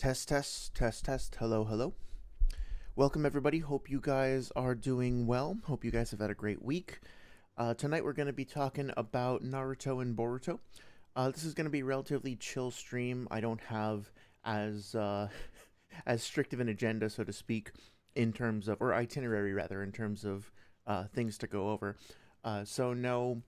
Test, test, test, test. Hello, hello. Welcome, everybody. Hope you guys are doing well. Hope you guys have had a great week. Tonight, we're going to be talking about Naruto and Boruto. This is going to be a relatively chill stream. I don't have as as strict of an agenda, so to speak, in terms of, or itinerary rather, in terms of things to go over. So no,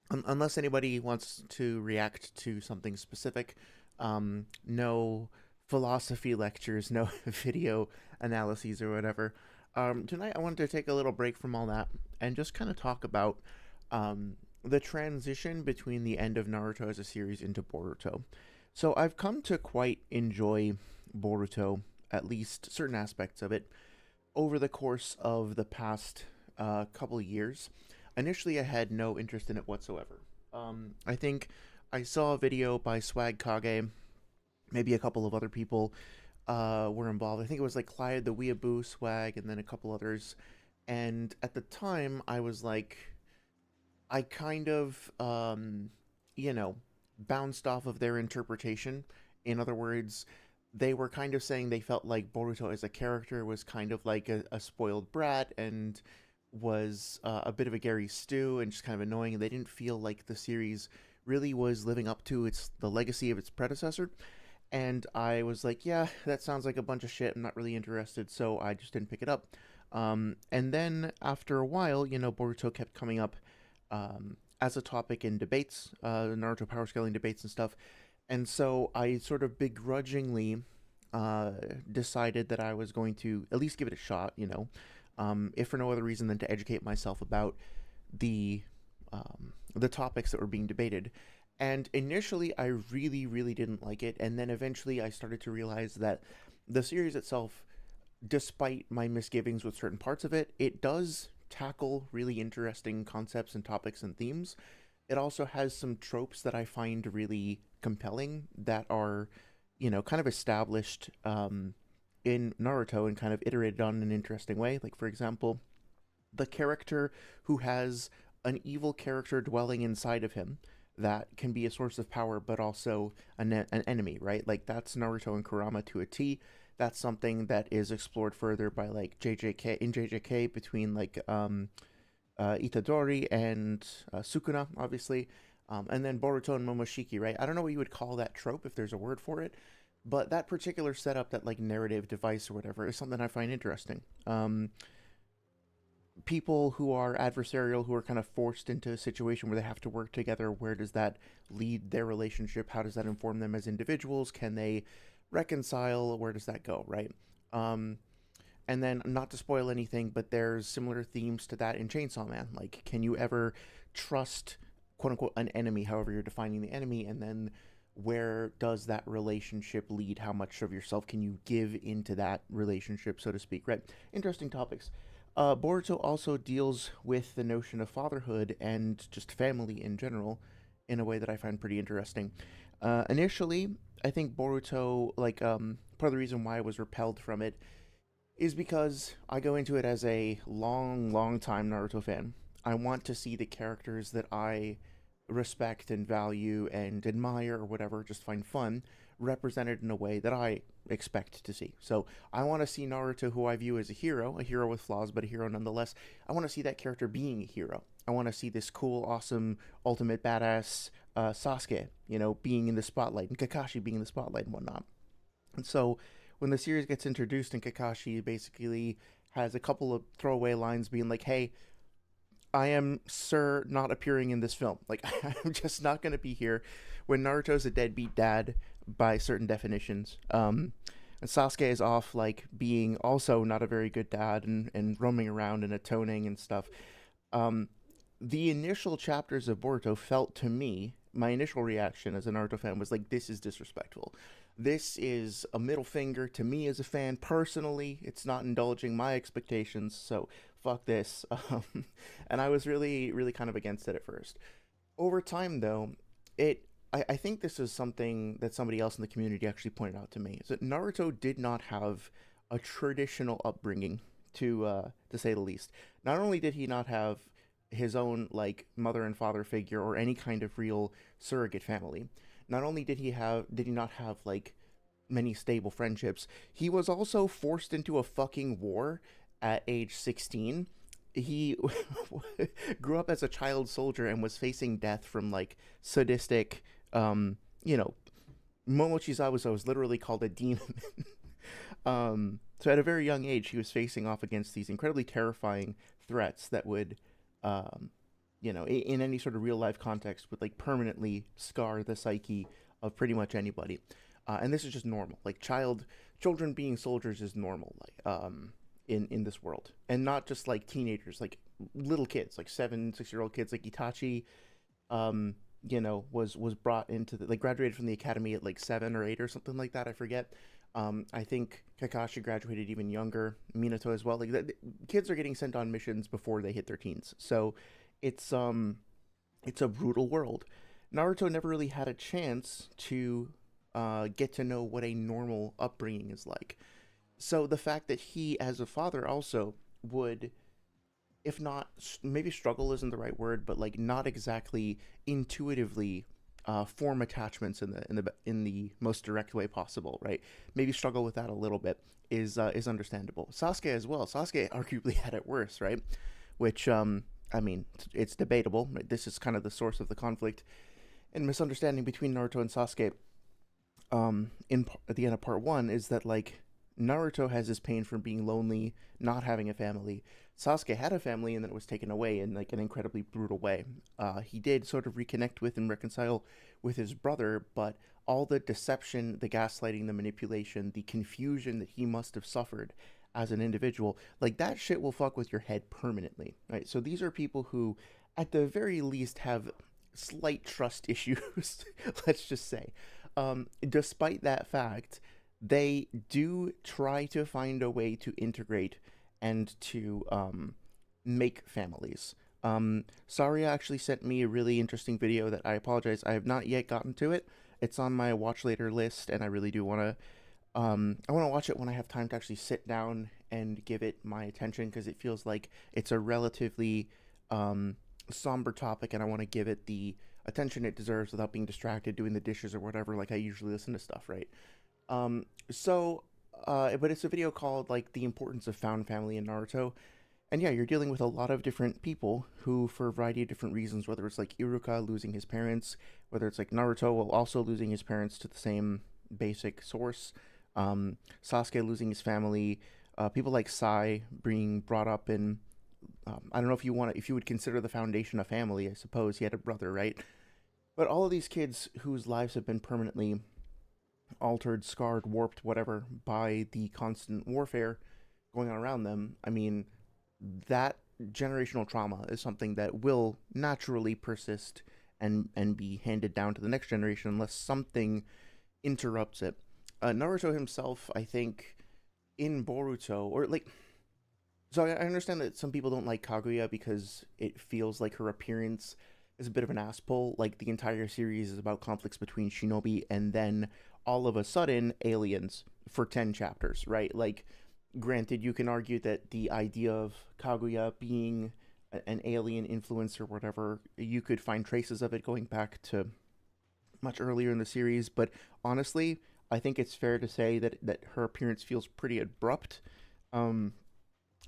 unless anybody wants to react to something specific, no philosophy lectures, no video analyses or whatever. Tonight, I wanted to take a little break from all that and just kind of talk about the transition between the end of Naruto as a series into Boruto. So I've come to quite enjoy Boruto, at least certain aspects of it, over the course of the past couple of years. Initially, I had no interest in it whatsoever. I think I saw a video by Swag Kage, maybe a couple of other people were involved. I think it was like Clyde the Weeaboo, Swag, and then a couple others. And at the time, I was like, I kind of, you know, bounced off of their interpretation. In other words, they were kind of saying they felt like Boruto as a character was kind of like a spoiled brat and was a bit of a Gary Stew and just kind of annoying. And they didn't feel like the series really was living up to the legacy of its predecessor. And I was like, yeah, that sounds like a bunch of shit. I'm not really interested, so I just didn't pick it up. And then after a while, Boruto kept coming up as a topic in debates, Naruto Powerscaling debates and stuff. And so I sort of begrudgingly decided that I was going to at least give it a shot, if for no other reason than to educate myself about the the topics that were being debated. And initially, I really, really didn't like it. And then eventually, I started to realize that the series itself, despite my misgivings with certain parts of it, it does tackle really interesting concepts and topics and themes. It also has some tropes that I find really compelling that are, kind of established in Naruto and kind of iterated on in an interesting way. Like, for example, the character who has an evil character dwelling inside of him that can be a source of power, but also an enemy, right? Like that's Naruto and Kurama to a T. That's something that is explored further by like JJK between like Itadori and Sukuna, obviously, and then Boruto and Momoshiki, right? I don't know what you would call that trope if there's a word for it, but that particular setup, that like narrative device or whatever, is something I find interesting. People who are adversarial, who are kind of forced into a situation where they have to work together, where does that lead their relationship? How does that inform them as individuals? Can they reconcile? Where does that go, right? And then, not to spoil anything, but there's similar themes to that in Chainsaw Man. Like, can you ever trust, quote unquote, an enemy, however you're defining the enemy? And then, where does that relationship lead? How much of yourself can you give into that relationship, so to speak, right? Interesting topics. Boruto also deals with the notion of fatherhood and just family in general in a way that I find pretty interesting. Initially, I think Boruto, like, part of the reason why I was repelled from it is because I go into it as a long, long time Naruto fan. I want to see the characters that I respect and value and admire or whatever, just find fun, represented in a way that I expect to see. So I want to see Naruto, who I view as a hero with flaws, but a hero nonetheless. I want to see that character being a hero. I want to see this cool, awesome, ultimate badass Sasuke, being in the spotlight, and Kakashi being in the spotlight and whatnot. And so when the series gets introduced and Kakashi basically has a couple of throwaway lines being like, hey, I am, sir, not appearing in this film. Like, I'm just not going to be here when Naruto's a deadbeat dad by certain definitions. And Sasuke is off, like, being also not a very good dad and roaming around and atoning and stuff. The initial chapters of Boruto felt to me, my initial reaction as a Naruto fan was like, this is disrespectful. This is a middle finger to me as a fan personally. It's not indulging my expectations, so fuck this. And I was really, really kind of against it at first. Over time, though, I think this is something that somebody else in the community actually pointed out to me, is that Naruto did not have a traditional upbringing, to say the least. Not only did he not have his own like mother and father figure or any kind of real surrogate family, not only did he not have like many stable friendships. He was also forced into a fucking war at age 16. He grew up as a child soldier and was facing death from like sadistic, you know, Momochizawa was literally called a demon. So at a very young age, he was facing off against these incredibly terrifying threats that would, um, in any sort of real life context, would like permanently scar the psyche of pretty much anybody. And this is just normal. Like children being soldiers is normal. Like in this world, and not just like teenagers, like little kids, like 7, 6 year old kids, like Itachi. Was brought into the, like graduated from the academy at like 7 or 8 or something like that. I forget. I think Kakashi graduated even younger. Minato as well. Like kids are getting sent on missions before they hit their teens. So it's it's a brutal world. Naruto never really had a chance to get to know what a normal upbringing is like. So the fact that he, as a father, also would, if not maybe struggle isn't the right word, but like not exactly intuitively form attachments in the most direct way possible, right? Maybe struggle with that a little bit is understandable. Sasuke as well. Sasuke arguably had it worse, right? Which I mean, it's debatable. Right? This is kind of the source of the conflict and misunderstanding between Naruto and Sasuke. At the end of part one is that like Naruto has his pain from being lonely, not having a family. Sasuke had a family and then it was taken away in like an incredibly brutal way. He did sort of reconnect with and reconcile with his brother, but all the deception, the gaslighting, the manipulation, the confusion that he must have suffered as an individual, like that shit will fuck with your head permanently, right? So these are people who, at the very least, have slight trust issues, let's just say. Despite that fact, they do try to find a way to integrate and to make families. Saria actually sent me a really interesting video that I apologize, I have not yet gotten to it. It's on my watch later list, and I really do want to. I want to watch it when I have time to actually sit down and give it my attention because it feels like it's a relatively somber topic, and I want to give it the attention it deserves without being distracted doing the dishes or whatever. Like I usually listen to stuff, right? But it's a video called like the importance of found family in Naruto. And yeah, you're dealing with a lot of different people who, for a variety of different reasons, whether it's like Iruka losing his parents, whether it's like Naruto while also losing his parents to the same basic source, Sasuke losing his family, people like Sai being brought up in, I don't know if you would consider the foundation a family. I suppose he had a brother, right? But all of these kids whose lives have been permanently altered, scarred, warped, whatever, by the constant warfare going on around them, I mean, that generational trauma is something that will naturally persist and be handed down to the next generation unless something interrupts it. Naruto himself, I think, in Boruto, or like, so I understand that some people don't like Kaguya because it feels like her appearance is a bit of an ass pull. Like the entire series is about conflicts between shinobi and then all of a sudden aliens for 10 chapters, right? Like, granted, you can argue that the idea of Kaguya being an alien influence or whatever, you could find traces of it going back to much earlier in the series, but honestly, I think it's fair to say that her appearance feels pretty abrupt. Um,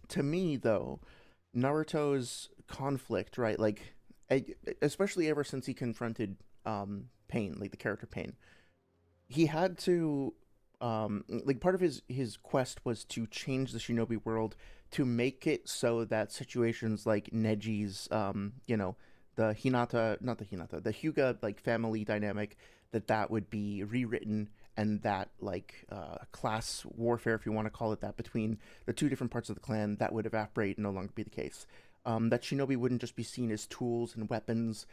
to me, though, Naruto's conflict, right, like, especially ever since he confronted Pain, like the character Pain, he had to like part of his quest was to change the shinobi world to make it so that situations like Neji's the Hinata, not the Hinata, the Hyuga like family dynamic, that would be rewritten, and that like class warfare, if you want to call it that, between the two different parts of the clan, that would evaporate and no longer be the case. That shinobi wouldn't just be seen as tools and weapons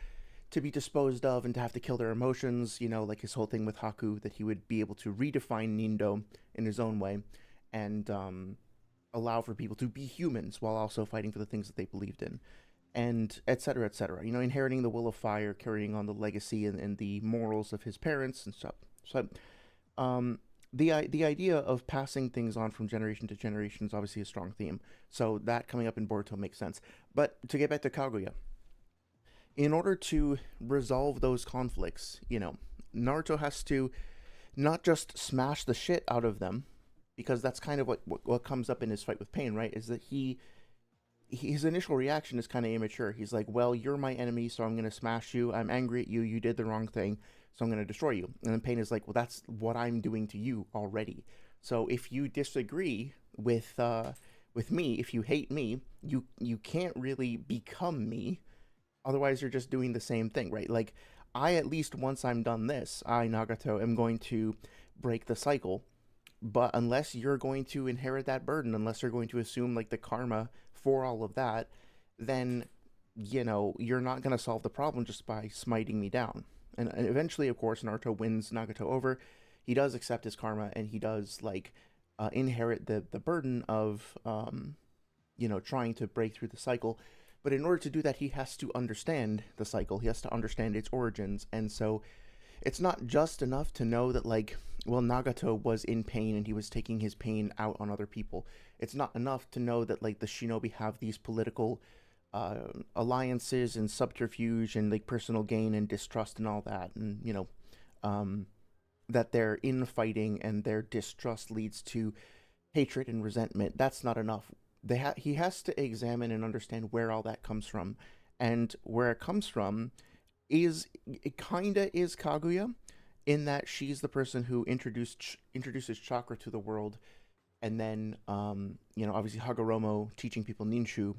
to be disposed of and to have to kill their emotions, like his whole thing with Haku, that he would be able to redefine Nindo in his own way and allow for people to be humans while also fighting for the things that they believed in, and et cetera, et cetera. Inheriting the will of fire, carrying on the legacy and the morals of his parents and stuff. So, the idea of passing things on from generation to generation is obviously a strong theme. So that coming up in Boruto makes sense. But to get back to Kaguya, in order to resolve those conflicts, Naruto has to not just smash the shit out of them, because that's kind of what comes up in his fight with Pain, right? Is that his initial reaction is kind of immature. He's like, well, you're my enemy, so I'm going to smash you. I'm angry at you. You did the wrong thing, so I'm going to destroy you. And then Pain is like, well, that's what I'm doing to you already. So if you disagree with me, if you hate me, you can't really become me. Otherwise, you're just doing the same thing, right? Like, I, at least once I'm done this, I, Nagato, am going to break the cycle. But unless you're going to inherit that burden, unless you're going to assume like the karma for all of that, then you're not going to solve the problem just by smiting me down. And eventually, of course, Naruto wins Nagato over. He does accept his karma, and he does like inherit the burden of trying to break through the cycle. But in order to do that, he has to understand the cycle. He has to understand its origins, and so it's not just enough to know that, like, well, Nagato was in pain and he was taking his pain out on other people. It's not enough to know that, like, the shinobi have these political alliances and subterfuge and like personal gain and distrust and all that, and um, that they're infighting and their distrust leads to hatred and resentment. That's not enough. He has to examine and understand where all that comes from, and where it comes from is, it kinda is Kaguya, in that she's the person who introduces chakra to the world, and then obviously Hagoromo, teaching people ninshu,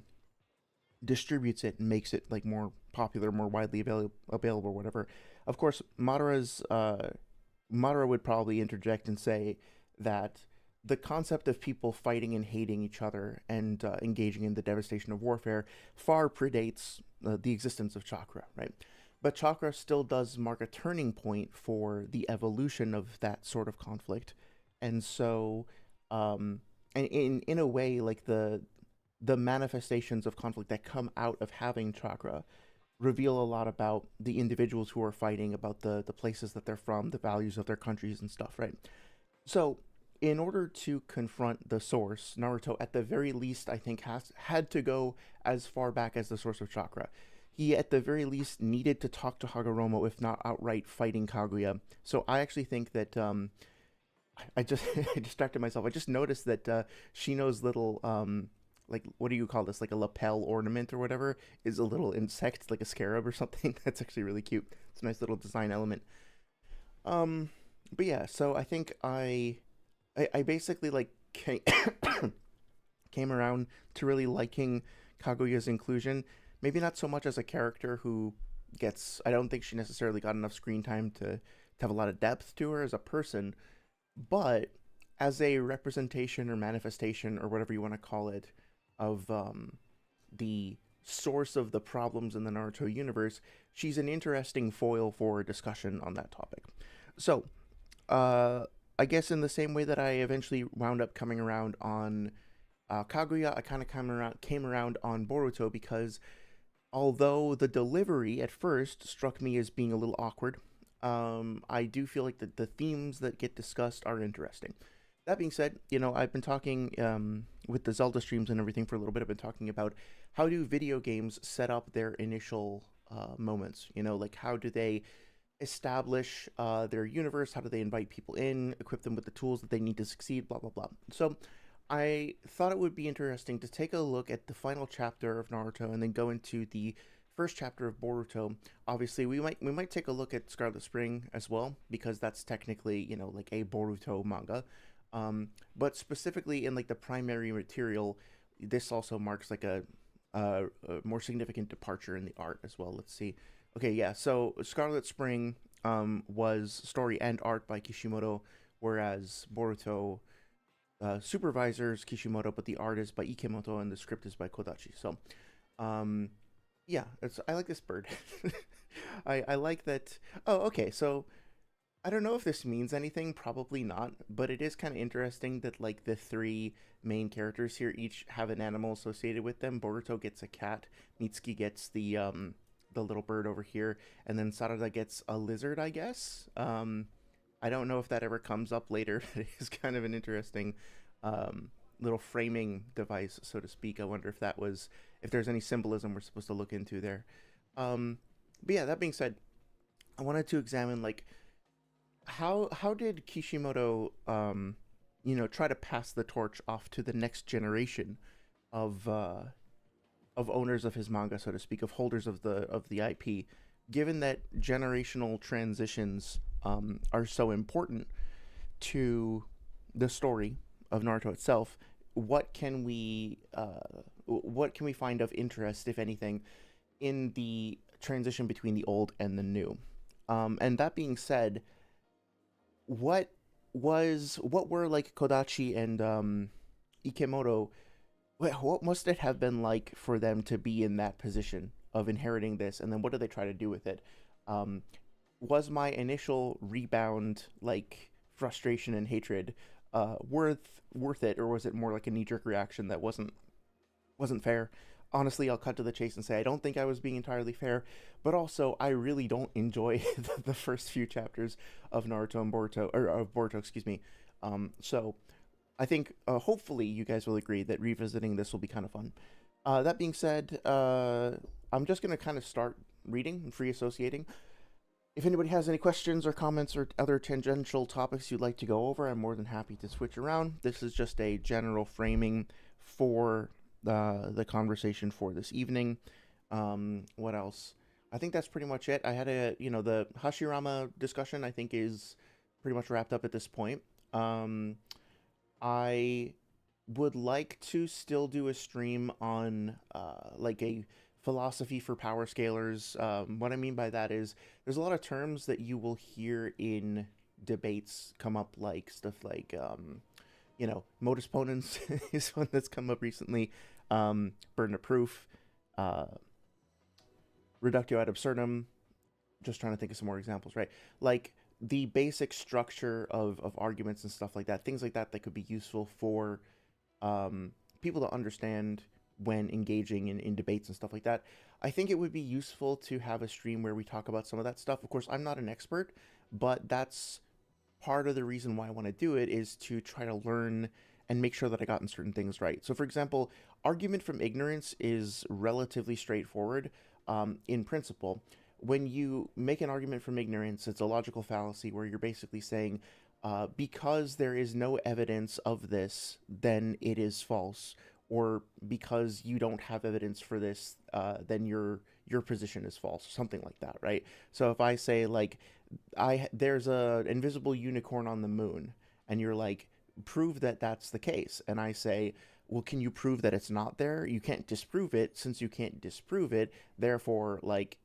distributes it and makes it like more popular, more widely available, whatever. Of course, Madara would probably interject and say that the concept of people fighting and hating each other and engaging in the devastation of warfare far predates the existence of chakra, right? But chakra still does mark a turning point for the evolution of that sort of conflict, and so, and in a way, like the manifestations of conflict that come out of having chakra reveal a lot about the individuals who are fighting, about the places that they're from, the values of their countries and stuff, right? So, in order to confront the source, Naruto, at the very least, I think, had to go as far back as the source of chakra. He, at the very least, needed to talk to Hagoromo, if not outright fighting Kaguya. So I actually think that I just I distracted myself. I just noticed that Shino's little like, what do you call this? Like a lapel ornament or whatever is a little insect, like a scarab or something. That's actually really cute. It's a nice little design element. Um, but yeah, so I think I basically like came around to really liking Kaguya's inclusion. Maybe not so much as a character who gets. I don't think she necessarily got enough screen time to have a lot of depth to her as a person, but as a representation or manifestation or whatever you want to call it of the source of the problems in the Naruto universe, she's an interesting foil for discussion on that topic. So, uh, I guess in the same way that I eventually wound up coming around on Kaguya, I kind of came around on Boruto, because although the delivery at first struck me as being a little awkward, I do feel like the themes that get discussed are interesting. That being said, I've been talking with the Zelda streams and everything for a little bit. I've been talking about how do video games set up their initial moments. Like, how do they establish their universe? How do they invite people in, equip them with the tools that they need to succeed? Blah blah blah. So I thought it would be interesting to take a look at the final chapter of Naruto and then go into the first chapter of Boruto. Obviously, we might take a look at Scarlet Spring as well, because that's technically like a Boruto manga. But specifically in like the primary material, this also marks like a more significant departure in the art as well. Let's see. Okay, yeah. So Scarlet Spring was story and art by Kishimoto, whereas Boruto supervisors Kishimoto, but the art is by Ikemoto and the script is by Kodachi. So, um, yeah, I like this bird. I like that. Oh, okay. So I don't know if this means anything. Probably not. But it is kind of interesting that like the three main characters here each have an animal associated with them. Boruto gets a cat. Mitsuki gets the little bird over here, and then Sarada gets a lizard, I guess. I don't know if that ever comes up later. It's kind of an interesting little framing device, so to speak. I wonder if there's any symbolism we're supposed to look into there. But yeah, that being said, I wanted to examine like how did Kishimoto try to pass the torch off to the next generation of owners of his manga, so to speak, of holders of the IP, given that generational transitions are so important to the story of Naruto itself. What can we find of interest, if anything, in the transition between the old and the new? And that being said, what what were like Kodachi and Ikemoto? What must it have been like for them to be in that position of inheriting this, and then what did they try to do with it? Um, was my initial rebound like frustration and hatred worth it, or was it more like a knee jerk reaction that wasn't fair? Honestly, I'll cut to the chase and say I don't think I was being entirely fair, but also I really don't enjoy the first few chapters of Naruto and Boruto, or of Boruto, excuse me. So I think hopefully you guys will agree that revisiting this will be kind of fun. That being said, I'm just gonna kind of start reading and free associating. If anybody has any questions or comments or other tangential topics you'd like to go over, I'm more than happy to switch around. This is just a general framing for the conversation for this evening. What else? I think that's pretty much it. I had the Hashirama discussion, I think, is pretty much wrapped up at this point. I would like to still do a stream on like a philosophy for power scalers. What I mean by that is there's a lot of terms that you will hear in debates come up, like stuff like modus ponens is one that's come up recently. Burden of proof, uh, reductio ad absurdum. Just trying to think of some more examples, right? Like the basic structure of arguments and stuff like that, things like that could be useful for people to understand when engaging in debates and stuff like that. I think it would be useful to have a stream where we talk about some of that stuff. Of course, I'm not an expert, but that's part of the reason why I want to do it, is to try to learn and make sure that I gotten certain things right. So, for example, argument from ignorance is relatively straightforward in principle. When you make an argument from ignorance, it's a logical fallacy where you're basically saying, because there is no evidence of this, then it is false, or because you don't have evidence for this, then your position is false, something like that, right? So if I say like, there's a invisible unicorn on the moon, and you're like, prove that that's the case, and I say, well, can you prove that it's not there? You can't disprove it. Since you can't disprove it, therefore, like,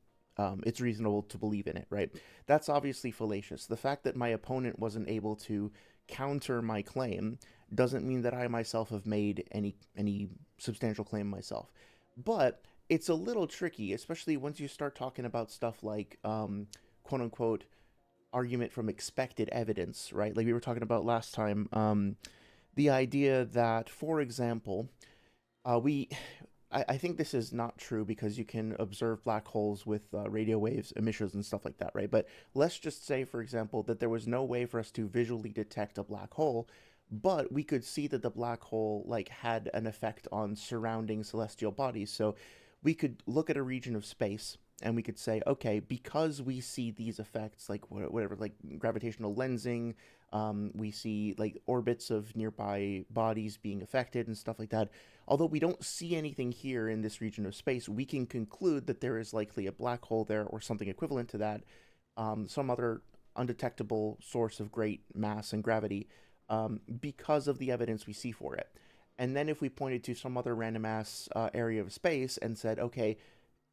it's reasonable to believe in it, right? That's obviously fallacious. The fact that my opponent wasn't able to counter my claim doesn't mean that I myself have made any substantial claim myself. But it's a little tricky, especially once you start talking about stuff like quote unquote argument from expected evidence, right? Like we were talking about last time. The idea that, for example, we I think this is not true because you can observe black holes with radio waves, emissions, and stuff like that, right? But let's just say, for example, that there was no way for us to visually detect a black hole, but we could see that the black hole like had an effect on surrounding celestial bodies. So we could look at a region of space and we could say, okay, because we see these effects, like whatever, like gravitational lensing, we see like orbits of nearby bodies being affected and stuff like that. Although we don't see anything here in this region of space, we can conclude that there is likely a black hole there or something equivalent to that, some other undetectable source of great mass and gravity, because of the evidence we see for it. And then if we pointed to some other random ass area of space and said, okay,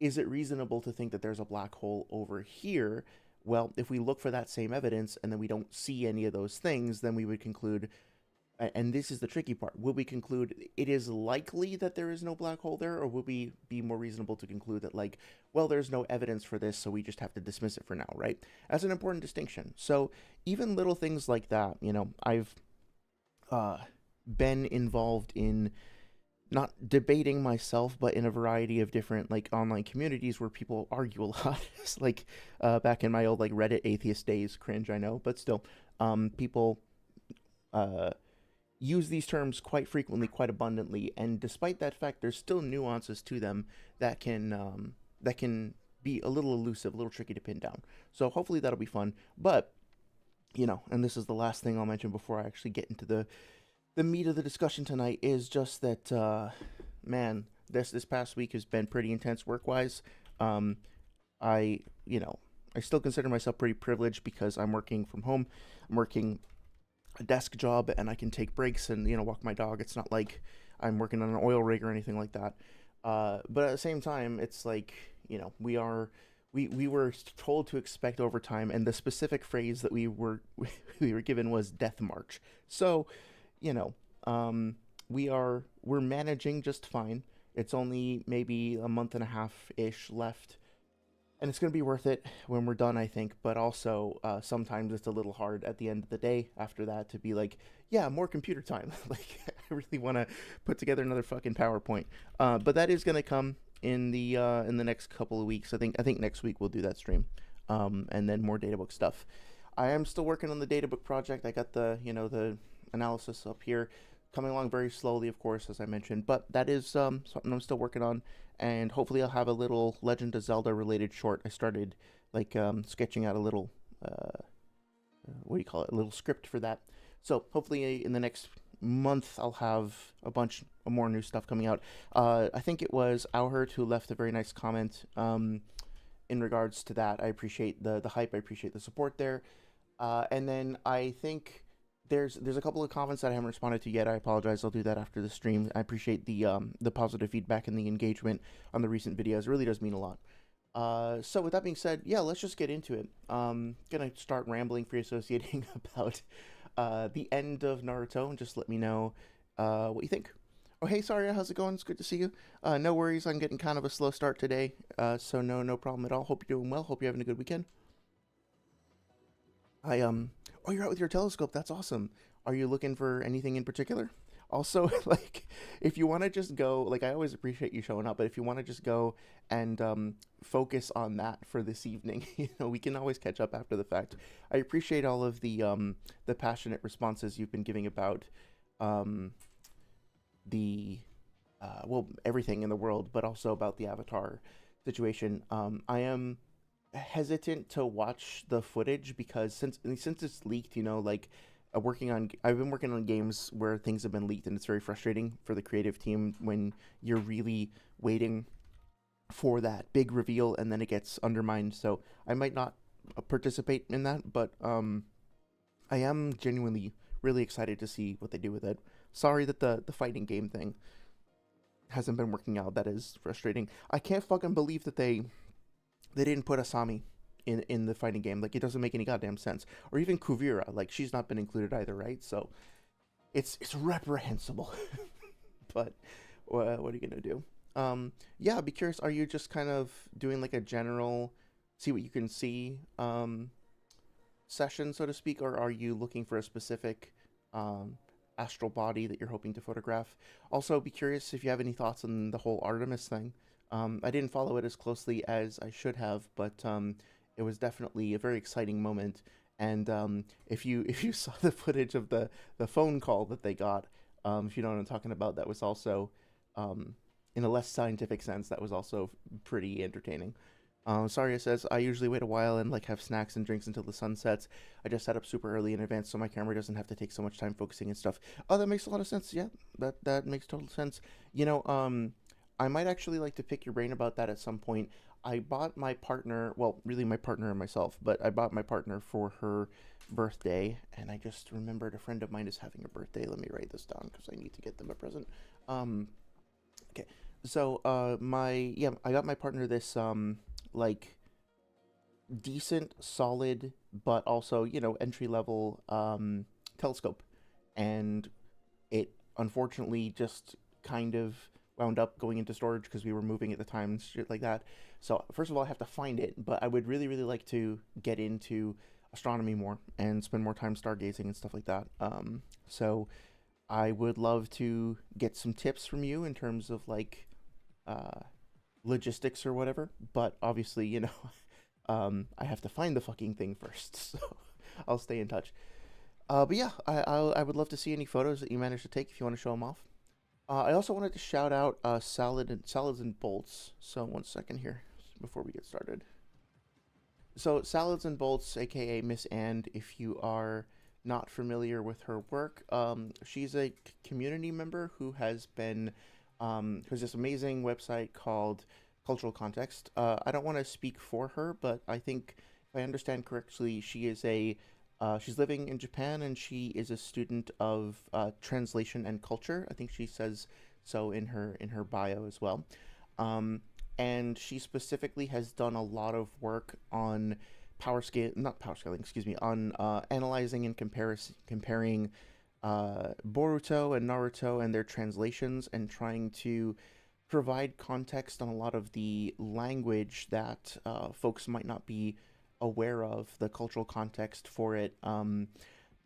is it reasonable to think that there's a black hole over here? Well, if we look for that same evidence and then we don't see any of those things, then we would conclude, and this is the tricky part, will we conclude it is likely that there is no black hole there, or will we be more reasonable to conclude that, like, well, there's no evidence for this, so we just have to dismiss it for now, right? That's an important distinction. So even little things like that, I've been involved in not debating myself, but in a variety of different like online communities where people argue a lot. It's like back in my old like Reddit atheist days, cringe, I know, but still, people uh, use these terms quite frequently, quite abundantly, and despite that fact, there's still nuances to them that can be a little elusive, a little tricky to pin down. So hopefully that'll be fun. But and this is the last thing I'll mention before I actually get into the meat of the discussion tonight, is just that, man, this past week has been pretty intense work wise. Um, I you know I still consider myself pretty privileged because I'm working from home. I'm working a desk job and I can take breaks and walk my dog. It's not like I'm working on an oil rig or anything like that. But at the same time, it's like we were told to expect overtime, and the specific phrase that we were given was death march. So, you know, um, we're managing just fine. It's only maybe a month and a half ish left, and it's going to be worth it when we're done, I think. But also, sometimes it's a little hard at the end of the day after that to be like, yeah, more computer time. Like, I really want to put together another fucking PowerPoint. But that is going to come in the next couple of weeks. I think next week we'll do that stream, and then more databook stuff. I am still working on the databook project. I got the analysis up here, coming along very slowly, of course, as I mentioned. But that is something I'm still working on, and hopefully I'll have a little Legend of Zelda related short. I started like sketching out a little what do you call it, a little script for that. So hopefully in the next month I'll have a bunch of more new stuff coming out. I think it was Auhert who left a very nice comment in regards to that. I appreciate the hype. I appreciate the support there. And then I think there's a couple of comments that I haven't responded to yet. I apologize. I'll do that after the stream. I appreciate the positive feedback and the engagement on the recent videos. It really does mean a lot. So with that being said, yeah, let's just get into it. Gonna start rambling, free associating about the end of Naruto, and just let me know what you think. Oh, hey, Saria, how's it going? It's good to see you. No worries, I'm getting kind of a slow start today, so no problem at all. Hope you're doing well. Hope you're having a good weekend. Oh, you're out with your telescope. That's awesome. Are you looking for anything in particular? Also, like, if you want to just go, like, I always appreciate you showing up, but if you want to just go and focus on that for this evening, we can always catch up after the fact. I appreciate all of the passionate responses you've been giving about um, the well, everything in the world, but also about the Avatar situation. I am hesitant to watch the footage because since it's leaked, like I've been working on games where things have been leaked, and it's very frustrating for the creative team when you're really waiting for that big reveal and then it gets undermined. So I might not participate in that, but I am genuinely really excited to see what they do with it. Sorry that the fighting game thing hasn't been working out. That is frustrating. I can't fucking believe that they didn't put Asami in the fighting game. Like, it doesn't make any goddamn sense. Or even Kuvira, like, she's not been included either, right? So it's reprehensible. But what are you gonna do? Yeah, I'd be curious. Are you just kind of doing like a general see what you can see session, so to speak, or are you looking for a specific astral body that you're hoping to photograph? Also, be curious if you have any thoughts on the whole Artemis thing. I didn't follow it as closely as I should have, but it was definitely a very exciting moment. And if you saw the footage of the phone call that they got, if you know what I'm talking about, that was also um, in a less scientific sense, that was also pretty entertaining. Saria says, I usually wait a while and like have snacks and drinks until the sun sets. I just set up super early in advance so my camera doesn't have to take so much time focusing and stuff. Oh, that makes a lot of sense. Yeah, that makes total sense. I might actually like to pick your brain about that at some point. I bought my partner, well, really my partner and myself, but I bought my partner for her birthday, and I just remembered a friend of mine is having a birthday. Let me write this down because I need to get them a present. Um, okay, so I got my partner this like decent, solid, but also entry level telescope, and it unfortunately just kind of wound up going into storage because we were moving at the time and shit like that. So first of all, I have to find it, but I would really, really like to get into astronomy more and spend more time stargazing and stuff like that. So I would love to get some tips from you in terms of like uh, logistics or whatever. But obviously, I have to find the fucking thing first. So I'll stay in touch. But yeah, I would love to see any photos that you managed to take if you want to show them off. I also wanted to shout out Salads and Bolts. So one second here before we get started. So Salads and Bolts, aka Miss And, if you are not familiar with her work, she's a community member who has this amazing website called Cultural Context. I don't want to speak for her, but I think if I understand correctly, she's living in Japan and she is a student of translation and culture. I think she says so in her bio as well. Um, and she specifically has done a lot of work on not power scaling, excuse me, on analyzing and comparing Boruto and Naruto and their translations and trying to provide context on a lot of the language that folks might not be aware of, the cultural context for it,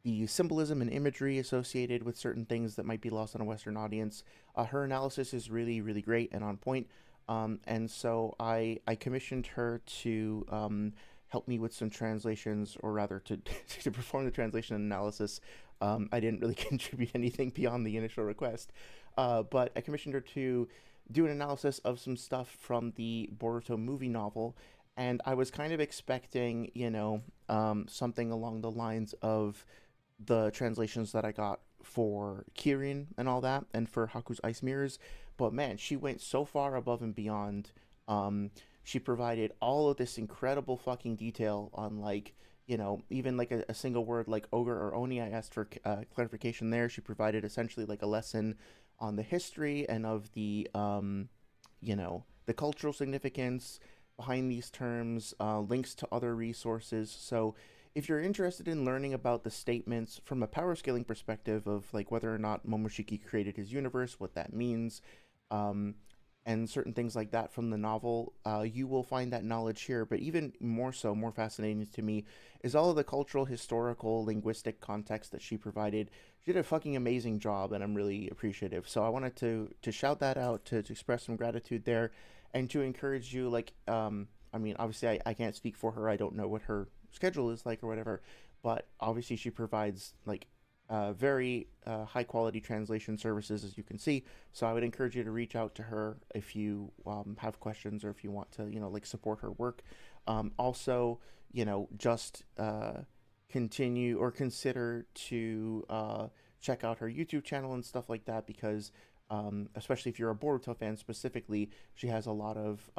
the symbolism and imagery associated with certain things that might be lost on a Western audience. Her analysis is really, really great and on point. And so I commissioned her to help me with some translations, or rather to, to perform the translation analysis. I didn't really contribute anything beyond the initial request, but I commissioned her to do an analysis of some stuff from the Boruto movie novel. And I was kind of expecting, something along the lines of the translations that I got for Kirin and all that, and for Haku's Ice Mirrors. But man, she went so far above and beyond. She provided all of this incredible fucking detail on, like, even like a single word like ogre or oni. I asked for clarification there. She provided essentially like a lesson on the history and of the cultural significance behind these terms, links to other resources. So if you're interested in learning about the statements from a power scaling perspective of like whether or not Momoshiki created his universe, what that means, um, and certain things like that from the novel, you will find that knowledge here. But even more so, more fascinating to me, is all of the cultural, historical, linguistic context that she provided. She did a fucking amazing job, and I'm really appreciative. So I wanted to shout that out, to express some gratitude there, and to encourage you. Like, I mean, obviously, I can't speak for her. I don't know what her schedule is like or whatever, but obviously she provides like very high quality translation services, as you can see. So I would encourage you to reach out to her if you have questions, or if you want to, like, support her work. Also, just continue or consider to check out her YouTube channel and stuff like that, because especially if you're a Boruto fan specifically, she has a lot of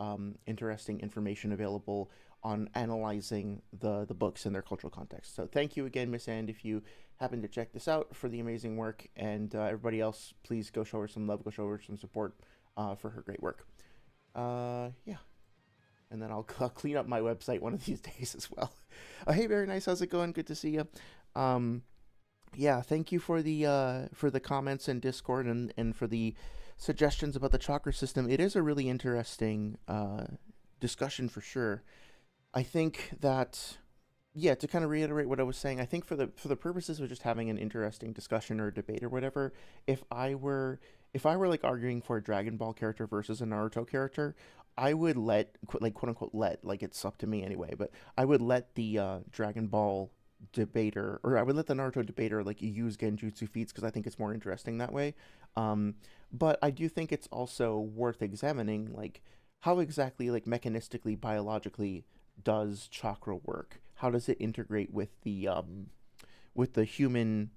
interesting information available on analyzing the books and their cultural context. So thank you again, Miss And, if you happen to check this out, for the amazing work. And everybody else, please go show her some love, go show her some support for her great work. Yeah. And then I'll clean up my website one of these days as well. Hey, very nice. How's it going? Good to see you. Um, yeah, thank you for the comments in Discord, and for the suggestions about the chakra system. It is a really interesting discussion for sure. I think that, yeah, to kind of reiterate what I was saying, I think for the purposes of just having an interesting discussion or debate or whatever, if I were if I were like arguing for a Dragon Ball character versus a Naruto character, I would like, quote unquote, let, like, it's up to me anyway, but I would let the Dragon Ball debater, or I would let the Naruto debater, like, use genjutsu feats, because I think it's more interesting that way. Um, but I do think it's also worth examining, like, how exactly, like, mechanistically, biologically, does chakra work? How does it integrate with the human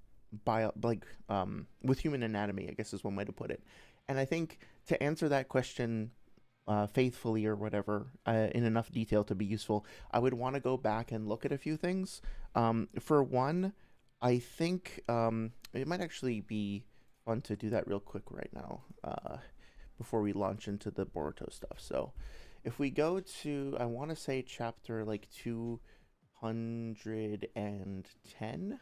with human anatomy, I guess is one way to put it. And I think to answer that question faithfully or whatever, in enough detail to be useful, I would want to go back and look at a few things. For one, I think it might actually be fun to do that real quick right now, before we launch into the Boruto stuff. So if we go to, I want to say chapter like 210,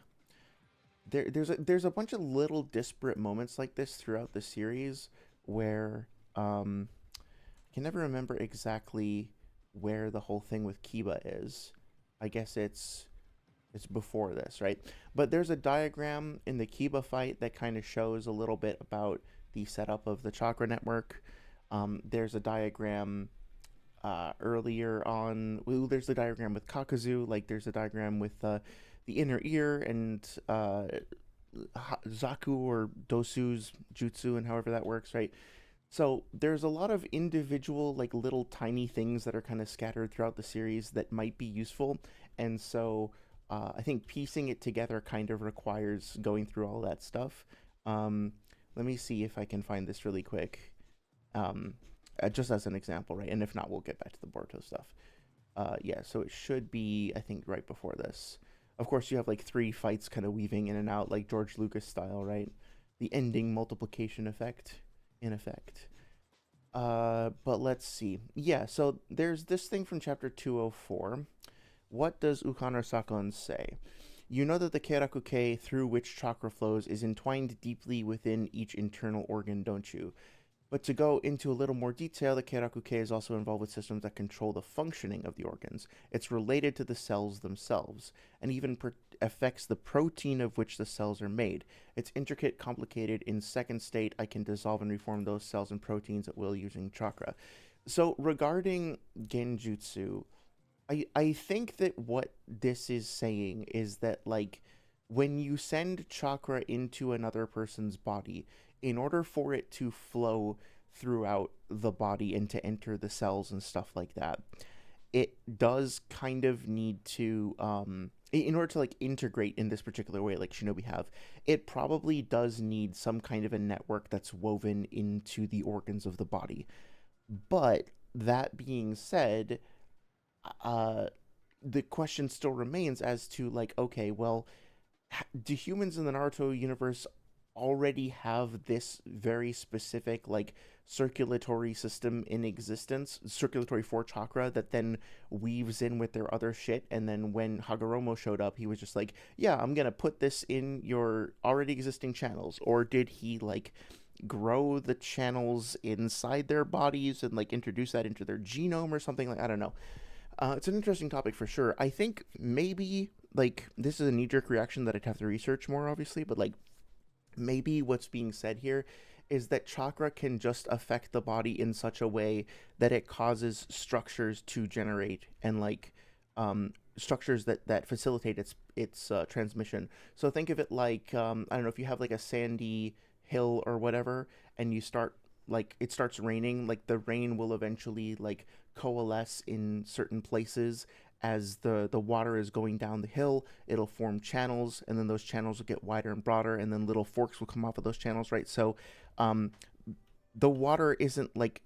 there's a bunch of little disparate moments like this throughout the series where I can never remember exactly where the whole thing with Kiba is. I guess it's before this, right? But there's a diagram in the Kiba fight that kind of shows a little bit about the setup of the chakra network. There's a diagram earlier on. Ooh, there's a diagram with Kakazu. Like, there's a diagram with the inner ear, and Zaku or Dosu's jutsu, and however that works, right? So there's a lot of individual, like little tiny things that are kind of scattered throughout the series that might be useful, and so I think piecing it together kind of requires going through all that stuff. Um, Let me see if I can find this really quick, um, just as an example, right? And if not, we'll get back to the Boruto stuff. Yeah, so it should be, I think, right before this. Of course, you have like three fights kind of weaving in and out, like George Lucas style, right? The ending multiplication effect, in effect. But let's see. Yeah, so there's this thing from chapter 204. What does Ukana Sakon say? You know that the Kerakuke through which chakra flows is entwined deeply within each internal organ, don't you? But to go into a little more detail, the Kerakuke is also involved with systems that control the functioning of the organs. It's related to the cells themselves, and even affects the protein of which the cells are made. It's intricate, complicated. In second state, I can dissolve and reform those cells and proteins at will using chakra. So regarding Genjutsu, I think that what this is saying is that, like, when you send chakra into another person's body, in order for it to flow throughout the body and to enter the cells and stuff like that, it does kind of need to, in order to like integrate in this particular way, like Shinobi have, it probably does need some kind of a network that's woven into the organs of the body. But that being said, uh, the question still remains as to, like, okay, well, do humans in the Naruto universe already have this very specific, like, circulatory system in existence, circulatory four chakra, that then weaves in with their other shit? And then when Hagoromo showed up, he was just like, yeah, I'm gonna put this in your already existing channels. Or did he, like, grow the channels inside their bodies and like introduce that into their genome or something? Like, I don't know. It's an interesting topic for sure. I think maybe, like, this is a knee jerk reaction that I'd have to research more, obviously, but like maybe what's being said here is that chakra can just affect the body in such a way that it causes structures to generate, and like, structures that facilitate its transmission. So think of it like, I don't know, if you have like a sandy hill or whatever, and you start, like, it starts raining, like the rain will eventually like coalesce in certain places as the water is going down the hill. It'll form channels, and then those channels will get wider and broader, and then little forks will come off of those channels, right? So um the water isn't like,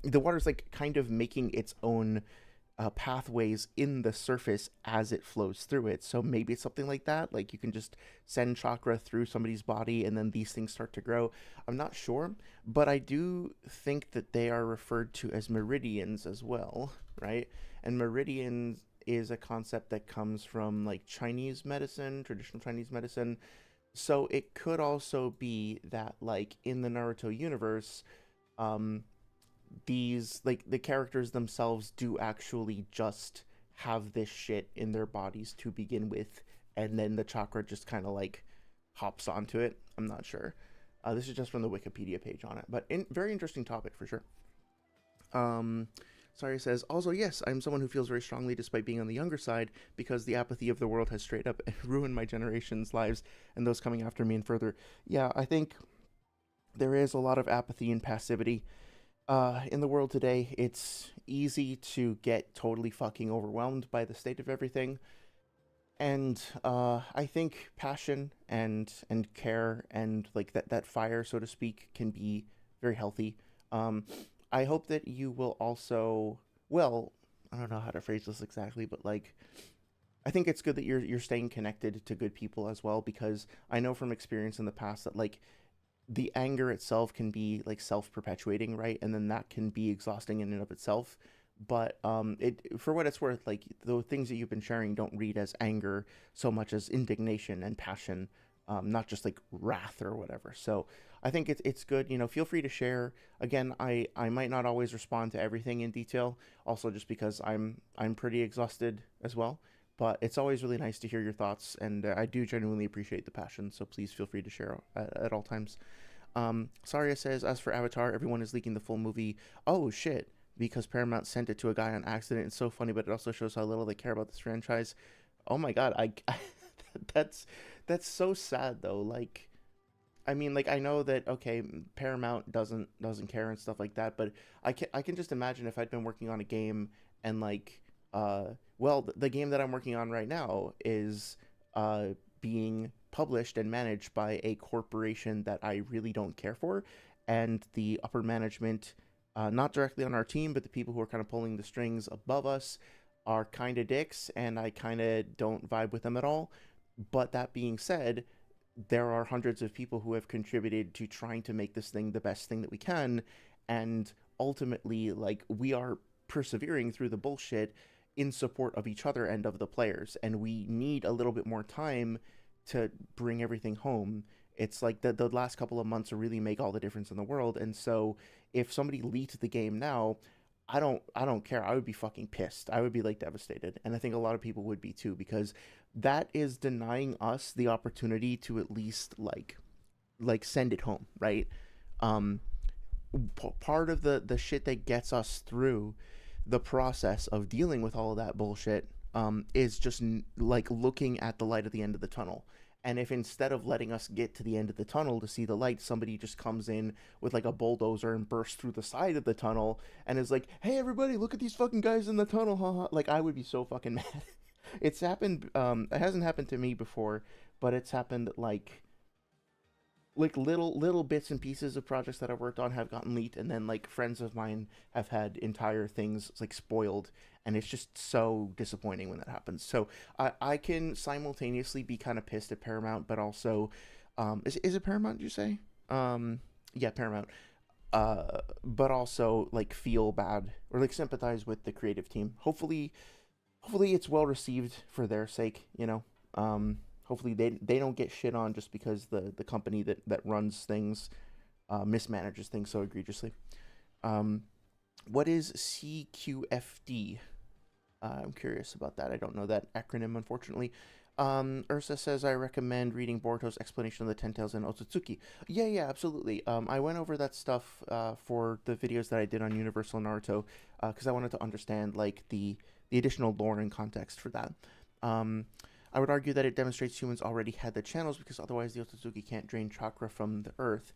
the water's like kind of making its own pathways in the surface as it flows through it. So maybe it's something like that. Like, you can just send chakra through somebody's body and then these things start to grow. I'm not sure, but I do think that they are referred to as meridians as well, right? And meridians is a concept that comes from like Chinese medicine, traditional Chinese medicine. So it could also be that, like, in the Naruto universe, um, these, like, the characters themselves do actually just have this shit in their bodies to begin with, and then the chakra just kind of like hops onto it. I'm not sure. This is just from the Wikipedia page on it, but very interesting topic for sure. um Sorry says, also, yes, I'm someone who feels very strongly despite being on the younger side, because the apathy of the world has straight up ruined my generation's lives and those coming after me and further. Yeah, I think there is a lot of apathy and passivity in the world today. It's easy to get totally fucking overwhelmed by the state of everything, and I think passion and care and like that fire, so to speak, can be very healthy. Um, I hope that you will also, well, I don't know how to phrase this exactly, but like, I think it's good that you're staying connected to good people as well, because I know from experience in the past that, like, the anger itself can be like self-perpetuating, right? And then that can be exhausting in and of itself. But it, for what it's worth, like, the things that you've been sharing don't read as anger so much as indignation and passion, not just like wrath or whatever. So I think it's good. You know, feel free to share. Again, I might not always respond to everything in detail, also just because I'm pretty exhausted as well. But it's always really nice to hear your thoughts, and I do genuinely appreciate the passion. So please feel free to share at all times. Saria says, as for Avatar, everyone is leaking the full movie. Oh shit! Because Paramount sent it to a guy on accident. It's so funny, but it also shows how little they care about this franchise. Oh my god, I that's so sad though. Like, I mean, like I know that okay, Paramount doesn't care and stuff like that, but I can just imagine if I'd been working on a game and like well, the game that I'm working on right now is uh being published and managed by a corporation that I really don't care for, and the upper management, not directly on our team, but the people who are kind of pulling the strings above us are kind of dicks, and I kind of don't vibe with them at all. But that being said, there are hundreds of people who have contributed to trying to make this thing the best thing that we can, and ultimately like we are persevering through the bullshit in support of each other and of the players, and we need a little bit more time to bring everything home. It's like the last couple of months really make all the difference in the world, and so if somebody leaked the game now, I don't care. I would be fucking pissed. I would be like devastated. And I think a lot of people would be too, because that is denying us the opportunity to at least like send it home, right? Um Part of the shit that gets us through the process of dealing with all of that bullshit is just like looking at the light at the end of the tunnel. And if instead of letting us get to the end of the tunnel to see the light, somebody just comes in with like a bulldozer and bursts through the side of the tunnel and is like, "Hey, everybody, look at these fucking guys in the tunnel!" Haha. Like I would be so fucking mad. It's happened. It hasn't happened to me before, but it's happened like little bits and pieces of projects that I worked on have gotten leaked, and then like friends of mine have had entire things like spoiled, and it's just so disappointing when that happens. So I can simultaneously be kind of pissed at Paramount, but also is it Paramount? Did you say? Yeah, Paramount. But also like feel bad or like sympathize with the creative team. Hopefully it's well received for their sake. Hopefully they don't get shit on just because the company that runs things mismanages things so egregiously. Um, what is CQFD? I'm curious about that. I don't know that acronym, unfortunately. Ursa says I recommend reading Boruto's explanation of the Ten Tails and Otsutsuki. Yeah, yeah, absolutely. I went over that stuff for the videos that I did on Universal Naruto because I wanted to understand like the additional lore and context for that. Um, I would argue that it demonstrates humans already had the channels because otherwise the Otsutsuki can't drain chakra from the earth.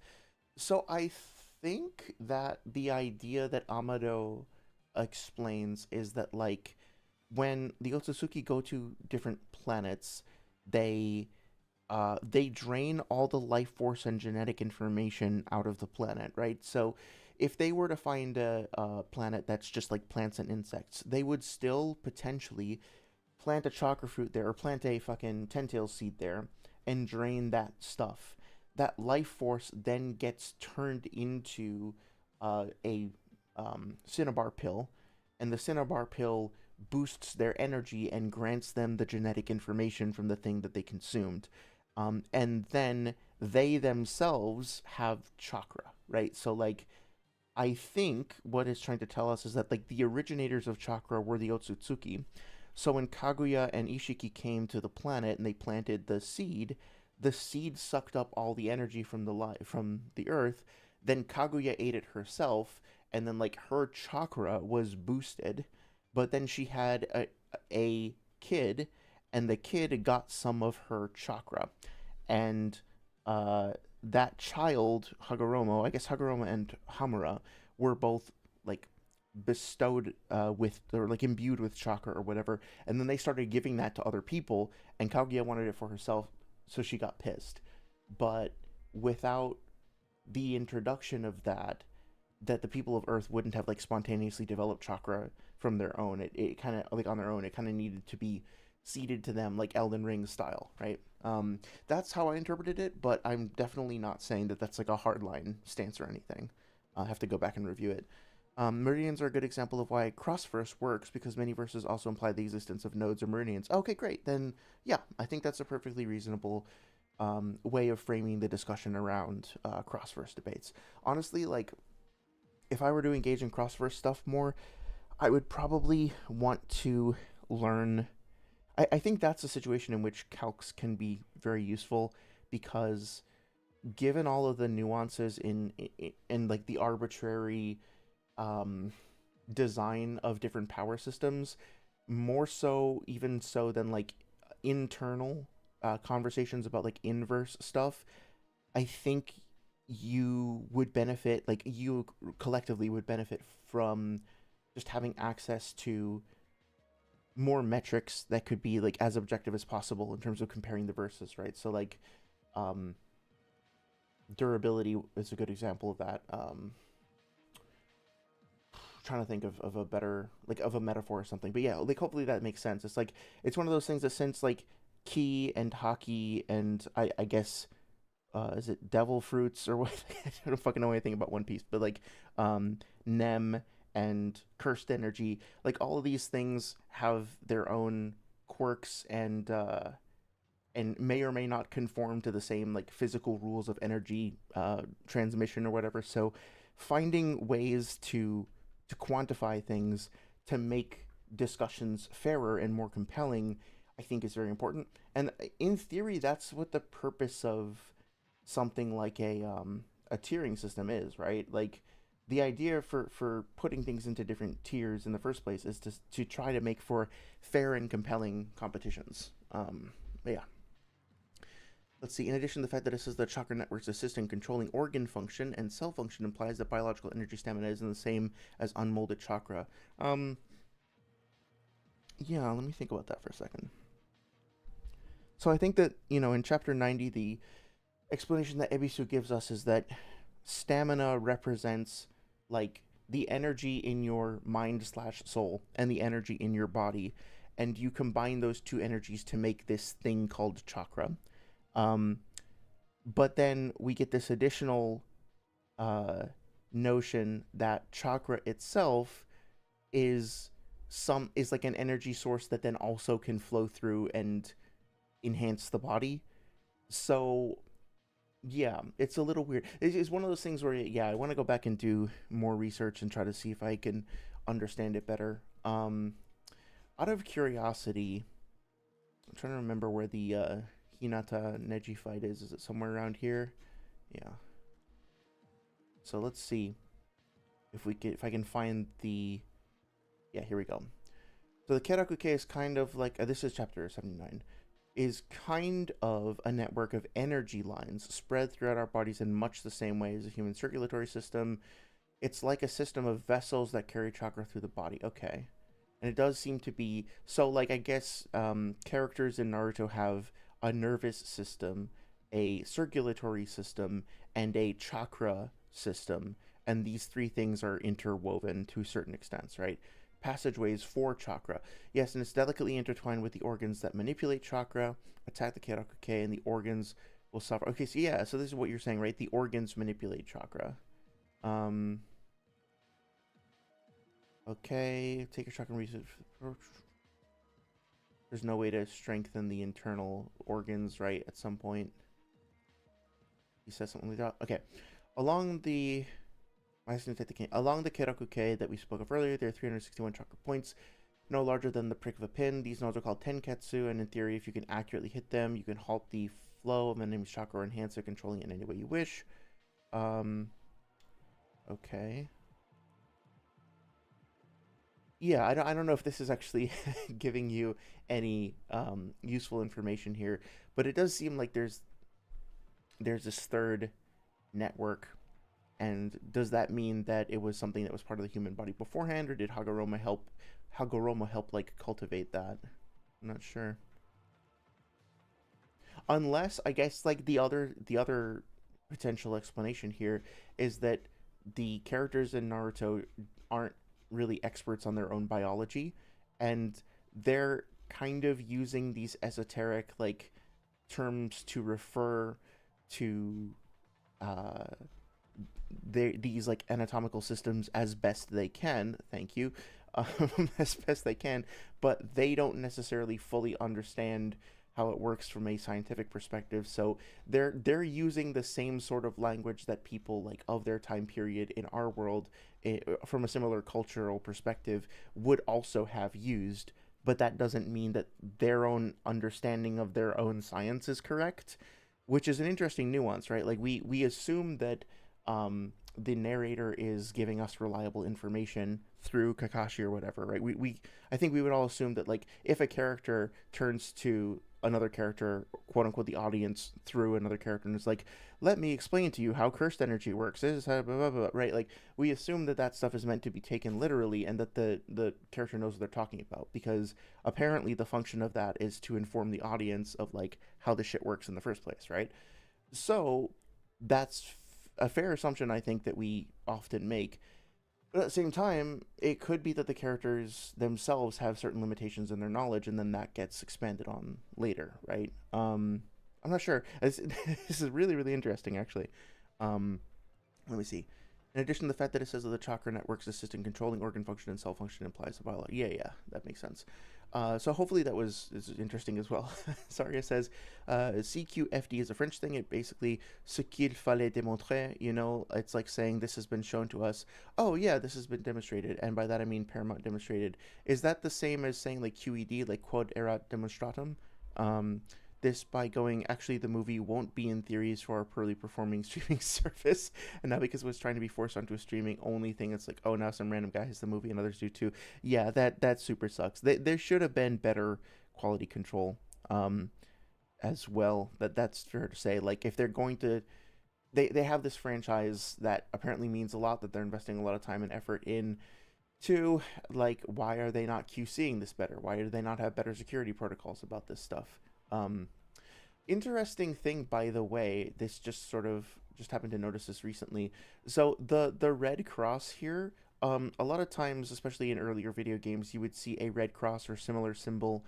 So I think that the idea that Amado explains is that like when the Otsutsuki go to different planets, they they drain all the life force and genetic information out of the planet, right? So if they were to find a planet that's just like plants and insects, they would still potentially plant a chakra fruit there or plant a fucking ten-tail seed there and drain that stuff. That life force then gets turned into a cinnabar pill, and the cinnabar pill boosts their energy and grants them the genetic information from the thing that they consumed. And then they themselves have chakra, right? So, like, I think what it's trying to tell us is that, like, the originators of chakra were the Otsutsuki. So, when Kaguya and Ishiki came to the planet and they planted the seed sucked up all the energy from from the earth. Then Kaguya ate it herself, and then like her chakra was boosted, but then she had a kid, and the kid got some of her chakra, and uh, that child Hagoromo, I guess Hagoromo and Hamura were both like bestowed with or like imbued with chakra or whatever, and then they started giving that to other people, and Kaguya wanted it for herself, so she got pissed. But without the introduction of that the people of Earth wouldn't have like spontaneously developed chakra from their own. It kind of like on their own. It kind of needed to be seeded to them like Elden Ring style, right? That's how I interpreted it, but I'm definitely not saying that that's like a hardline stance or anything. I'll have to go back and review it. Meridians are a good example of why cross-verse works because many verses also imply the existence of nodes or meridians. Okay, great. Then, yeah, I think that's a perfectly reasonable way of framing the discussion around cross-verse debates. Honestly, like, if I were to engage in cross-verse stuff more, I would probably want to learn. I think that's a situation in which calcs can be very useful because given all of the nuances in like the arbitrary um, design of different power systems, more so even so than like internal conversations about like inverse stuff. I think you would benefit, like you collectively would benefit from just having access to more metrics that could be like as objective as possible in terms of comparing the verses, right? So like um durability is a good example of that. Trying to think of a better, like, of a metaphor or something, but yeah, like hopefully that makes sense. It's like it's one of those things that, since like key and hockey and I guess is it devil fruits or what? I don't fucking know anything about One Piece, but like um Nem and cursed energy, like all of these things have their own quirks and may or may not conform to the same like physical rules of energy transmission or whatever. So finding ways to quantify things to make discussions fairer and more compelling, I think is very important. And in theory, that's what the purpose of something like a tiering system is, right? Like the idea for putting things into different tiers in the first place is to try to make for fair and compelling competitions. But yeah, let's see. In addition to the fact that this is the chakra networks assist in controlling organ function and cell function, implies that biological energy stamina isn't the same as unmolded chakra. Um, yeah, let me think about that for a second. So I think that, in chapter 90, the explanation that Ebisu gives us is that stamina represents like the energy in your mind slash soul and the energy in your body, and you combine those two energies to make this thing called chakra. Um, but then we get this additional uh, notion that chakra itself is is like an energy source that then also can flow through and enhance the body. So yeah, it's a little weird. It's one of those things where, yeah, I want to go back and do more research and try to see if I can understand it better. Out of curiosity, I'm trying to remember where the Hinata Neji fight is. Is it somewhere around here? Yeah. So let's see if I can find the. Yeah, here we go. So the Kerakuke is kind of like this is chapter 79. Is kind of a network of energy lines spread throughout our bodies in much the same way as a human circulatory system. It's like a system of vessels that carry chakra through the body. Okay. And it does seem to be so, like, I guess characters in Naruto have a nervous system, a circulatory system, and a chakra system, and these three things are interwoven to certain extents, right? Passageways for chakra, yes, and it's delicately intertwined with the organs that manipulate chakra, attack the Kerakuke, and the organs will suffer. Okay, so yeah, so this is what you're saying, right? The organs manipulate chakra. Okay, take a chakra research approach. There's no way to strengthen the internal organs, right? At some point, he says something like that. Okay, along the along the Kerakuke that we spoke of earlier, there are 361 chakra points, no larger than the prick of a pin. These nodes are called tenketsu, and in theory, if you can accurately hit them, you can halt the flow of an enemy's chakra or enhance it, controlling it in any way you wish. Okay. Yeah, I don't know if this is actually giving you any useful information here, but it does seem like there's this third network. And does that mean that it was something that was part of the human body beforehand, or did Hagoromo help like cultivate that? I'm not sure. Unless, I guess, like the other potential explanation here is that the characters in Naruto aren't really experts on their own biology, and they're kind of using these esoteric like terms to refer to uh these like anatomical systems as best they can. Thank you. As best they can, but they don't necessarily fully understand how it works from a scientific perspective. So they're using the same sort of language that people like of their time period in our world, from a similar cultural perspective, would also have used. But that doesn't mean that their own understanding of their own science is correct, which is an interesting nuance, right? Like we assume that the narrator is giving us reliable information through Kakashi or whatever, right? I think we would all assume that like if a character turns to another character, quote unquote, the audience through another character, and it's like, let me explain to you how cursed energy works. This is how blah, blah, blah, right? Like we assume that that stuff is meant to be taken literally, and that the character knows what they're talking about, because apparently the function of that is to inform the audience of like how the shit works in the first place, right? So that's a fair assumption I think that we often make. But at the same time, it could be that the characters themselves have certain limitations in their knowledge, and then that gets expanded on later, right? I'm not sure. This is really, really interesting, actually. Um, Let me see. In addition to the fact that it says that the chakra networks assist in controlling organ function and cell function implies a biology. Yeah, yeah, that makes sense. So hopefully that was is interesting as well. Saria says, CQFD is a French thing. It basically, ce qu'il fallait démontrer, you know, it's like saying this has been shown to us. Oh, yeah, this has been demonstrated. And by that I mean Paramount demonstrated. Is that the same as saying like QED, like quod erat demonstratum? This by going, actually the movie won't be in theories for a poorly performing streaming service, and now because it was trying to be forced onto a streaming only thing, it's like, oh, now some random guy has the movie and others do too. Yeah, that super sucks. There should have been better quality control, as well. That's fair to say. Like if they're going to, they have this franchise that apparently means a lot, that they're investing a lot of time and effort in, to like, why are they not QCing this better? Why do they not have better security protocols about this stuff? um Interesting thing, by the way, this just sort of just happened to notice this recently. So the red cross here, a lot of times, especially in earlier video games, you would see a red cross or similar symbol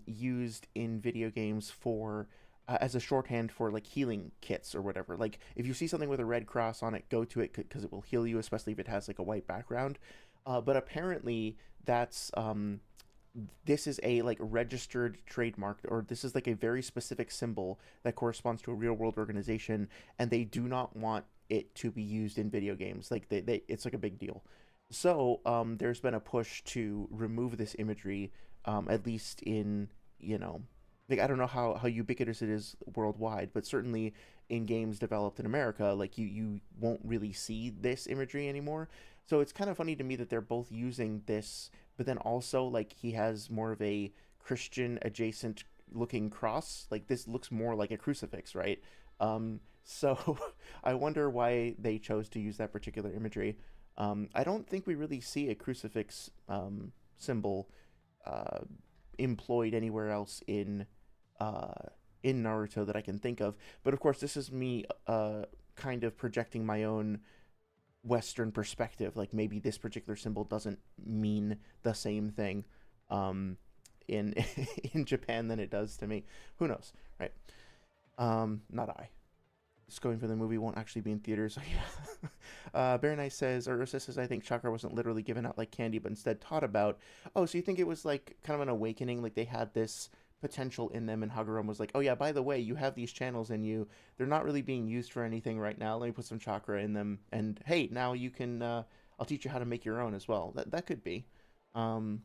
used in video games for as a shorthand for like healing kits or whatever. Like if you see something with a red cross on it, go to it because it will heal you, especially if it has like a white background. But apparently that's this is a like registered trademark, or this is like a very specific symbol that corresponds to a real world organization, and they do not want it to be used in video games. Like they it's like a big deal. So there's been a push to remove this imagery, at least in, you know, like I don't know how ubiquitous it is worldwide, but certainly in games developed in America, like you won't really see this imagery anymore. So it's kind of funny to me that they're both using this, but then also like he has more of a Christian adjacent looking cross. Like this looks more like a crucifix, right? So I wonder why they chose to use that particular imagery. I don't think we really see a crucifix symbol uh, employed anywhere else uh, in Naruto that I can think of. But of course, this is me kind of projecting my own Western perspective. Like maybe this particular symbol doesn't mean the same thing in in Japan than it does to me. Who knows, right? Not I. Just going for the movie won't actually be in theaters. So yeah. Very Nice says, or Ursa says, I think chakra wasn't literally given out like candy, but instead taught about. Oh, so you think it was like kind of an awakening? Like they had this potential in them, and Hagoromo was like, oh yeah, by the way, you have these channels in you. They're not really being used for anything right now. Let me put some chakra in them, and hey, now you can. I'll teach you how to make your own as well. That could be. Um,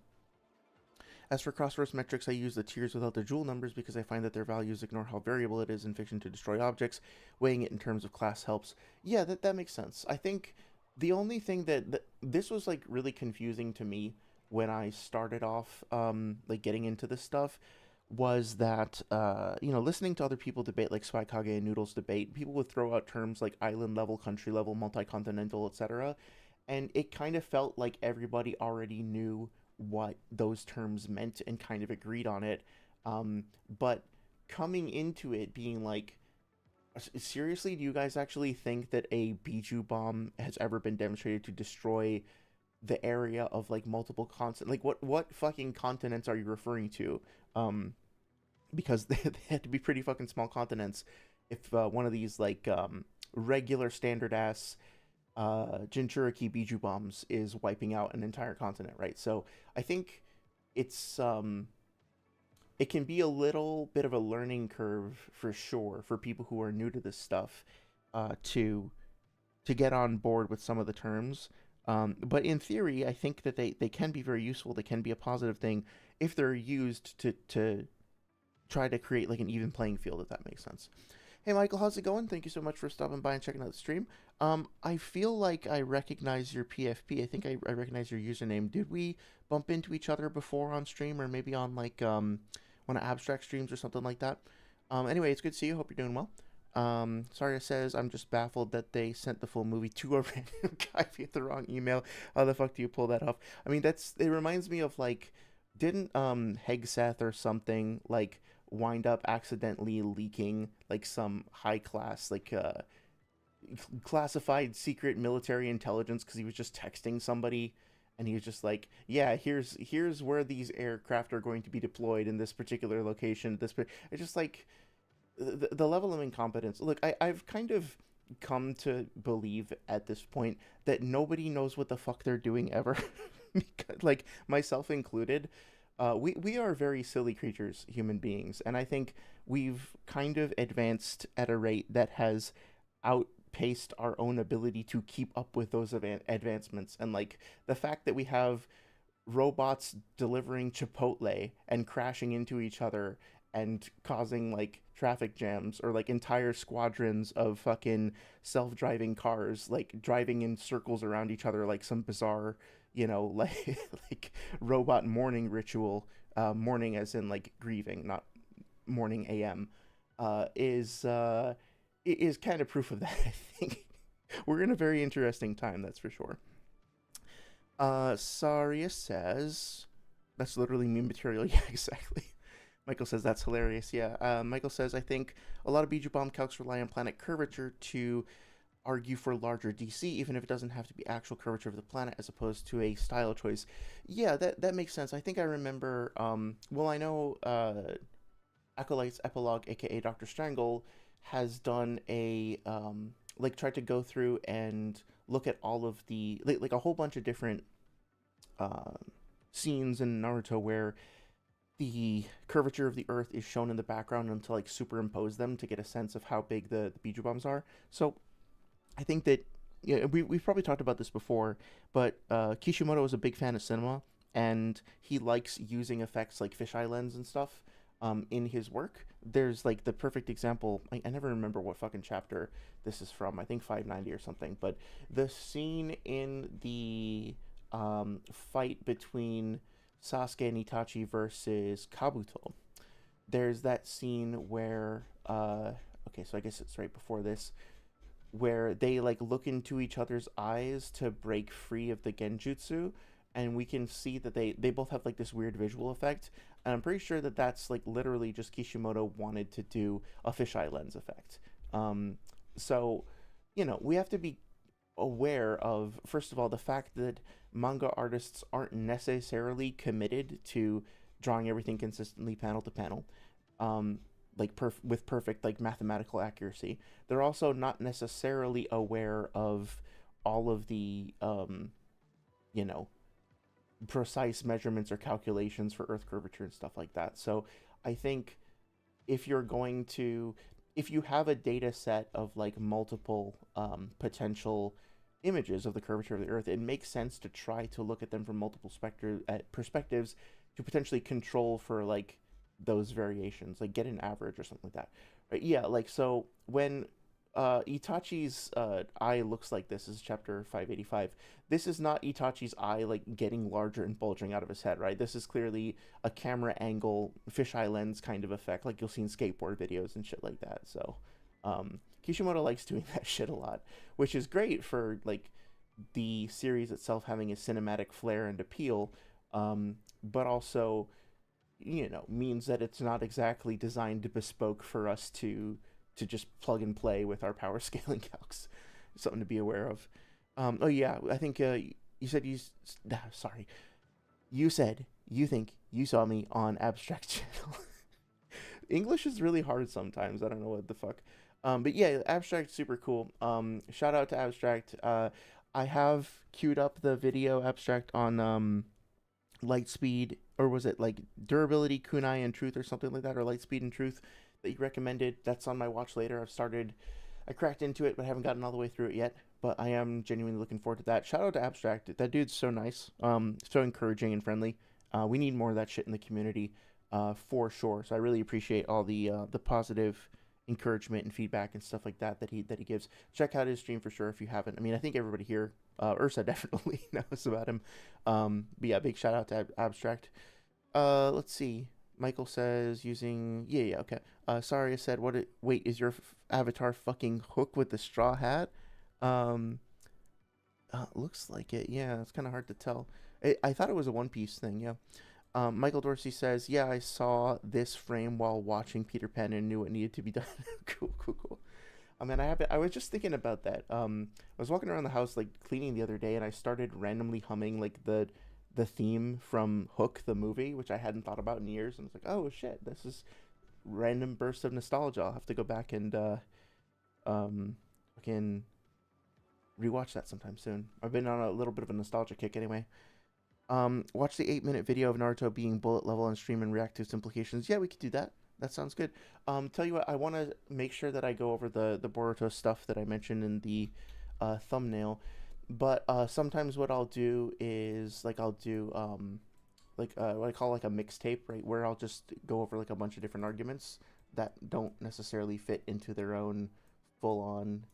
as for crossroads metrics, I use the tiers without the jewel numbers because I find that their values ignore how variable it is in fiction to destroy objects. Weighing it in terms of class helps. Yeah, that makes sense. I think the only thing that this was like really confusing to me when I started off, like getting into this stuff, was that you know, listening to other people debate, like Swaikage and Noodles debate, people would throw out terms like island level, country level, multi-continental, etc., and it kind of felt like everybody already knew what those terms meant and kind of agreed on it. But coming into it being like, seriously, do you guys actually think that a Biju bomb has ever been demonstrated to destroy the area of like multiple continents? Like what fucking continents are you referring to? Because they had to be pretty fucking small continents if one of these like regular standard ass Jinchuriki Biju bombs is wiping out an entire continent, right? So I think it's it can be a little bit of a learning curve for sure for people who are new to this stuff, to get on board with some of the terms. But in theory, I think that they can be very useful. They can be a positive thing if they're used to try to create like an even playing field, if that makes sense. Hey Michael, how's it going? Thank you so much for stopping by and checking out the stream. I feel like I recognize your PFP. I think I recognize your username. Did we bump into each other before on stream, or maybe on like one of Abstract streams or something like that. Anyway, it's good to see you. Hope you're doing well. Saria says, I'm just baffled that they sent the full movie to a random guy via the wrong email. How the fuck do you pull that off? I mean, it reminds me of like, didn't Hegseth or something like wind up accidentally leaking like some high class like classified secret military intelligence because he was just texting somebody and he was just like, yeah, here's where these aircraft are going to be deployed in this particular location. It's just like the level of incompetence. Look, I've kind of come to believe at this point that nobody knows what the fuck they're doing ever. Like myself included. We are very silly creatures, human beings, and I think we've kind of advanced at a rate that has outpaced our own ability to keep up with those advancements. And like the fact that we have robots delivering Chipotle and crashing into each other and causing like traffic jams, or like entire squadrons of fucking self-driving cars like driving in circles around each other like some bizarre, like like robot mourning ritual. Mourning as in like grieving, not morning AM. Is kind of proof of that. I think we're in a very interesting time, that's for sure. Saria says, that's literally meme material. Yeah, exactly. Michael says that's hilarious. Yeah. Michael says, I think a lot of Bijou Bomb calcs rely on planet curvature to argue for larger DC, even if it doesn't have to be actual curvature of the planet as opposed to a style choice. Yeah, that makes sense. I think I remember. Well, I know Acolyte's Epilogue, aka Doctor Strangle, has done a like tried to go through and look at all of the like a whole bunch of different uh, scenes in Naruto where the curvature of the earth is shown in the background and to like superimpose them to get a sense of how big the Bijou bombs are. So I think that, yeah, we've probably talked about this before, but Kishimoto is a big fan of cinema, and he likes using effects like fisheye lens and stuff in his work. There's like the perfect example. I never remember what fucking chapter this is from. I think 590 or something. But the scene in the fight between Sasuke and Itachi versus Kabuto. There's that scene where okay, so I guess it's right before this, where they like look into each other's eyes to break free of the genjutsu, and we can see that they both have like this weird visual effect, and I'm pretty sure that that's like literally just Kishimoto wanted to do a fisheye lens effect. So we have to be aware of, first of all, the fact that manga artists aren't necessarily committed to drawing everything consistently panel to panel, like with perfect like mathematical accuracy. They're also not necessarily aware of all of the you know precise measurements or calculations for earth curvature and stuff like that. So I think if you're going to, if you have a data set of like multiple potential images of the curvature of the earth, it makes sense to try to look at them from multiple perspectives to potentially control for like those variations, like get an average or something like that. Right? Yeah, like so when Itachi's eye looks like this is chapter 585. This is not Itachi's eye like getting larger and bulging out of his head, right? This is clearly a camera angle fisheye lens kind of effect, like you'll see in skateboard videos and shit like that. So Kishimoto likes doing that shit a lot, which is great for like the series itself having a cinematic flair and appeal, but also means that it's not exactly designed to bespoke for us to just plug and play with our power scaling calcs. Something to be aware of. Oh yeah, I think you said sorry. You said you think you saw me on Abstract channel. English is really hard sometimes. I don't know what the fuck. But yeah, Abstract super cool. Shout out to Abstract. I have queued up the video Abstract on Lightspeed, or was it like Durability, Kunai, and Truth, or something like that, or Lightspeed and Truth that you recommended. That's on my watch later. I cracked into it, but haven't gotten all the way through it yet. But I am genuinely looking forward to that. Shout out to Abstract. That dude's so nice. So encouraging and friendly. We need more of that shit in the community, for sure. So I really appreciate all the positive encouragement and feedback and stuff like that he gives. Check out his stream for sure if you haven't. I mean, I think everybody here, Ursa definitely knows about him. But yeah, big shout out to Abstract. Let's see. Michael says using yeah, okay. Sorry, I said what it wait, is your avatar fucking Hook with the straw hat? Um looks like it. Yeah, it's kind of hard to tell. I thought it was a One Piece thing, yeah. Michael Dorsey says, "Yeah, I saw this frame while watching Peter Pan and knew it needed to be done." Cool, cool, cool. I mean, I was just thinking about that. I was walking around the house like cleaning the other day, and I started randomly humming like the theme from Hook, the movie, which I hadn't thought about in years, and it's like, oh shit, this is random burst of nostalgia. I'll have to go back and um, fucking rewatch that sometime soon. I've been on a little bit of a nostalgia kick anyway. Watch the 8-minute video of Naruto being bullet level and stream and react to its implications. Yeah, we could do that. That sounds good. Tell you what, I want to make sure that I go over the Boruto stuff that I mentioned in the thumbnail. But sometimes what I'll do is like I'll do what I call like a mixtape, right? Where I'll just go over like a bunch of different arguments that don't necessarily fit into their own full on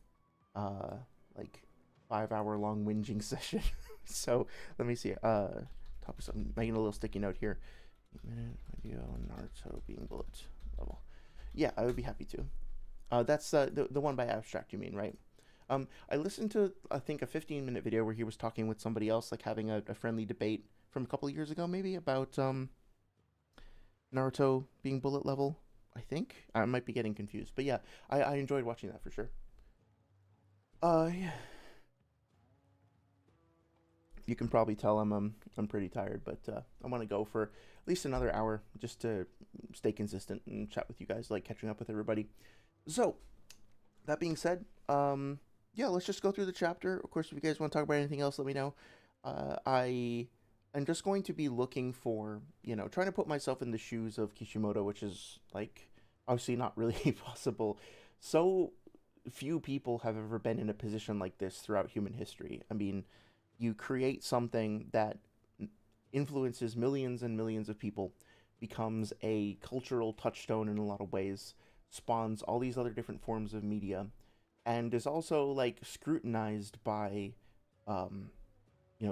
uh like 5 hour long whinging session. So let me see. Topics. I'm making a little sticky note here. 8-minute video Naruto being bullet level. Yeah, I would be happy to. That's the one by Abstract, you mean, right? I listened to I think a 15-minute video where he was talking with somebody else, like having a friendly debate from a couple of years ago, maybe about Naruto being bullet level. I think I might be getting confused, but yeah, I enjoyed watching that for sure. Yeah, you can probably tell I'm pretty tired, but I want to go for at least another hour just to stay consistent and chat with you guys, like catching up with everybody. So that being said, yeah, let's just go through the chapter. Of course, if you guys want to talk about anything else, let me know. I am just going to be looking for, trying to put myself in the shoes of Kishimoto, which is like obviously not really possible. So few people have ever been in a position like this throughout human history. I mean, you create something that influences millions and millions of people, becomes a cultural touchstone in a lot of ways, spawns all these other different forms of media, and is also like scrutinized by, um,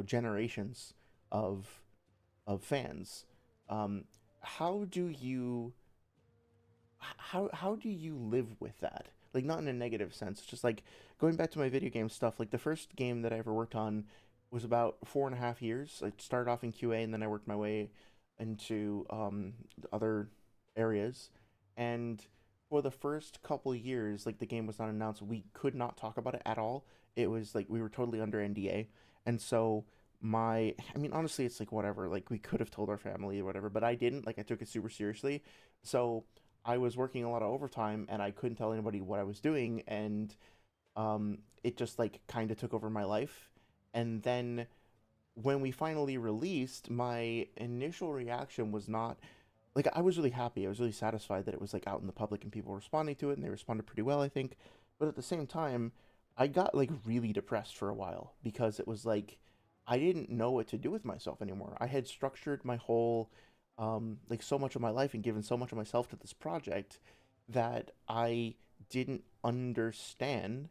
generations of fans. Um, how do you how do you live with that? Like not in a negative sense. It's just like going back to my video game stuff. Like the first game that I ever worked on was about 4.5 years. I started off in QA and then I worked my way into other areas. And for the first couple years, like the game was not announced, we could not talk about it at all. It was like we were totally under NDA, and so I mean, honestly, it's like whatever. Like we could have told our family or whatever, but I didn't. Like I took it super seriously. So I was working a lot of overtime and I couldn't tell anybody what I was doing, and it just like kind of took over my life. And then when we finally released, my initial reaction was not like I was really happy. I was really satisfied that it was like out in the public and people were responding to it, and they responded pretty well, I think. But at the same time, I got like really depressed for a while because it was like I didn't know what to do with myself anymore. I had structured my whole like so much of my life and given so much of myself to this project that I didn't understand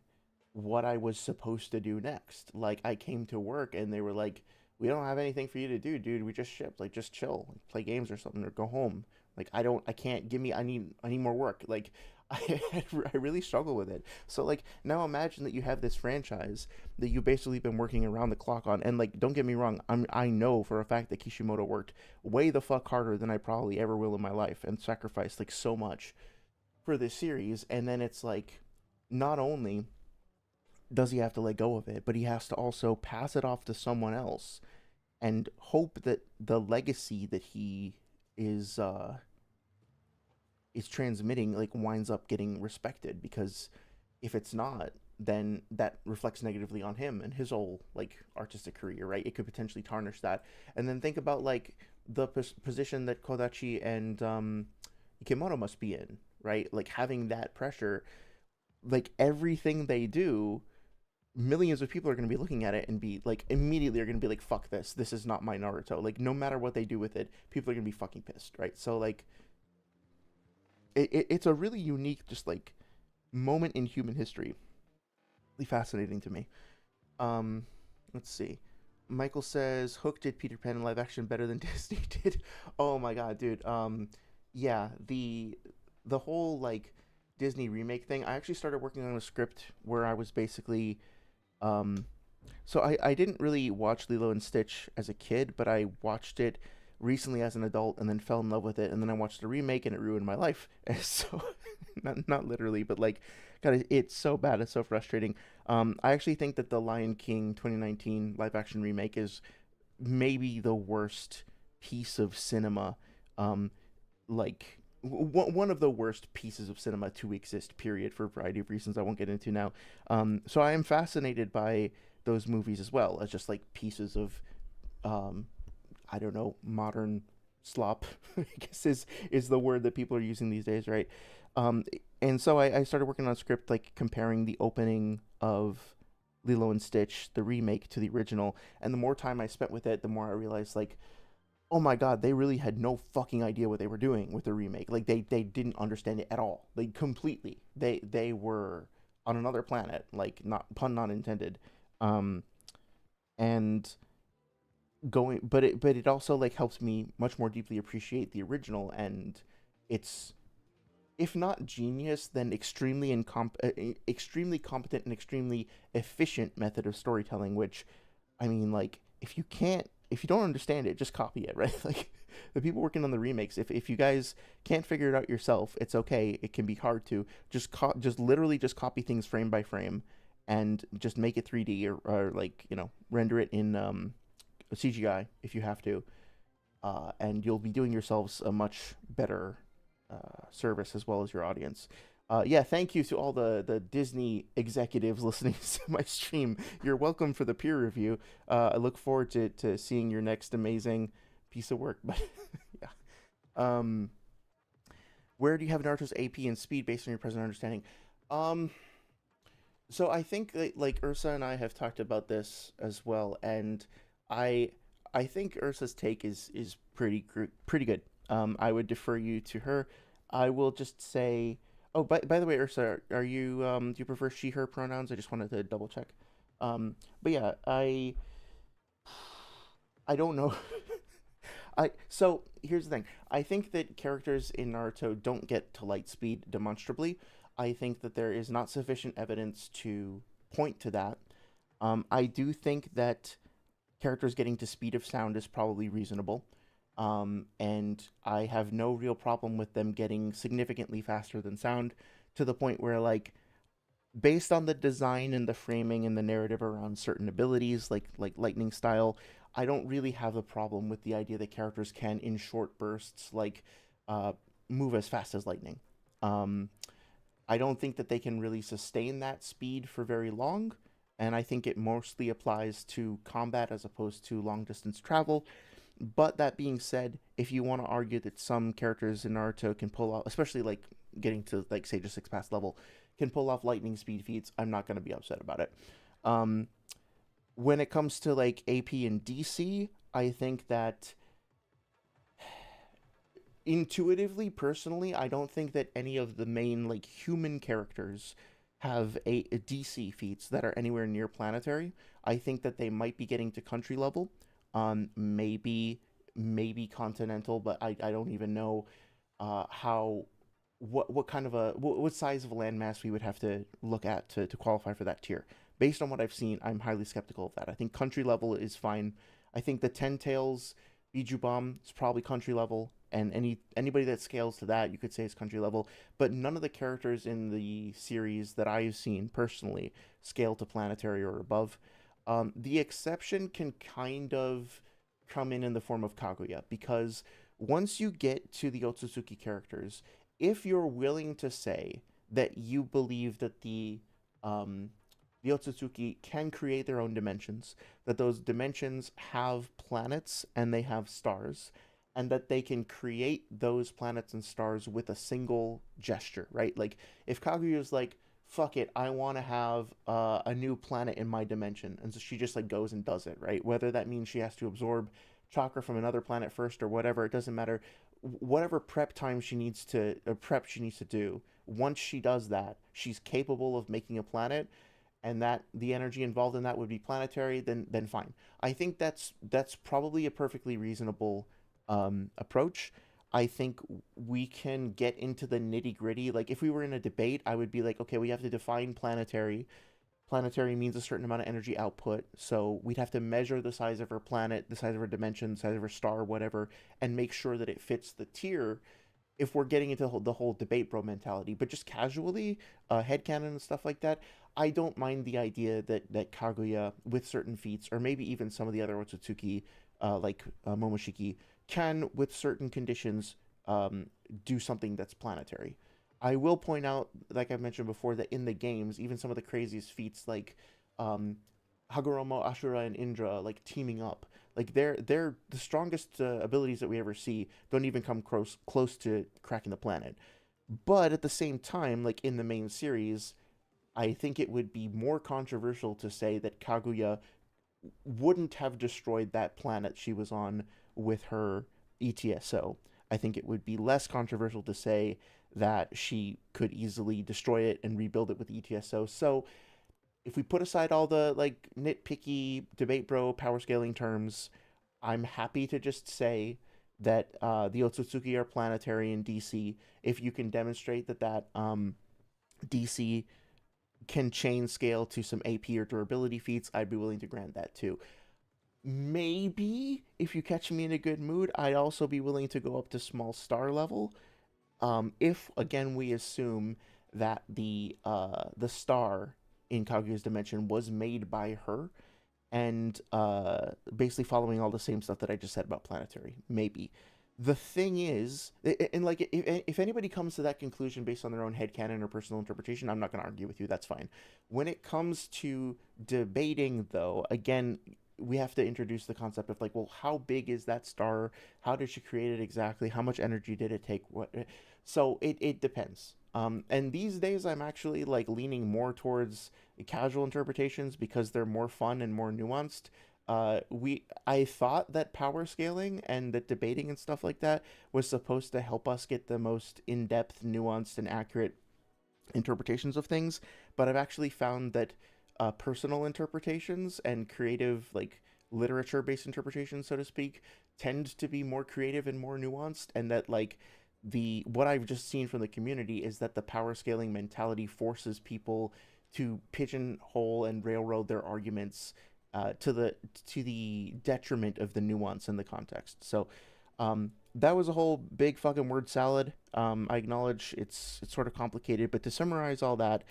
what I was supposed to do next. Like I came to work and they were like, "We don't have anything for you to do, dude. We just shipped. Like just chill, like, play games or something, or go home." Like I can't give me. I need more work. Like I really struggle with it. So like now imagine that you have this franchise that you've basically been working around the clock on, and like don't get me wrong, I know for a fact that Kishimoto worked way the fuck harder than I probably ever will in my life, and sacrificed like so much for this series, and then it's like not only does he have to let go of it, but he has to also pass it off to someone else and hope that the legacy that he is uh is transmitting like winds up getting respected, because if it's not, then that reflects negatively on him and his whole like artistic career, right? It could potentially tarnish that. And then think about like the position that Kodachi and Ikemoto must be in, right? Like having that pressure, like everything they do, millions of people are going to be looking at it and be like immediately are going to be like, fuck this is not my Naruto. Like no matter what they do with it, people are going to be fucking pissed, right? So like it's a really unique just like moment in human history. Really fascinating to me. um let's see. Michael says Hook did Peter Pan in live action better than Disney did. Oh my god, dude. Yeah, the whole like Disney remake thing. I actually started working on a script where I was basically um so I didn't really watch Lilo and Stitch as a kid, but I watched it recently as an adult and then fell in love with it, and then I watched the remake and it ruined my life. And so not literally, but like God, it's so bad, it's so frustrating. I actually think that the Lion King 2019 live action remake is maybe the worst piece of cinema, um like one of the worst pieces of cinema to exist, period, for a variety of reasons I won't get into now. So I am fascinated by those movies as well as just like pieces of um, I don't know, modern slop. I guess is the word that people are using these days, right? Um, and so I started working on a script like comparing the opening of Lilo and Stitch, the remake, to the original. And the more time I spent with it, the more I realized like, oh my god, they really had no fucking idea what they were doing with the remake. Like they didn't understand it at all. Like completely. They were on another planet. Like not pun not intended. Um, and going but it also like helps me much more deeply appreciate the original, and it's, if not genius, then extremely competent and extremely efficient method of storytelling, which I mean, like, if you don't understand it, just copy it, right? Like, the people working on the remakes, if you guys can't figure it out yourself, it's okay. It can be hard to just literally just copy things frame by frame, and just make it 3D, or like render it in CGI if you have to, and you'll be doing yourselves a much better service as well as your audience. Yeah, thank you to all the Disney executives listening to my stream. You're welcome for the peer review. I look forward to seeing your next amazing piece of work. But yeah, um, where do you have Naruto's AP and speed based on your present understanding? Um, so I think like Ursa and I have talked about this as well, and I I think Ursa's take is pretty good. I would defer you to her. I will just say, oh, by the way, Ursa, are you do you prefer she her pronouns? I just wanted to double check. But yeah, I don't know. I so here's the thing. I think that characters in Naruto don't get to light speed demonstrably. I think that there is not sufficient evidence to point to that. I do think that characters getting to speed of sound is probably reasonable. And I have no real problem with them getting significantly faster than sound, to the point where, like, based on the design and the framing and the narrative around certain abilities, like lightning style, I don't really have a problem with the idea that characters can, in short bursts, like, uh, move as fast as lightning. Um, I don't think that they can really sustain that speed for very long, and I think it mostly applies to combat as opposed to long distance travel. But that being said, if you want to argue that some characters in Naruto can pull off, especially like getting to like Sage of Six Pass level, can pull off lightning speed feats, I'm not going to be upset about it. Um, when it comes to like AP and DC, I think that intuitively, personally, I don't think that any of the main like human characters have a DC feats that are anywhere near planetary. I think that they might be getting to country level, maybe continental, but I don't even know how what kind of what size of a landmass we would have to look at to qualify for that tier. Based on what I've seen, I'm highly skeptical of that. I think country level is fine. I think the Ten Tails Biju Bomb is probably country level, and anybody that scales to that, you could say is country level. But none of the characters in the series that I've seen personally scale to planetary or above. The exception can kind of come in the form of Kaguya, because once you get to the Otsutsuki characters, if you're willing to say that you believe that um, the Otsutsuki can create their own dimensions, that those dimensions have planets and they have stars, and that they can create those planets and stars with a single gesture, right? Like, if Kaguya is like, fuck it, I want to have a new planet in my dimension, and so she just like goes and does it, right? Whether that means she has to absorb chakra from another planet first or whatever, it doesn't matter. Whatever prep she needs to do, once she does that, she's capable of making a planet, and that the energy involved in that would be planetary, then fine. I think that's probably a perfectly reasonable approach. I think we can get into the nitty gritty. Like, if we were in a debate, I would be like, okay, we have to define planetary. Planetary means a certain amount of energy output, so we'd have to measure the size of our planet, the size of our dimension, the size of our star, whatever, and make sure that it fits the tier if we're getting into the whole debate bro mentality. But just casually, headcanon and stuff like that, I don't mind the idea that Kaguya, with certain feats, or maybe even some of the other Otsutsuki, like Momoshiki, can, with certain conditions, um, do something that's planetary. I will point out, like I've mentioned before, that in the games, even some of the craziest feats, like um, Hagoromo, Ashura, and Indra, like teaming up, like they're the strongest abilities that we ever see don't even come close to cracking the planet. But at the same time, like in the main series, I think it would be more controversial to say that Kaguya wouldn't have destroyed that planet she was on with her ETSO. I think it would be less controversial to say that she could easily destroy it and rebuild it with ETSO. So if we put aside all the like nitpicky debate bro power scaling terms, I'm happy to just say that the Otsutsuki are planetary in DC. If you can demonstrate that DC can chain scale to some AP or durability feats, I'd be willing to grant that too. Maybe if you catch me in a good mood, I'd also be willing to go up to small star level. If again we assume that the star in Kaguya's dimension was made by her, and basically following all the same stuff that I just said about planetary. Maybe. The thing is, and like, if anybody comes to that conclusion based on their own headcanon or personal interpretation, I'm not going to argue with you. That's fine. When it comes to debating, though, again, we have to introduce the concept of like, well, how big is that star? How did she create it exactly? How much energy did it take? What? So it depends. And these days, I'm actually like leaning more towards casual interpretations because they're more fun and more nuanced. I thought that power scaling and that debating and stuff like that was supposed to help us get the most in-depth, nuanced, and accurate interpretations of things, but I've actually found that personal interpretations and creative, like literature-based interpretations, so to speak, tend to be more creative and more nuanced, and that like the what I've just seen from the community is that the power scaling mentality forces people to pigeonhole and railroad their arguments to the detriment of the nuance and the context. So that was a whole big fucking word salad. I acknowledge it's sort of complicated, but to summarize all that,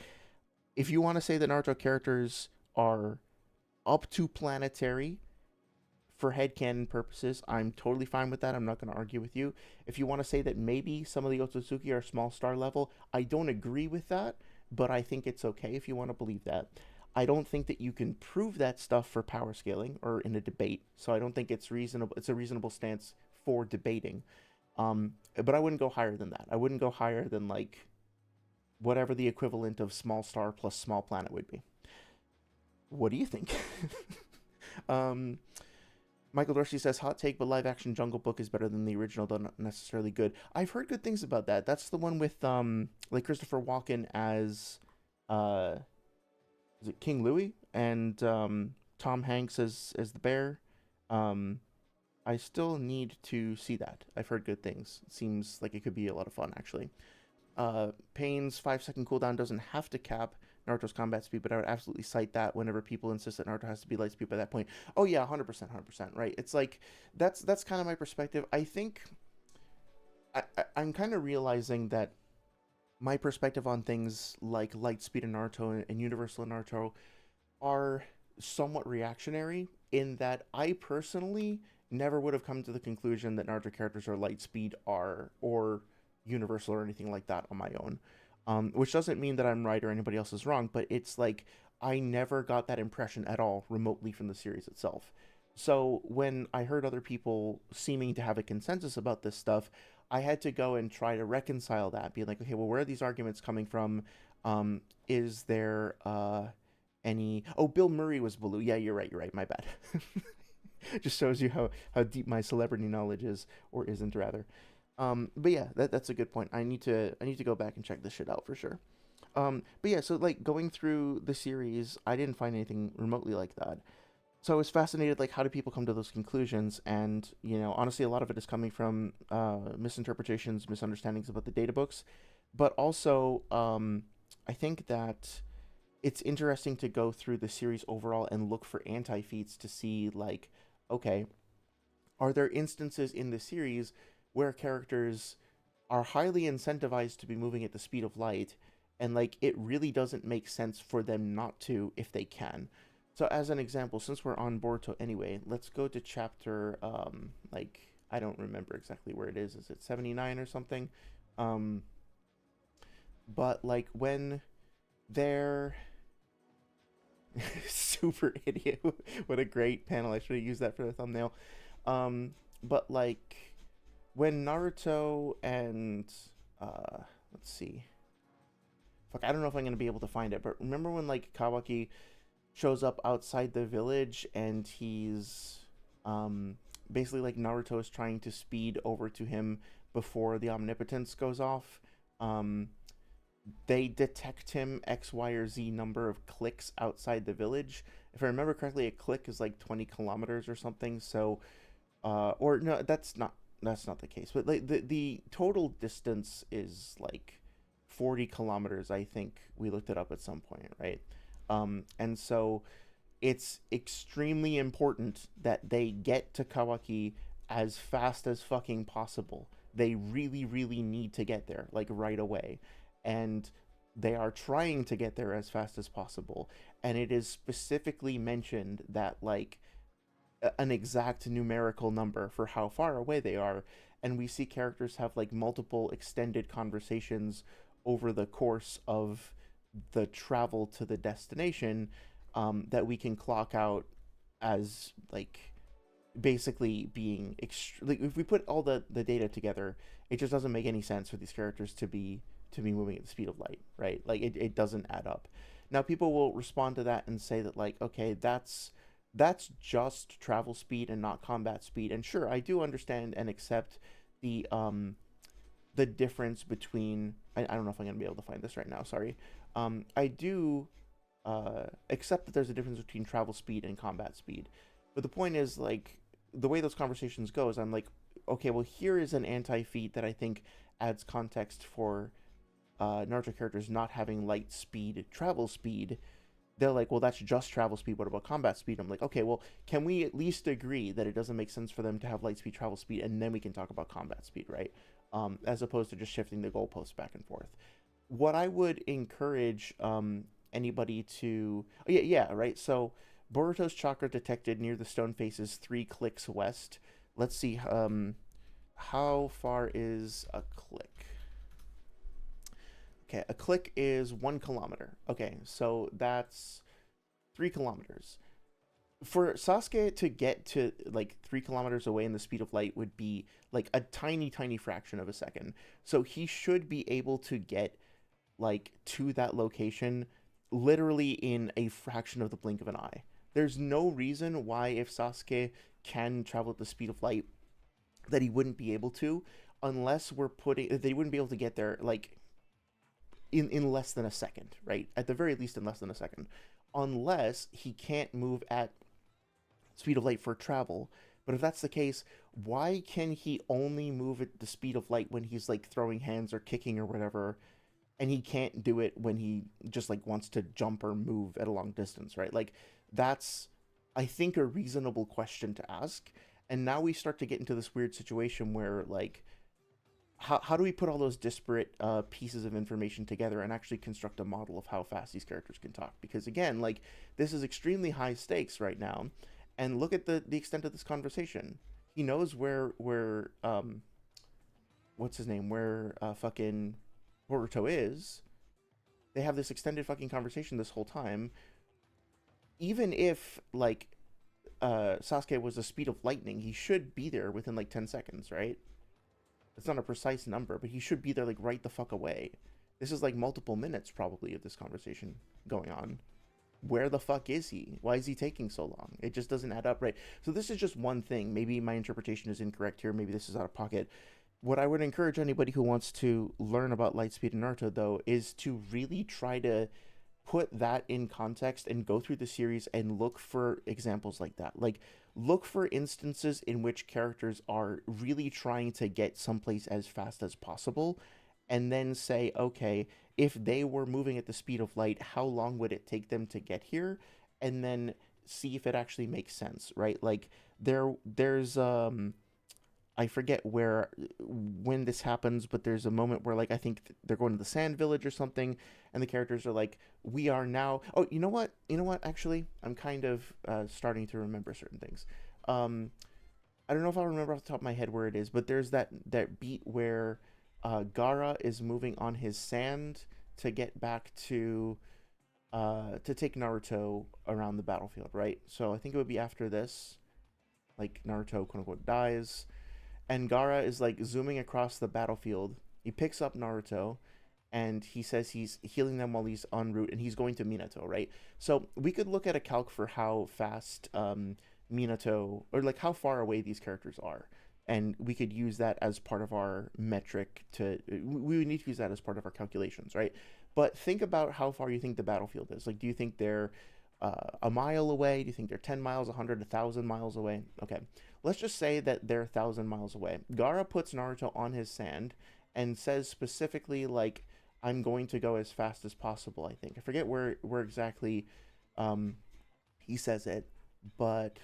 if you want to say that Naruto characters are up to planetary for headcanon purposes, I'm totally fine with that. I'm not going to argue with you. If you want to say that maybe some of the Otsutsuki are small star level, I don't agree with that, but I think it's okay if you want to believe that. I don't think that you can prove that stuff for power scaling or in a debate, so I don't think it's reasonable. It's a reasonable stance for debating. But I wouldn't go higher than that. I wouldn't go higher than like whatever the equivalent of small star plus small planet would be. What do you think? um, Michael Dorsey says, hot take, but live action Jungle Book is better than the original, though not necessarily good. I've heard good things about that. That's the one with like Christopher Walken as uh is it King Louis and Tom Hanks as the bear. Um I still need to see that. I've heard good things. It seems like it could be a lot of fun actually. Pain's 5 second cooldown doesn't have to cap Naruto's combat speed, but I would absolutely cite that whenever people insist that Naruto has to be light speed by that point. Oh yeah, 100%, 100%, right? It's like that's kind of my perspective. I think I'm kind of realizing that my perspective on things like light speed in Naruto and universal in Naruto are somewhat reactionary in that I personally never would have come to the conclusion that Naruto characters are light speed are or universal or anything like that on my own. Which doesn't mean that I'm right or anybody else is wrong, but it's like I never got that impression at all remotely from the series itself. So when I heard other people seeming to have a consensus about this stuff, I had to go and try to reconcile that, being like, okay, well, where are these arguments coming from? Is there any? Oh, Bill Murray was blue. Yeah, you're right. You're right. My bad. Just shows you how deep my celebrity knowledge is, or isn't rather. But yeah, that's a good point. I need to go back and check this shit out for sure. But yeah, so like going through the series, I didn't find anything remotely like that. So I was fascinated, like, how do people come to those conclusions? And, you know, honestly, a lot of it is coming from misinterpretations, misunderstandings about the data books. But also, I think that it's interesting to go through the series overall and look for anti-feats to see, like, okay, are there instances in the series where characters are highly incentivized to be moving at the speed of light, and like it really doesn't make sense for them not to if they can. So as an example, since we're on Boruto anyway, let's go to chapter like I don't remember exactly where it is. Is it 79 or something? Um but like when they're super idiot. What a great panel. I should have used that for the thumbnail. But like when Naruto and let's see. Fuck, I don't know if I'm gonna be able to find it, but remember when like Kawaki shows up outside the village and he's um basically like Naruto is trying to speed over to him before the omnipotence goes off. Um they detect him X, Y, or Z number of clicks outside the village. If I remember correctly, a click is like 20 kilometers or something. So or no, that's not the case. But like the total distance is like 40 kilometers. I think we looked it up at some point, right? And so it's extremely important that they get to Kawaki as fast as fucking possible. They really, really need to get there, like right away. And they are trying to get there as fast as possible. And it is specifically mentioned that, like, an exact numerical number for how far away they are. And we see characters have, like, multiple extended conversations over the course of the travel to the destination that we can clock out as like basically being like if we put all the data together, it just doesn't make any sense for these characters to be moving at the speed of light, right? Like it doesn't add up. Now people will respond to that and say that like, okay, that's just travel speed and not combat speed. And sure, I do understand and accept the difference between I don't know if I'm gonna be able to find this right now, sorry. I do accept that there's a difference between travel speed and combat speed. But the point is, like, the way those conversations go is I'm like, okay, well, here is an anti-feat that I think adds context for Naruto characters not having light speed, travel speed. They're like, well, that's just travel speed. What about combat speed? I'm like, okay, well, can we at least agree that it doesn't make sense for them to have light speed, travel speed, and then we can talk about combat speed, right? As opposed to just shifting the goalposts back and forth. What I would encourage anybody to yeah, right, so Boruto's chakra detected near the stone faces 3 clicks west. Let's see, how far is a click? Okay, a click is 1 kilometer. Okay, so that's 3 kilometers. For Sasuke to get to like 3 kilometers away in the speed of light would be like a tiny, tiny fraction of a second. So he should be able to get like to that location literally in a fraction of the blink of an eye. There's no reason why if Sasuke can travel at the speed of light that he wouldn't be able to unless we're putting they wouldn't be able to get there like in less than a second, right? At the very least in less than a second. Unless he can't move at speed of light for travel. But if that's the case, why can he only move at the speed of light when he's like throwing hands or kicking or whatever, and he can't do it when he just like wants to jump or move at a long distance, right? Like that's I think a reasonable question to ask. And now we start to get into this weird situation where like how do we put all those disparate pieces of information together and actually construct a model of how fast these characters can talk? Because again, like this is extremely high stakes right now, and look at the extent of this conversation. He knows where what's his name, where fucking Boruto is. They have this extended fucking conversation this whole time. Even if like Sasuke was the speed of lightning, he should be there within like 10 seconds, right? It's not a precise number, but he should be there like right the fuck away. This is like multiple minutes probably of this conversation going on. Where the fuck is he? Why is he taking so long? It just doesn't add up, right? So this is just one thing. Maybe my interpretation is incorrect here. Maybe this is out of pocket. What I would encourage anybody who wants to learn about Lightspeed and Naruto, though, is to really try to put that in context and go through the series and look for examples like that. Like, look for instances in which characters are really trying to get someplace as fast as possible, and then say, okay, if they were moving at the speed of light, how long would it take them to get here? And then see if it actually makes sense, right? Like, there's I forget where when this happens, but there's a moment where like I think they're going to the Sand Village or something, and the characters are like, "We are now." Oh, you know what? You know what? Actually, I'm kind of starting to remember certain things. Um, I don't know if I'll remember off the top of my head where it is, but there's that beat where Gara is moving on his sand to get back to take Naruto around the battlefield, right? So I think it would be after this, like Naruto quote unquote dies, and Gara is like zooming across the battlefield. He picks up Naruto and he says he's healing them while he's en route and he's going to Minato, right? So we could look at a calc for how fast Minato, or like how far away these characters are. And we could use that as part of our metric to, we would need to use that as part of our calculations, right? But think about how far you think the battlefield is. Like, do you think they're a mile away? Do you think they're 10 miles, 100, 1,000 miles away? Okay. Let's just say that they're 1,000 miles away. Gara puts Naruto on his sand and says specifically, like, I'm going to go as fast as possible, I think. I forget where exactly um, he says it, but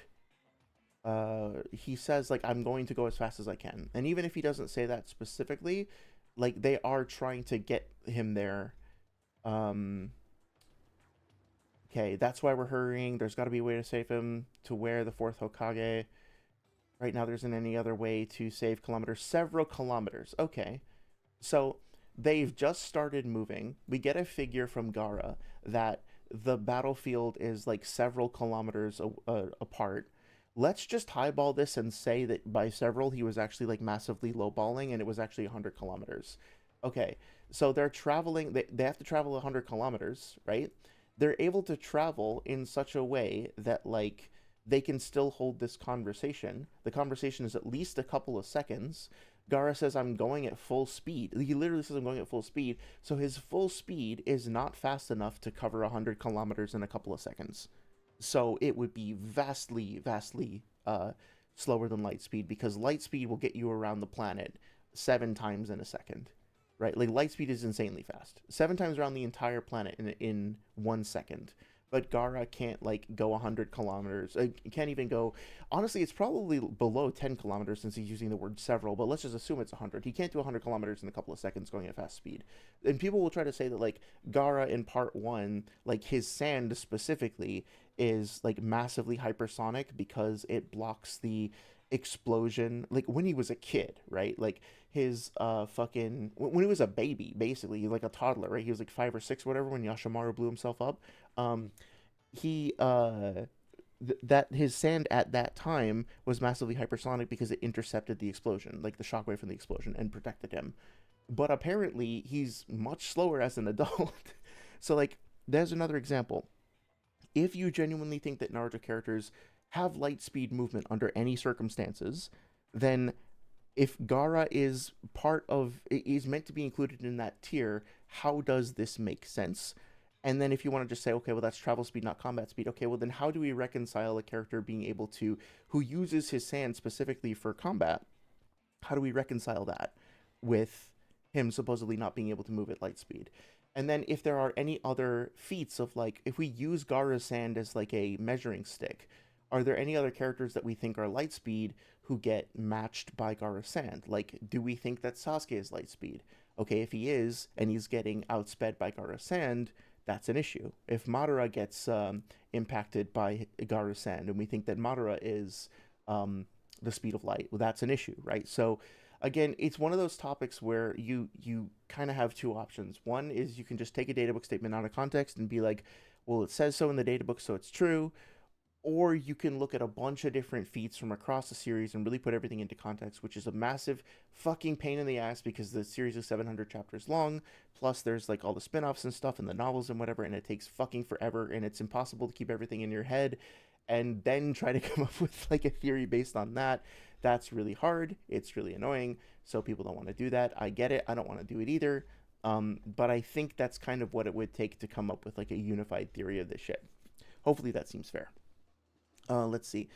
he says, like, I'm going to go as fast as I can. And even if he doesn't say that specifically, like, they are trying to get him there. Um, okay, that's why we're hurrying. There's got to be a way to save him, to wear the fourth Hokage. Right now, there isn't any other way to save kilometers. Several kilometers. Okay. So they've just started moving. We get a figure from Gara that the battlefield is like several kilometers apart. Let's just highball this and say that by several, he was actually like massively lowballing and it was actually 100 kilometers. Okay. So they're traveling, they have to travel 100 kilometers, right? They're able to travel in such a way that, like, they can still hold this conversation. The conversation is at least a couple of seconds. Gara says, I'm going at full speed. He literally says, I'm going at full speed. So his full speed is not fast enough to cover 100 kilometers in a couple of seconds. So it would be vastly, vastly slower than light speed, because light speed will get you around the planet 7 times in a second, right? Like, light speed is insanely fast. 7 times around the entire planet in 1 second. But Gara can't, like, go 100 kilometers. Can't even go. Honestly, it's probably below 10 kilometers since he's using the word several, but let's just assume it's 100. He can't do 100 kilometers in a couple of seconds going at fast speed. And people will try to say that, like, Gara in part one, like, his sand specifically is, like, massively hypersonic because it blocks the explosion. Like, when he was a kid, right? Like, his fucking when he was a baby, basically, like a toddler, right? He was like 5 or 6 or whatever when Yashimaru blew himself up. um he that his sand at that time was massively hypersonic because it intercepted the explosion, like the shockwave from the explosion, and protected him. But apparently he's much slower as an adult. So, like, there's another example. If you genuinely think that Naruto characters have light speed movement under any circumstances, then if Gara is meant to be included in that tier, how does this make sense? And then if you want to just say, okay, well, that's travel speed, not combat speed. Okay, well, then how do we reconcile a character being able to, who uses his sand specifically for combat? How do we reconcile that with him supposedly not being able to move at light speed? And then if there are any other feats of, like, if we use Gara's sand as like a measuring stick, are there any other characters that we think are light speed who get matched by Gara's sand? Like, do we think that Sasuke is light speed? Okay, if he is, and he's getting outsped by Gara's sand, that's an issue. If Madara gets impacted by Gara's sand, and we think that Madara is the speed of light, well, that's an issue, right? So again, it's one of those topics where you kind of have two options. One is you can just take a databook statement out of context and be like, well, it says so in the databook, so it's true. Or you can look at a bunch of different feats from across the series and really put everything into context, which is a massive fucking pain in the ass because the series is 700 chapters long. Plus, there's like all the spin offs and stuff and the novels and whatever, and it takes fucking forever, and it's impossible to keep everything in your head and then try to come up with like a theory based on that. That's really hard. It's really annoying. So people don't want to do that. I get it. I don't want to do it either. But I think that's kind of what it would take to come up with like a unified theory of this shit. Hopefully that seems fair. Let's see.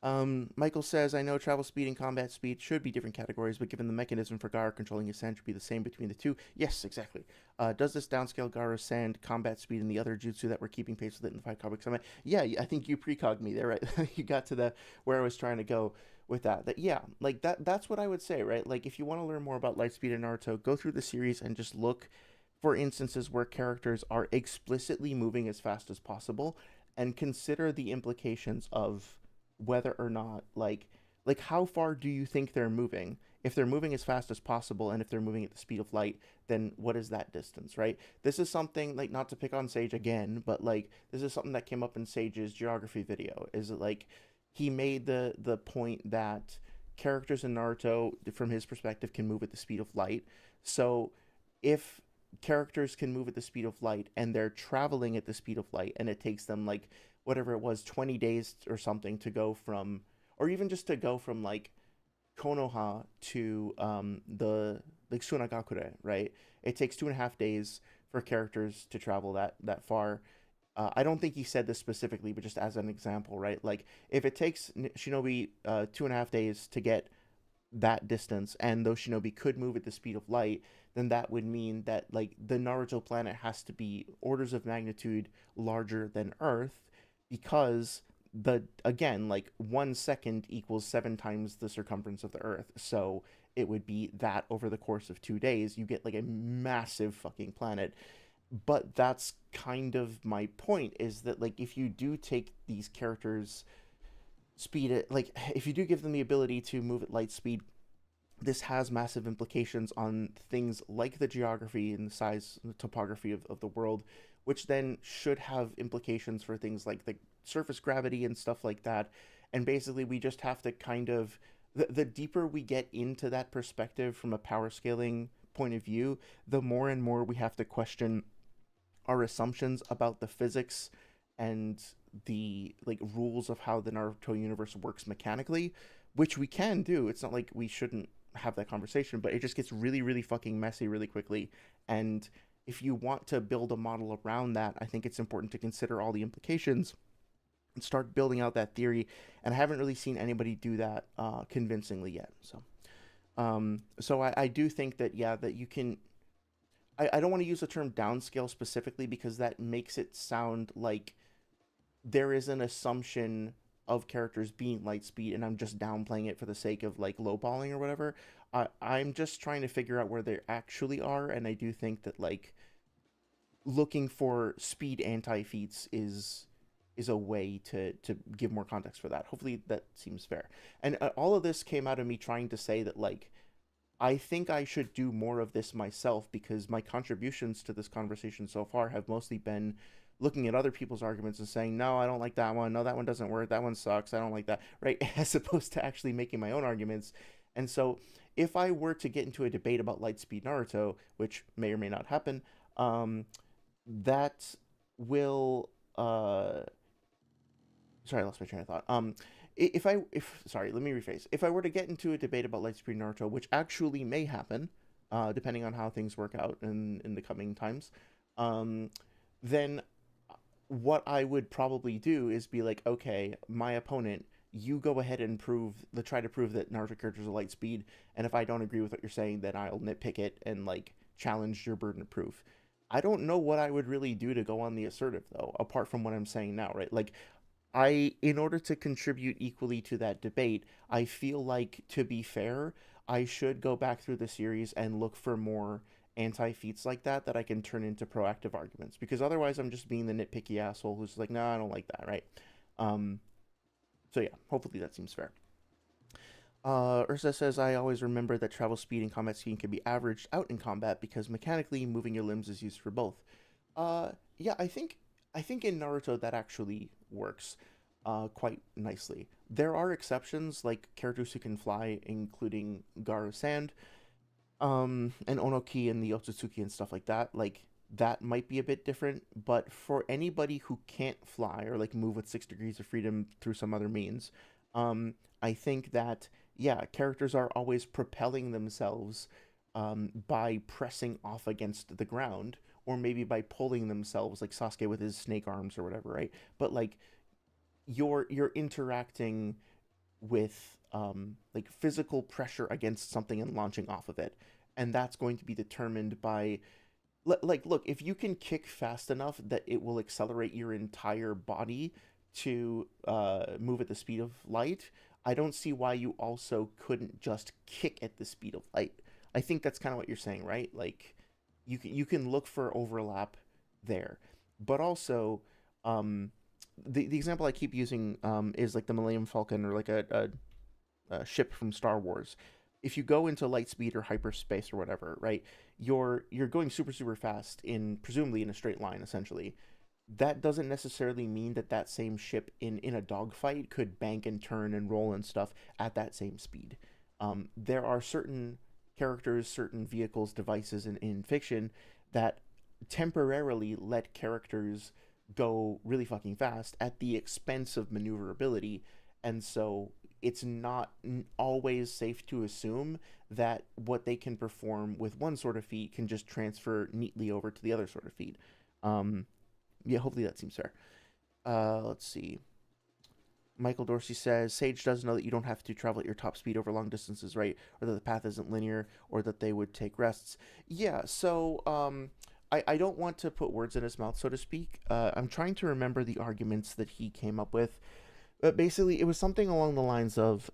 Michael says, I know travel speed and combat speed should be different categories, but given the mechanism for Gara controlling his sand should be the same between the two. Yes, exactly. Does this downscale Gara's sand combat speed and the other jutsu that we're keeping pace with it in the 5 comics? Yeah, I think you precog me there, right? You got to the where I was trying to go with that. That yeah, like that's what I would say, right? Like if you want to learn more about Lightspeed and Naruto, go through the series and just look for instances where characters are explicitly moving as fast as possible and consider the implications of whether or not like how far do you think they're moving. If they're moving as fast as possible and if they're moving at the speed of light, then what is that distance, right? This is something like, not to pick on Sage again, but like this is something that came up in Sage's geography video. Is it like he made the point that characters in Naruto from his perspective can move at the speed of light. So if characters can move at the speed of light and they're traveling at the speed of light and it takes them like whatever it was 20 days or something to go from, or even just to go from like Konoha to the like Sunagakure, right? It takes 2.5 days for characters to travel that far. I don't think he said this specifically, but just as an example, right? Like if it takes Shinobi 2.5 days to get that distance and those shinobi could move at the speed of light, then that would mean that like the Naruto planet has to be orders of magnitude larger than Earth, because the again like 1 second equals 7 times the circumference of the Earth. So it would be that over the course of 2 days you get like a massive fucking planet. But that's kind of my point, is that like if you do take these characters speed it, like if you do give them the ability to move at light speed, this has massive implications on things like the geography and the size and the topography of the world, which then should have implications for things like the surface gravity and stuff like that. And basically we just have to kind of, the deeper we get into that perspective from a power scaling point of view, the more and more we have to question our assumptions about the physics and the like rules of how the Naruto universe works mechanically, which we can do. It's not like we shouldn't have that conversation, but it just gets really, really fucking messy really quickly. And if you want to build a model around that, I think it's important to consider all the implications and start building out that theory. And I haven't really seen anybody do that convincingly yet. So I do think that, yeah, that you can. I don't want to use the term downscale specifically because that makes it sound like there is an assumption of characters being light speed and I'm just downplaying it for the sake of like lowballing or whatever. I'm just trying to figure out where they actually are, and I do think that like looking for speed anti feats is a way to give more context for that. Hopefully that seems fair. And all of this came out of me trying to say that like I think I should do more of this myself, because my contributions to this conversation so far have mostly been looking at other people's arguments and saying, no, I don't like that one. No, that one doesn't work. That one sucks. I don't like that. Right. As opposed to actually making my own arguments. And so if I were to get into a debate about Lightspeed Naruto, which may or may not happen, that will, sorry, I lost my train of thought. If sorry, let me rephrase. If I were to get into a debate about Lightspeed Naruto, which actually may happen, depending on how things work out in the coming times, then what I would probably do is be like, okay, my opponent, you go ahead and try to prove that Naruto characters are light speed, and if I don't agree with what you're saying, then I'll nitpick it and like challenge your burden of proof. I don't know what I would really do to go on the assertive though, apart from what I'm saying now, right? Like in order to contribute equally to that debate, I feel like, to be fair, I should go back through the series and look for more anti-feats like that I can turn into proactive arguments. Because otherwise, I'm just being the nitpicky asshole who's like, no, I don't like that, right? Um, so yeah, hopefully that seems fair. Ursa says, I always remember that travel speed and combat speed can be averaged out in combat because mechanically moving your limbs is used for both. Yeah, I think in Naruto that actually works quite nicely. There are exceptions, like characters who can fly, including Garu Sand, and Onoki and the Otsutsuki and stuff like that. Like that might be a bit different, but for anybody who can't fly or like move with 6 degrees of freedom through some other means, I think that yeah, characters are always propelling themselves by pressing off against the ground, or maybe by pulling themselves, like Sasuke with his snake arms or whatever, right? But like you're interacting with like physical pressure against something and launching off of it, and that's going to be determined by like look, if you can kick fast enough that it will accelerate your entire body to move at the speed of light, I don't see why you also couldn't just kick at the speed of light. I think that's kind of what you're saying, right? Like you can look for overlap there, but also um, the example I keep using is like the Millennium Falcon, or like a ship from Star Wars. If you go into light speed or hyperspace or whatever, right, you're going super super fast in presumably in a straight line essentially. That doesn't necessarily mean that that same ship in a dogfight could bank and turn and roll and stuff at that same speed. There are certain characters, certain vehicles, devices in fiction that temporarily let characters go really fucking fast at the expense of maneuverability, and so it's not always safe to assume that what they can perform with one sort of feat can just transfer neatly over to the other sort of feat. Um, yeah, hopefully that seems fair. Let's see. Michael Dorsey says Sage does know that you don't have to travel at your top speed over long distances, right? Or that the path isn't linear, or that they would take rests. Yeah, so I don't want to put words in his mouth, so to speak. I'm trying to remember the arguments that he came up with. But basically, it was something along the lines of,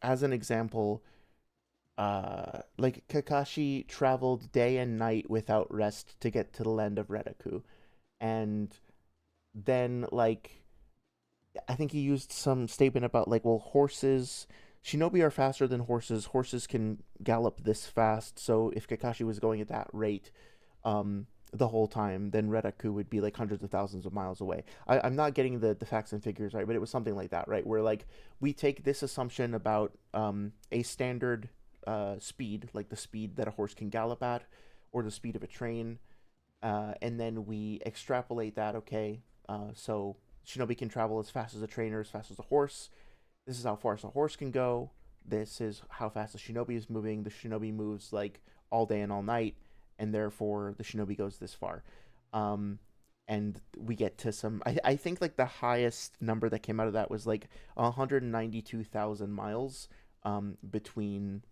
as an example, like Kakashi traveled day and night without rest to get to the land of Redaku, and then like I think he used some statement about like, well, horses, shinobi are faster than horses. Horses can gallop this fast. So if Kakashi was going at that rate, the whole time, then Redaku would be like hundreds of thousands of miles away. I'm not getting the facts and figures right, but it was something like that, right? Where like we take this assumption about a standard speed, like the speed that a horse can gallop at, or the speed of a train, and then we extrapolate that. Okay, so Shinobi can travel as fast as a trainer, as fast as a horse. This is how fast a horse can go. This is how fast the Shinobi is moving. The Shinobi moves like all day and all night, and therefore the Shinobi goes this far. Um, and we get to some. I think like the highest number that came out of that was like 192,000 miles between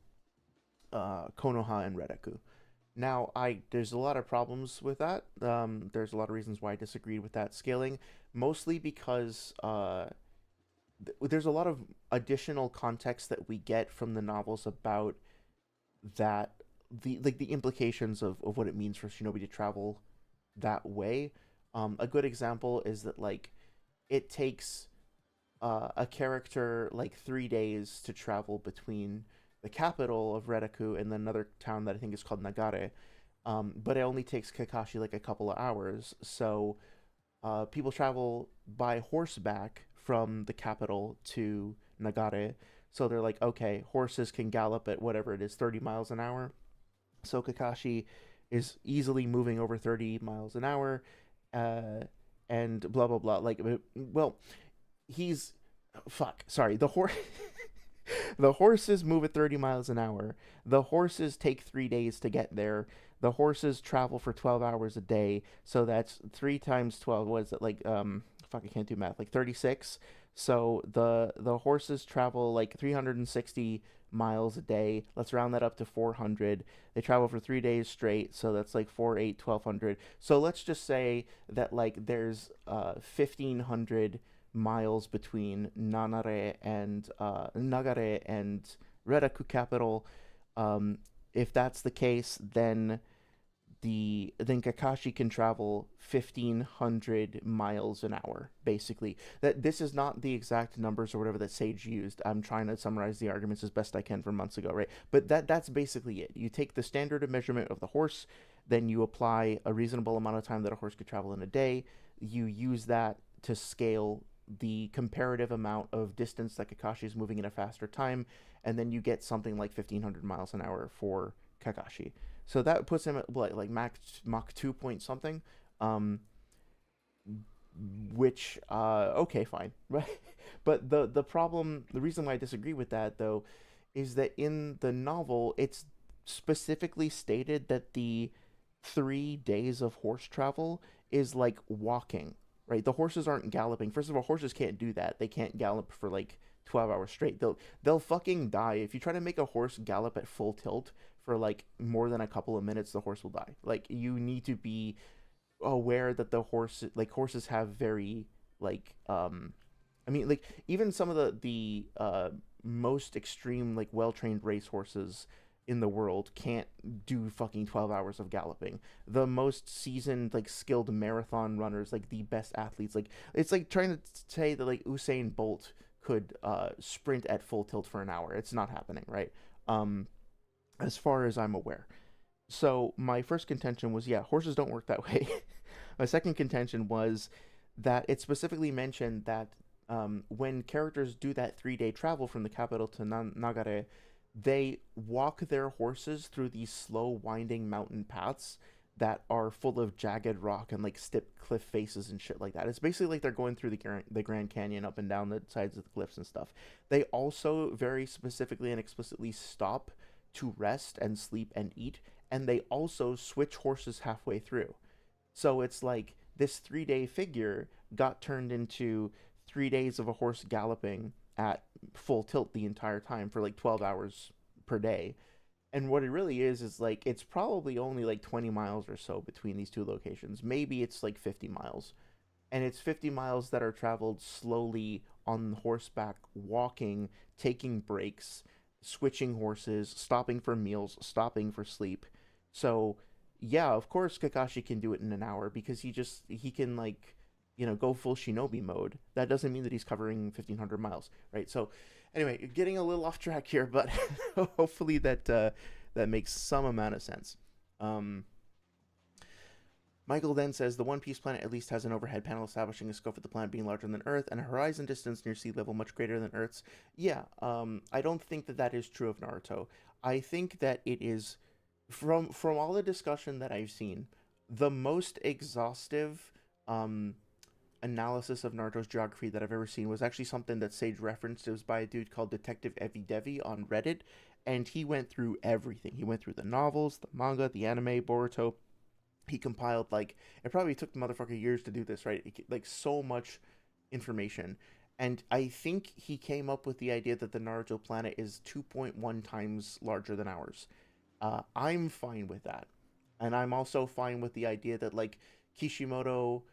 Konoha and Redaku. Now, I there's a lot of problems with that. There's a lot of reasons why I disagreed with that scaling, mostly because there's a lot of additional context that we get from the novels about that the implications of what it means for Shinobi to travel that way. A good example is that like it takes a character like 3 days to travel between the capital of Redaku and then another town that I think is called Nagare. But it only takes Kakashi like a couple of hours. So people travel by horseback from the capital to Nagare. So they're like, okay, horses can gallop at whatever it is, 30 miles an hour. So Kakashi is easily moving over 30 miles an hour, uh, and blah blah blah. Like, well, he's fuck. Sorry, the horse. The horses move at 30 miles an hour. The horses take 3 days to get there. The horses travel for 12 hours a day. So that's 3 times 12. What is it? Like, fuck, I can't do math. Like 36. So the horses travel like 360 miles a day. Let's round that up to 400. They travel for 3 days straight. So that's like 4, 8, 1200. So let's just say that like there's 1500 miles between Nagare and Redaku capital. If that's the case, then Kakashi can travel 1500 miles an hour. Basically, that this is not the exact numbers or whatever that Sage used. I'm trying to summarize the arguments as best I can from months ago, right? But that's basically it. You take the standard of measurement of the horse, then you apply a reasonable amount of time that a horse could travel in a day. You use that to scale the comparative amount of distance that Kakashi is moving in a faster time, and then you get something like 1500 miles an hour for Kakashi. So that puts him at what, like Mach 2 point something, um, which okay, fine, right? But the problem, the reason why I disagree with that though, is that in the novel, it's specifically stated that the 3 days of horse travel is like walking, right? The horses aren't galloping. First of all, horses can't do that. They can't gallop for like 12 hours straight. They'll fucking die. If you try to make a horse gallop at full tilt for like more than a couple of minutes, the horse will die. Like you need to be aware that horses have very like I mean like even some of the most extreme like well-trained race horses in the world can't do fucking 12 hours of galloping. The most seasoned like skilled marathon runners, like the best athletes, like it's like trying to say that like Usain Bolt could sprint at full tilt for an hour. It's not happening, right? um as far as I'm aware. So my first contention was, yeah, horses don't work that way. My second contention was that it specifically mentioned that when characters do that 3 day travel from the capital to Nagare, they walk their horses through these slow, winding mountain paths that are full of jagged rock and like steep cliff faces and shit like that. It's basically like they're going through the Grand Canyon up and down the sides of the cliffs and stuff. They also very specifically and explicitly stop to rest and sleep and eat, and they also switch horses halfway through. So it's like this 3 day figure got turned into 3 days of a horse galloping at full tilt the entire time for like 12 hours per day. And what it really is like it's probably only like 20 miles or so between these two locations. Maybe it's like 50 miles. And it's 50 miles that are traveled slowly on horseback, walking, taking breaks, switching horses, stopping for meals, stopping for sleep. So, yeah, of course Kakashi can do it in an hour because he can like, go full shinobi mode. That doesn't mean that he's covering 1500 miles, right? So, anyway, getting a little off track here, but hopefully that makes some amount of sense. Um, Michael then says the One Piece planet at least has an overhead panel establishing a scope of the planet being larger than Earth and a horizon distance near sea level much greater than Earth's. Yeah, I don't think that is true of Naruto. I think that it is from all the discussion that I've seen, the most exhaustive analysis of Naruto's geography that I've ever seen was actually something that Sage referenced. It was by a dude called Detective Evie Devi on Reddit, and he went through everything. He went through the novels, the manga, the anime, Boruto. He compiled like it probably took the motherfucker years to do this, right? Like so much information. And I think he came up with the idea that the Naruto planet is 2.1 times larger than ours. I'm fine with that. And I'm also fine with the idea that like Kishimoto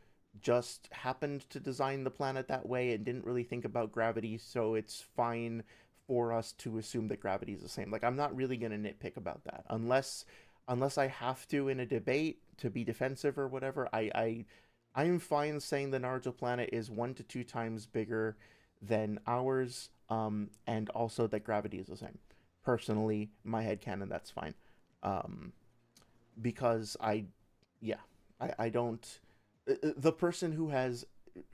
just happened to design the planet that way and didn't really think about gravity, so it's fine for us to assume that gravity is the same. Like I'm not really going to nitpick about that unless I have to in a debate to be defensive or whatever. I'm fine saying the Naruto planet is 1 to 2 times bigger than ours, and also that gravity is the same. Personally, my headcanon, that's fine. Um, because yeah, I don't. The person who has,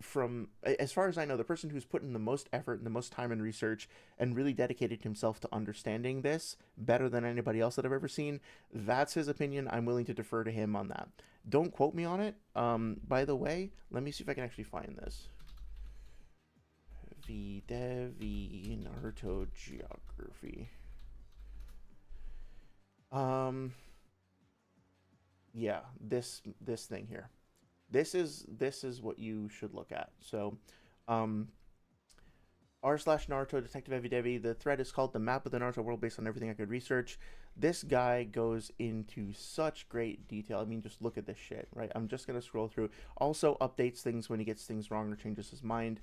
from as far as I know, the person who's put in the most effort and the most time and research and really dedicated himself to understanding this better than anybody else that I've ever seen, that's his opinion. I'm willing to defer to him on that. Don't quote me on it. By the way, let me see if I can actually find this. Videvi Naruto geography. Yeah, this thing here. This is what you should look at. So, um, r/Naruto Detective Evie Devi. The thread is called "The Map of the Naruto World Based on Everything I Could Research." This guy goes into such great detail. I mean, just look at this shit, right? I'm just gonna scroll through. Also updates things when he gets things wrong or changes his mind.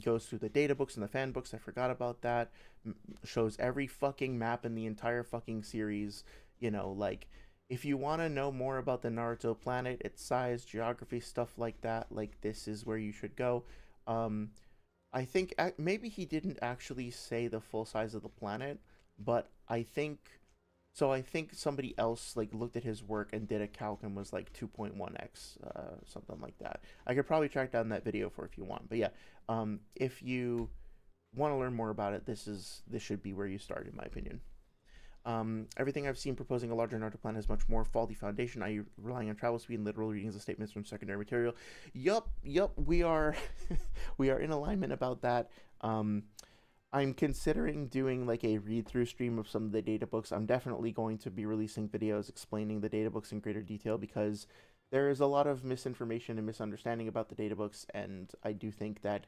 Goes through the data books and the fan books. I forgot about that. Shows every fucking map in the entire fucking series. Like if you want to know more about the Naruto planet, its size, geography, stuff like that, like this is where you should go. I think maybe he didn't actually say the full size of the planet, but I think somebody else like looked at his work and did a calc and was like 2.1x, something like that. I could probably track down that video for if you want. But yeah, if you want to learn more about it, this should be where you start, in my opinion. Everything I've seen proposing a larger Naruto plan has much more faulty foundation. Are you relying on travel speed and literal readings of statements from secondary material? Yup, we are we are in alignment about that. I'm considering doing like a read through stream of some of the data books. I'm definitely going to be releasing videos explaining the data books in greater detail because there is a lot of misinformation and misunderstanding about the data books, and I do think that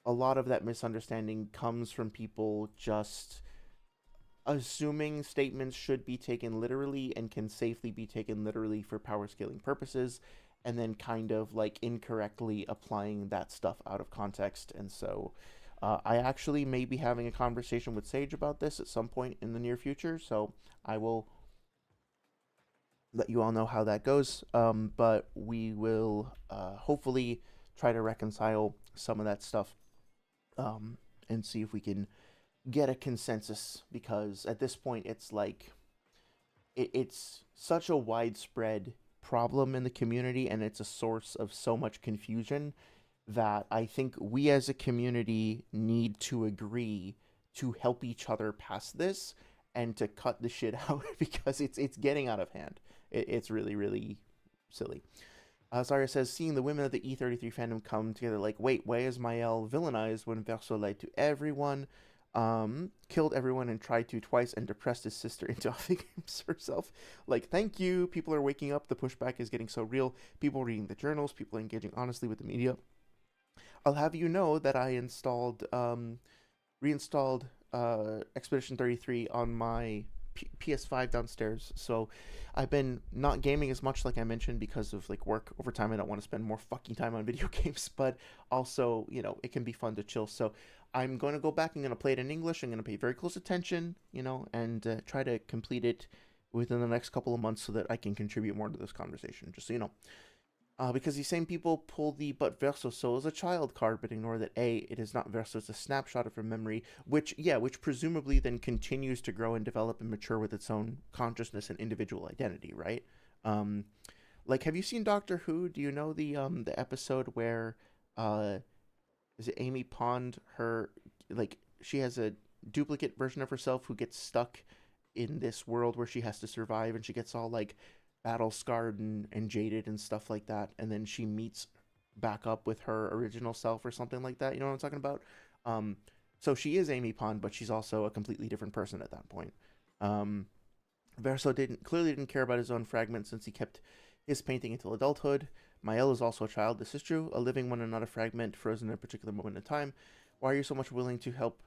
a lot of that misunderstanding comes from people just assuming statements should be taken literally and can safely be taken literally for power scaling purposes, and then kind of like incorrectly applying that stuff out of context. And so I actually may be having a conversation with Sage about this at some point in the near future, so I will let you all know how that goes. But we will hopefully try to reconcile some of that stuff, and see if we can get a consensus, because at this point it's like it's such a widespread problem in the community, and it's a source of so much confusion that I think we as a community need to agree to help each other past this and to cut the shit out because it's getting out of hand. It's really silly. Zarya says, seeing the women of the E33 fandom come together, like, wait, why is Mael villainized when Verso lied to everyone, killed everyone and tried to twice and depressed his sister into off the games herself? Like, thank you. People are waking up. The pushback is getting so real. People reading the journals. People engaging honestly with the media. I'll have you know that I reinstalled Expedition 33 on my PS5 downstairs. So I've been not gaming as much, like I mentioned, because of like work over time. I don't want to spend more fucking time on video games, but also, it can be fun to chill. So I'm going to go back. I'm going to play it in English. I'm going to pay very close attention, and try to complete it within the next couple of months so that I can contribute more to this conversation, just so you know. Because these same people pull the "but Verso so is a child" card, but ignore that it is not Verso, it's a snapshot of her memory, which presumably then continues to grow and develop and mature with its own consciousness and individual identity, right? Um, like, have you seen Doctor Who? Do you know the episode where uh, is it Amy Pond? Her, like, she has a duplicate version of herself who gets stuck in this world where she has to survive, and she gets all like battle scarred and jaded and stuff like that, and then she meets back up with her original self or something like that. You know what I'm talking about? Um, so she is Amy Pond, but she's also a completely different person at that point. Um, Verso didn't care about his own fragment since he kept his painting until adulthood. Mael is also a child. This is true, a living one and not a fragment, frozen in a particular moment in time. Why are you so much willing to help?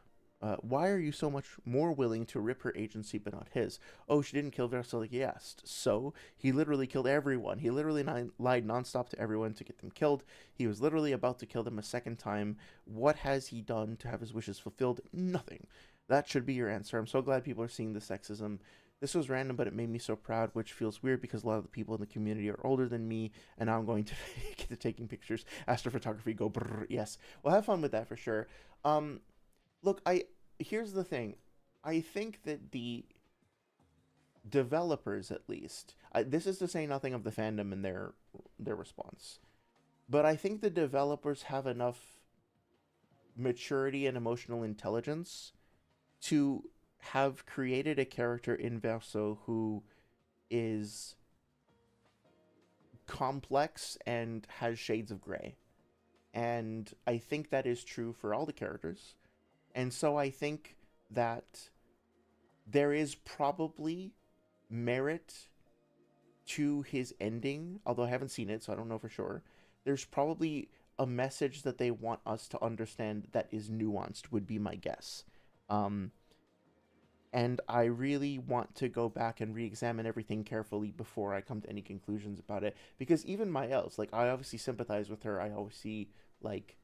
Why are you so much more willing to rip her agency but not his? Oh, she didn't kill Verso like he asked. So he literally killed everyone. He literally lied nonstop to everyone to get them killed. He was literally about to kill them a second time. What has he done to have his wishes fulfilled? Nothing. That should be your answer. I'm so glad people are seeing the sexism. This was random, but it made me so proud, which feels weird because a lot of the people in the community are older than me, and now I'm going to get to taking pictures. Astrophotography, go brrr, yes. Well, have fun with that for sure. Um, Look, here's the thing. I think that the developers, at least, this is to say nothing of the fandom and their response, but I think the developers have enough maturity and emotional intelligence to have created a character in Verso who is complex and has shades of gray. And I think that is true for all the characters. And so I think that there is probably merit to his ending, although I haven't seen it, so I don't know for sure. There's probably a message that they want us to understand that is nuanced, would be my guess. And I really want to go back and re-examine everything carefully before I come to any conclusions about it. Because even Mael's, like, I obviously sympathize with her. I obviously, like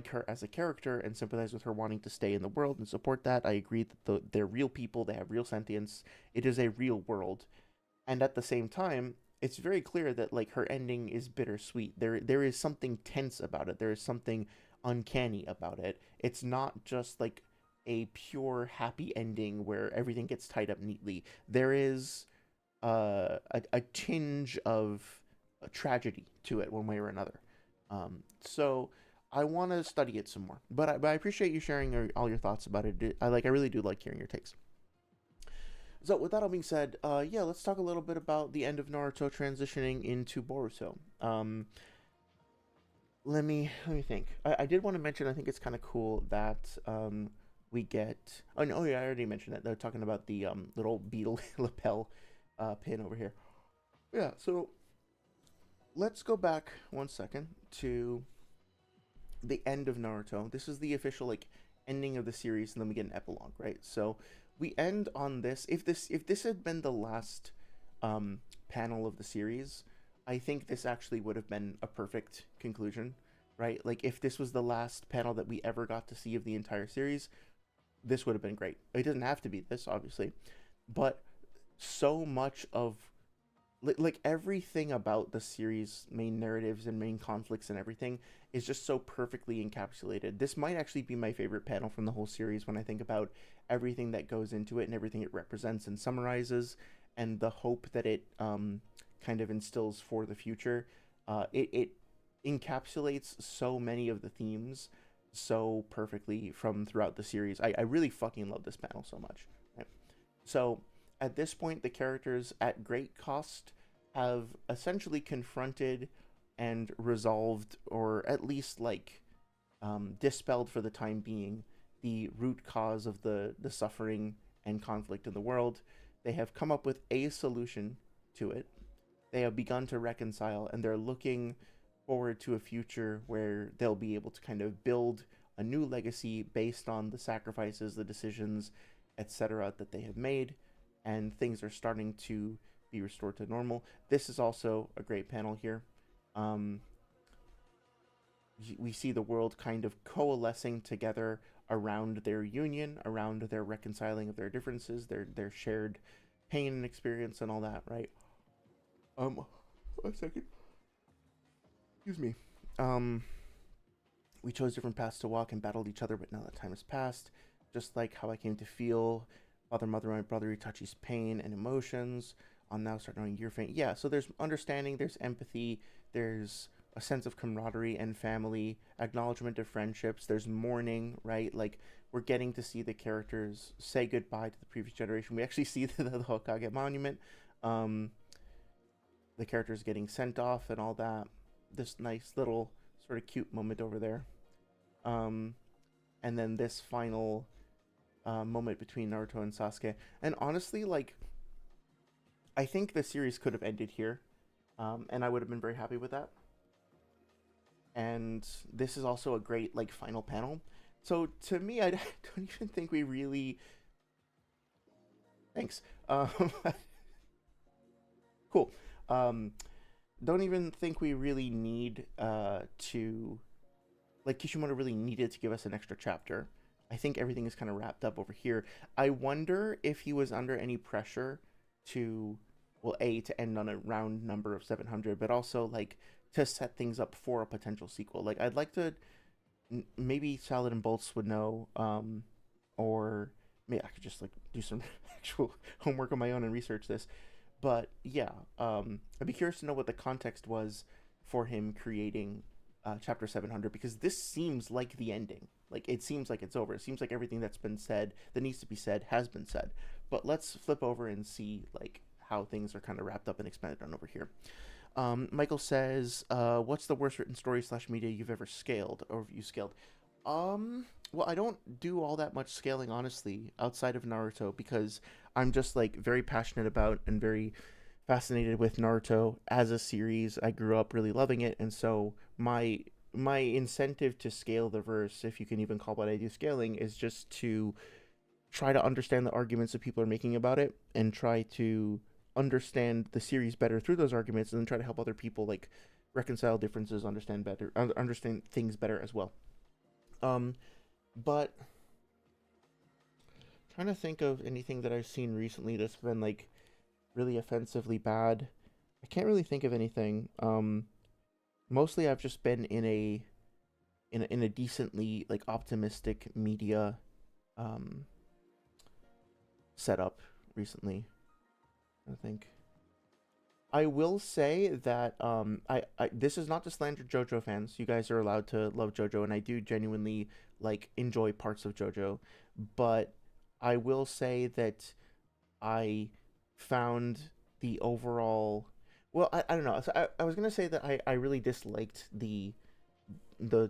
her as a character and sympathize with her wanting to stay in the world and support that. I agree that they're real people. They have real sentience. It is a real world. And at the same time, it's very clear that, like, her ending is bittersweet. There is something tense about it. There is something uncanny about it. It's not just, like, a pure happy ending where everything gets tied up neatly. There is a tinge of a tragedy to it one way or another. So I want to study it some more. But I appreciate you sharing all your thoughts about it. I really do like hearing your takes. So with that all being said, yeah, let's talk a little bit about the end of Naruto transitioning into Boruto. Let me think. I did want to mention, I think it's kind of cool that we get. Oh no, yeah, I already mentioned it. They're talking about the little beetle lapel pin over here. Yeah, so let's go back 1 second to the end of Naruto. This is the official like ending of the series, and then we get an epilogue, right? So we end on this. If this had been the last panel of the series, I think this actually would have been a perfect conclusion, right? Like if this was the last panel that we ever got to see of the entire series, this would have been great. It doesn't have to be this, obviously, but so much of like everything about the series main narratives and main conflicts and everything is just so perfectly encapsulated. This might actually be my favorite panel from the whole series when I think about everything that goes into it and everything it represents and summarizes, and the hope that it kind of instills for the future. It encapsulates so many of the themes so perfectly from throughout the series. I really fucking love this panel so much. Right? So at this point, the characters at great cost have essentially confronted and resolved, or at least like dispelled for the time being, the root cause of the suffering and conflict in the world. They have come up with a solution to it. They have begun to reconcile, and they're looking forward to a future where they'll be able to kind of build a new legacy based on the sacrifices, the decisions, etc., that they have made, and things are starting to be restored to normal. This is also a great panel here. Um, we see the world kind of coalescing together around their union, around their reconciling of their differences, their shared pain and experience, and all that. Right. Um, a second. Excuse me. Um, we chose different paths to walk and battled each other, but now that time has passed. Just like how I came to feel, father, mother, my brother Itachi's pain and emotions. I'll now start knowing your pain. Yeah, so there's understanding, there's empathy, there's a sense of camaraderie and family, acknowledgement of friendships, there's mourning, right? Like, we're getting to see the characters say goodbye to the previous generation. We actually see the Hokage monument, um, the characters getting sent off and all that. This nice little sort of cute moment over there. Um, and then this final moment between Naruto and Sasuke. And honestly, like, I think the series could have ended here, and I would have been very happy with that. And this is also a great like final panel. So to me, I don't even think we really. Thanks. Cool. Um, don't even think we really need to like Kishimoto really needed to give us an extra chapter. I think everything is kind of wrapped up over here. I wonder if he was under any pressure to, well, A, to end on a round number of 700, but also, like, to set things up for a potential sequel. Like, I'd like to, maybe Salad and Bolts would know, or maybe I could just, like, do some actual homework on my own and research this. But, yeah, I'd be curious to know what the context was for him creating chapter 700, because this seems like the ending. Like, it seems like it's over. It seems like everything that's been said, that needs to be said, has been said. But let's flip over and see, like, how things are kind of wrapped up and expanded on over here. Michael says, what's the worst written story slash media you've ever scaled, or you scaled? Well, I don't do all that much scaling, honestly, outside of Naruto, because I'm just, like, very passionate about and very fascinated with Naruto as a series. I grew up really loving it, and so my incentive to scale the verse, if you can even call what I do scaling, is just to try to understand the arguments that people are making about it and try to understand the series better through those arguments, and then try to help other people like reconcile differences, understand better, understand things better as well. Um, but trying to think of anything that I've seen recently that's been like really offensively bad. I can't really think of anything. Mostly I've just been in a decently like optimistic media um setup recently. I think I will say that I this is not to slander JoJo fans. You guys are allowed to love JoJo, and I do genuinely like enjoy parts of JoJo, but I will say that I found the overall, well, I don't know. So I was gonna say that I really disliked the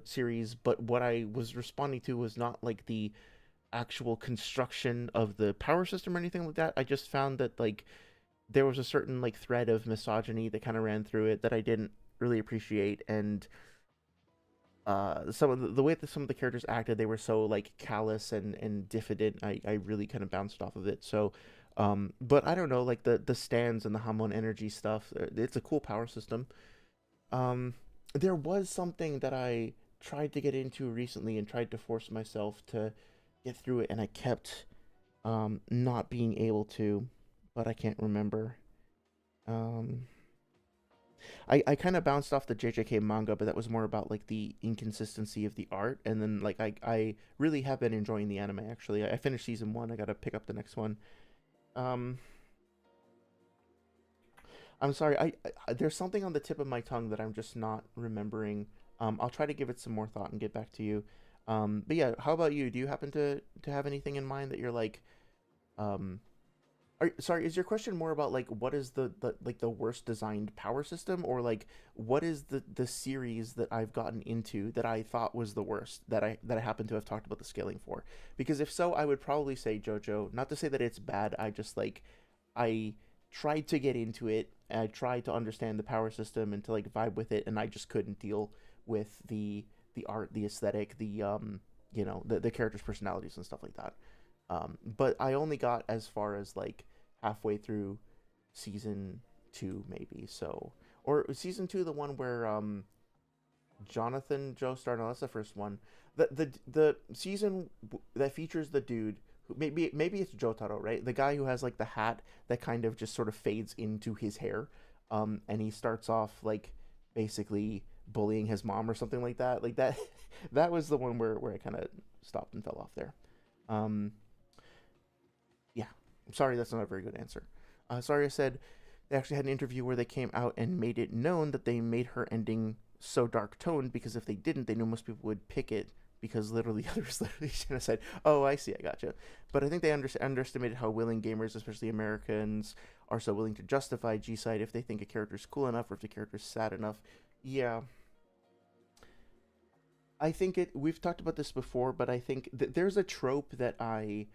series, but what I was responding to was not like the actual construction of the power system or anything like that. I just found that like there was a certain like thread of misogyny that kind of ran through it that I didn't really appreciate, and some of the way that some of the characters acted, they were so like callous and diffident. I really kind of bounced off of it. So, but I don't know, like the stands and the Hamon energy stuff. It's a cool power system. Um, there was something that I tried to get into recently and tried to force myself to get through it, and I kept not being able to, but I can't remember. Um, I kind of bounced off the JJK manga, but that was more about like the inconsistency of the art. And then like I really have been enjoying the anime actually. I finished season one. I gotta pick up the next one. Um, I'm sorry. There's something on the tip of my tongue that I'm just not remembering. I'll try to give it some more thought and get back to you. But yeah, how about you? Do you happen to have anything in mind that you're like, um, sorry, is your question more about like what is the like the worst designed power system, or like what is the series that I've gotten into that I thought was the worst that I happen to have talked about the scaling for? Because if so, I would probably say JoJo. Not to say that it's bad. I just like I tried to get into it. And I tried to understand the power system and to like vibe with it, and I just couldn't deal with the art, the aesthetic, the characters' personalities and stuff like that. But I only got as far as like halfway through season two, maybe. So, or season two, the one where Jonathan Joestar. No, that's the first one. The season that features the dude who maybe it's Jotaro, right? The guy who has like the hat that kind of just sort of fades into his hair, and he starts off like basically bullying his mom or something like that. Like that, that was the one where I kind of stopped and fell off there. Um, yeah, I'm sorry, that's not a very good answer. Sorry, I said they actually had an interview where they came out and made it known that they made her ending so dark toned because if they didn't, they knew most people would pick it because literally others literally kind of said, "Oh, I see, I gotcha." But I think they underestimated how willing gamers, especially Americans, are so willing to justify G-side if they think a character's cool enough or if the character's sad enough. Yeah, I think it. We've talked about this before, but I think that there's a trope that I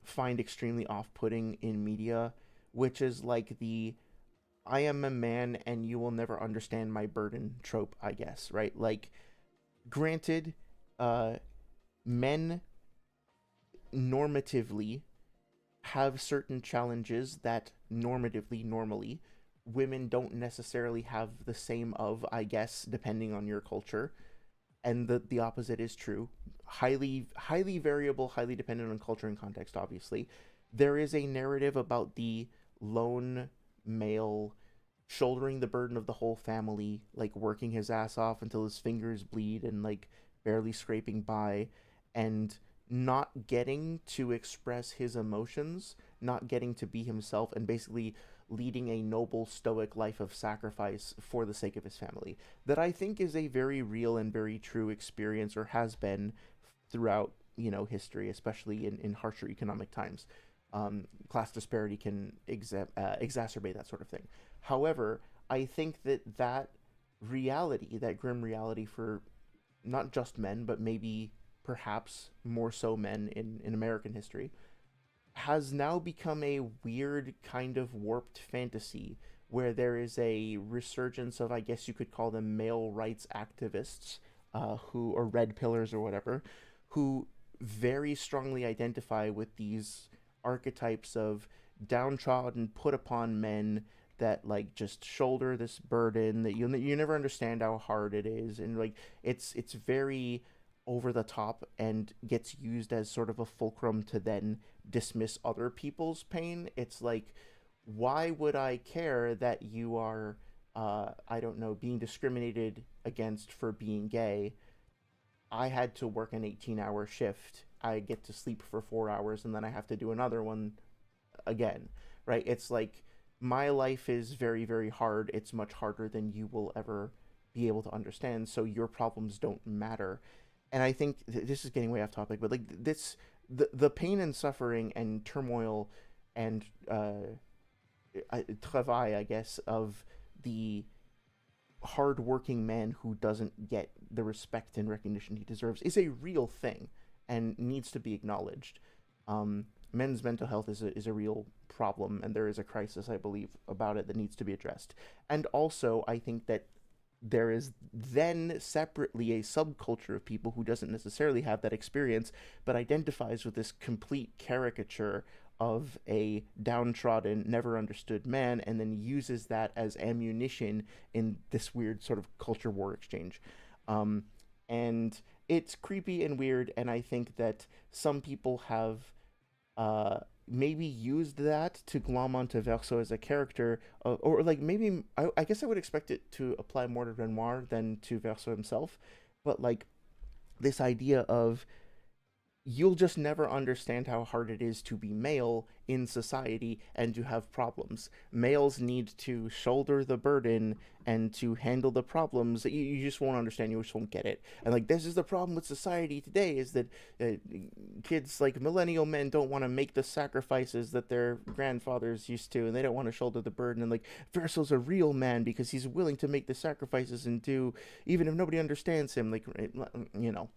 find extremely off-putting in media, which is like the "I am a man and you will never understand my burden" trope. I guess, right? Like, granted, uh, men normatively have certain challenges that normatively normally women don't necessarily have the same of, I guess, depending on your culture, and the opposite is true. Highly variable, highly dependent on culture and context. Obviously, there is a narrative about the lone male shouldering the burden of the whole family, like working his ass off until his fingers bleed and like barely scraping by, and not getting to express his emotions, not getting to be himself, and basically leading a noble stoic life of sacrifice for the sake of his family, that I think is a very real and very true experience, or has been throughout history, especially in harsher economic times. Class disparity can exacerbate that sort of thing. However, I think that reality, that grim reality for not just men, but maybe perhaps more so men in American history, has now become a weird kind of warped fantasy where there is a resurgence of, I guess you could call them male rights activists, who, or red pillars or whatever, who very strongly identify with these archetypes of downtrodden, put upon men that like just shoulder this burden that you never understand how hard it is, and like it's very over the top and gets used as sort of a fulcrum to then dismiss other people's pain. It's like, why would I care that you are, I don't know, being discriminated against for being gay? I had to work an 18-hour shift. I get to sleep for 4 hours and then I have to do another one again, right? It's like my life is very, very hard. It's much harder than you will ever be able to understand. So your problems don't matter. And I think this is getting way off topic, but like this, the pain and suffering and turmoil and travail, I guess, of the hardworking man who doesn't get the respect and recognition he deserves is a real thing. and needs to be acknowledged. Men's mental health is a real problem, and there is a crisis, I believe, about it that needs to be addressed. And also, I think that there is then separately a subculture of people who doesn't necessarily have that experience but identifies with this complete caricature of a downtrodden, never understood man, and then uses that as ammunition in this weird sort of culture war exchange. Um, and it's creepy and weird, and I think that some people have uh, maybe used that to glom onto Verso as a character, or like maybe I guess I would expect it to apply more to Renoir than to Verso himself, but like this idea of you'll just never understand how hard it is to be male in society and to have problems. Males need to shoulder the burden and to handle the problems. You just won't understand. You just won't get it. And like this is the problem with society today is that kids like millennial men don't want to make the sacrifices that their grandfathers used to, and they don't want to shoulder the burden. And like Verso's a real man because he's willing to make the sacrifices and do even if nobody understands him. Like you know,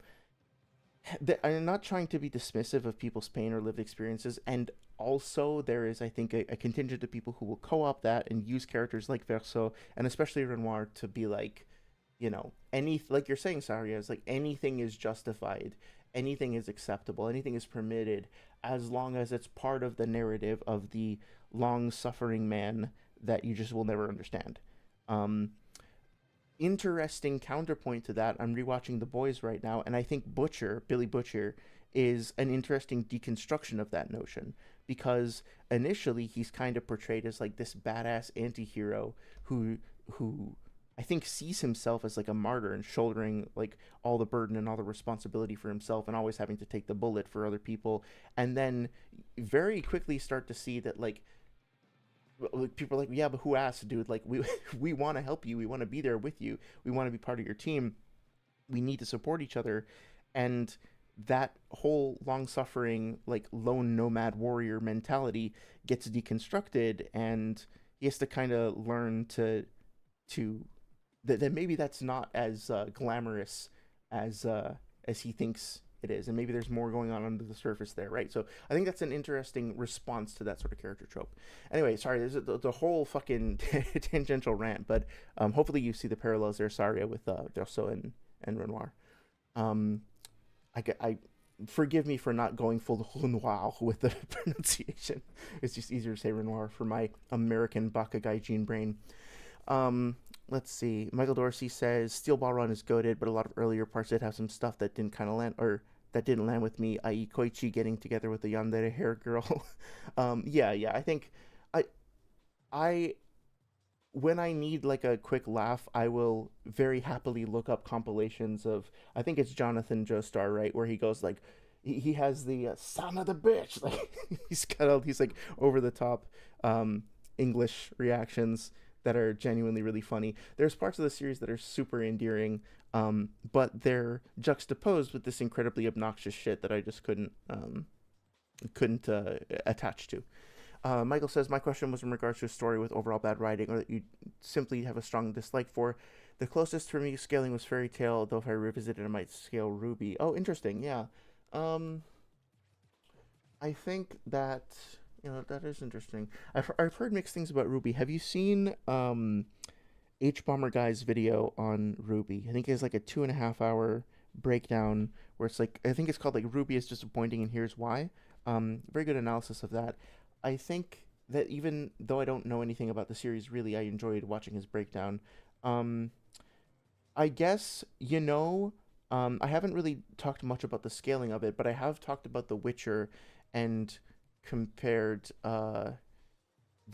I'm not trying to be dismissive of people's pain or lived experiences, and also there is, I think, a contingent of people who will co-opt that and use characters like Verso and especially Renoir to be like, any like you're saying, Saria, is like anything is justified, anything is acceptable, anything is permitted as long as it's part of the narrative of the long-suffering man that you just will never understand. Um, Interesting counterpoint to that, I'm rewatching The Boys right now, and I think Billy Butcher, is an interesting deconstruction of that notion because initially he's kind of portrayed as like this badass anti-hero who I think sees himself as like a martyr and shouldering like all the burden and all the responsibility for himself and always having to take the bullet for other people, and then very quickly start to see that people are like, yeah, but who asked, dude? Like, we want to help you. We want to be there with you. We want to be part of your team. We need to support each other. And that whole long suffering, like lone nomad warrior mentality gets deconstructed, and he has to kind of learn to that maybe that's not as glamorous as he thinks it is, and maybe there's more going on under the surface there, right? So I think that's an interesting response to that sort of character trope. Anyway, sorry, there's the whole fucking tangential rant, but hopefully you see the parallels there, Saria, with Verso and Renoir. Um, I forgive me for not going full Renoir with the pronunciation. It's just easier to say Renoir for my American Bakugai gene brain. Um, let's see. Michael Dorsey says Steel Ball Run is goated, but a lot of earlier parts did have some stuff that didn't kind of land, or that didn't land with me, i.e., Koichi getting together with the yandere hair girl. Yeah. I think I I when I need like a quick laugh, I will very happily look up compilations of, I think it's Jonathan Joestar, right, where he goes like he has the son of the bitch, like he's like over the top English reactions that are genuinely really funny. There's parts of the series that are super endearing, but they're juxtaposed with this incredibly obnoxious shit that I just couldn't attach to. Michael says, my question was in regards to a story with overall bad writing or that you simply have a strong dislike for. The closest for me scaling was Fairy Tail, though if I revisited, I might scale Ruby. Oh, interesting. Yeah. Um, I think that, that is interesting. I've heard mixed things about Ruby. Have you seen H Bomber Guy's video on Ruby? I think it's like a 2.5 hour breakdown where it's like, I think it's called like Ruby is disappointing and here's why. Very good analysis of that. I think that even though I don't know anything about the series really, I enjoyed watching his breakdown. Um, I guess, I haven't really talked much about the scaling of it, but I have talked about The Witcher and compared The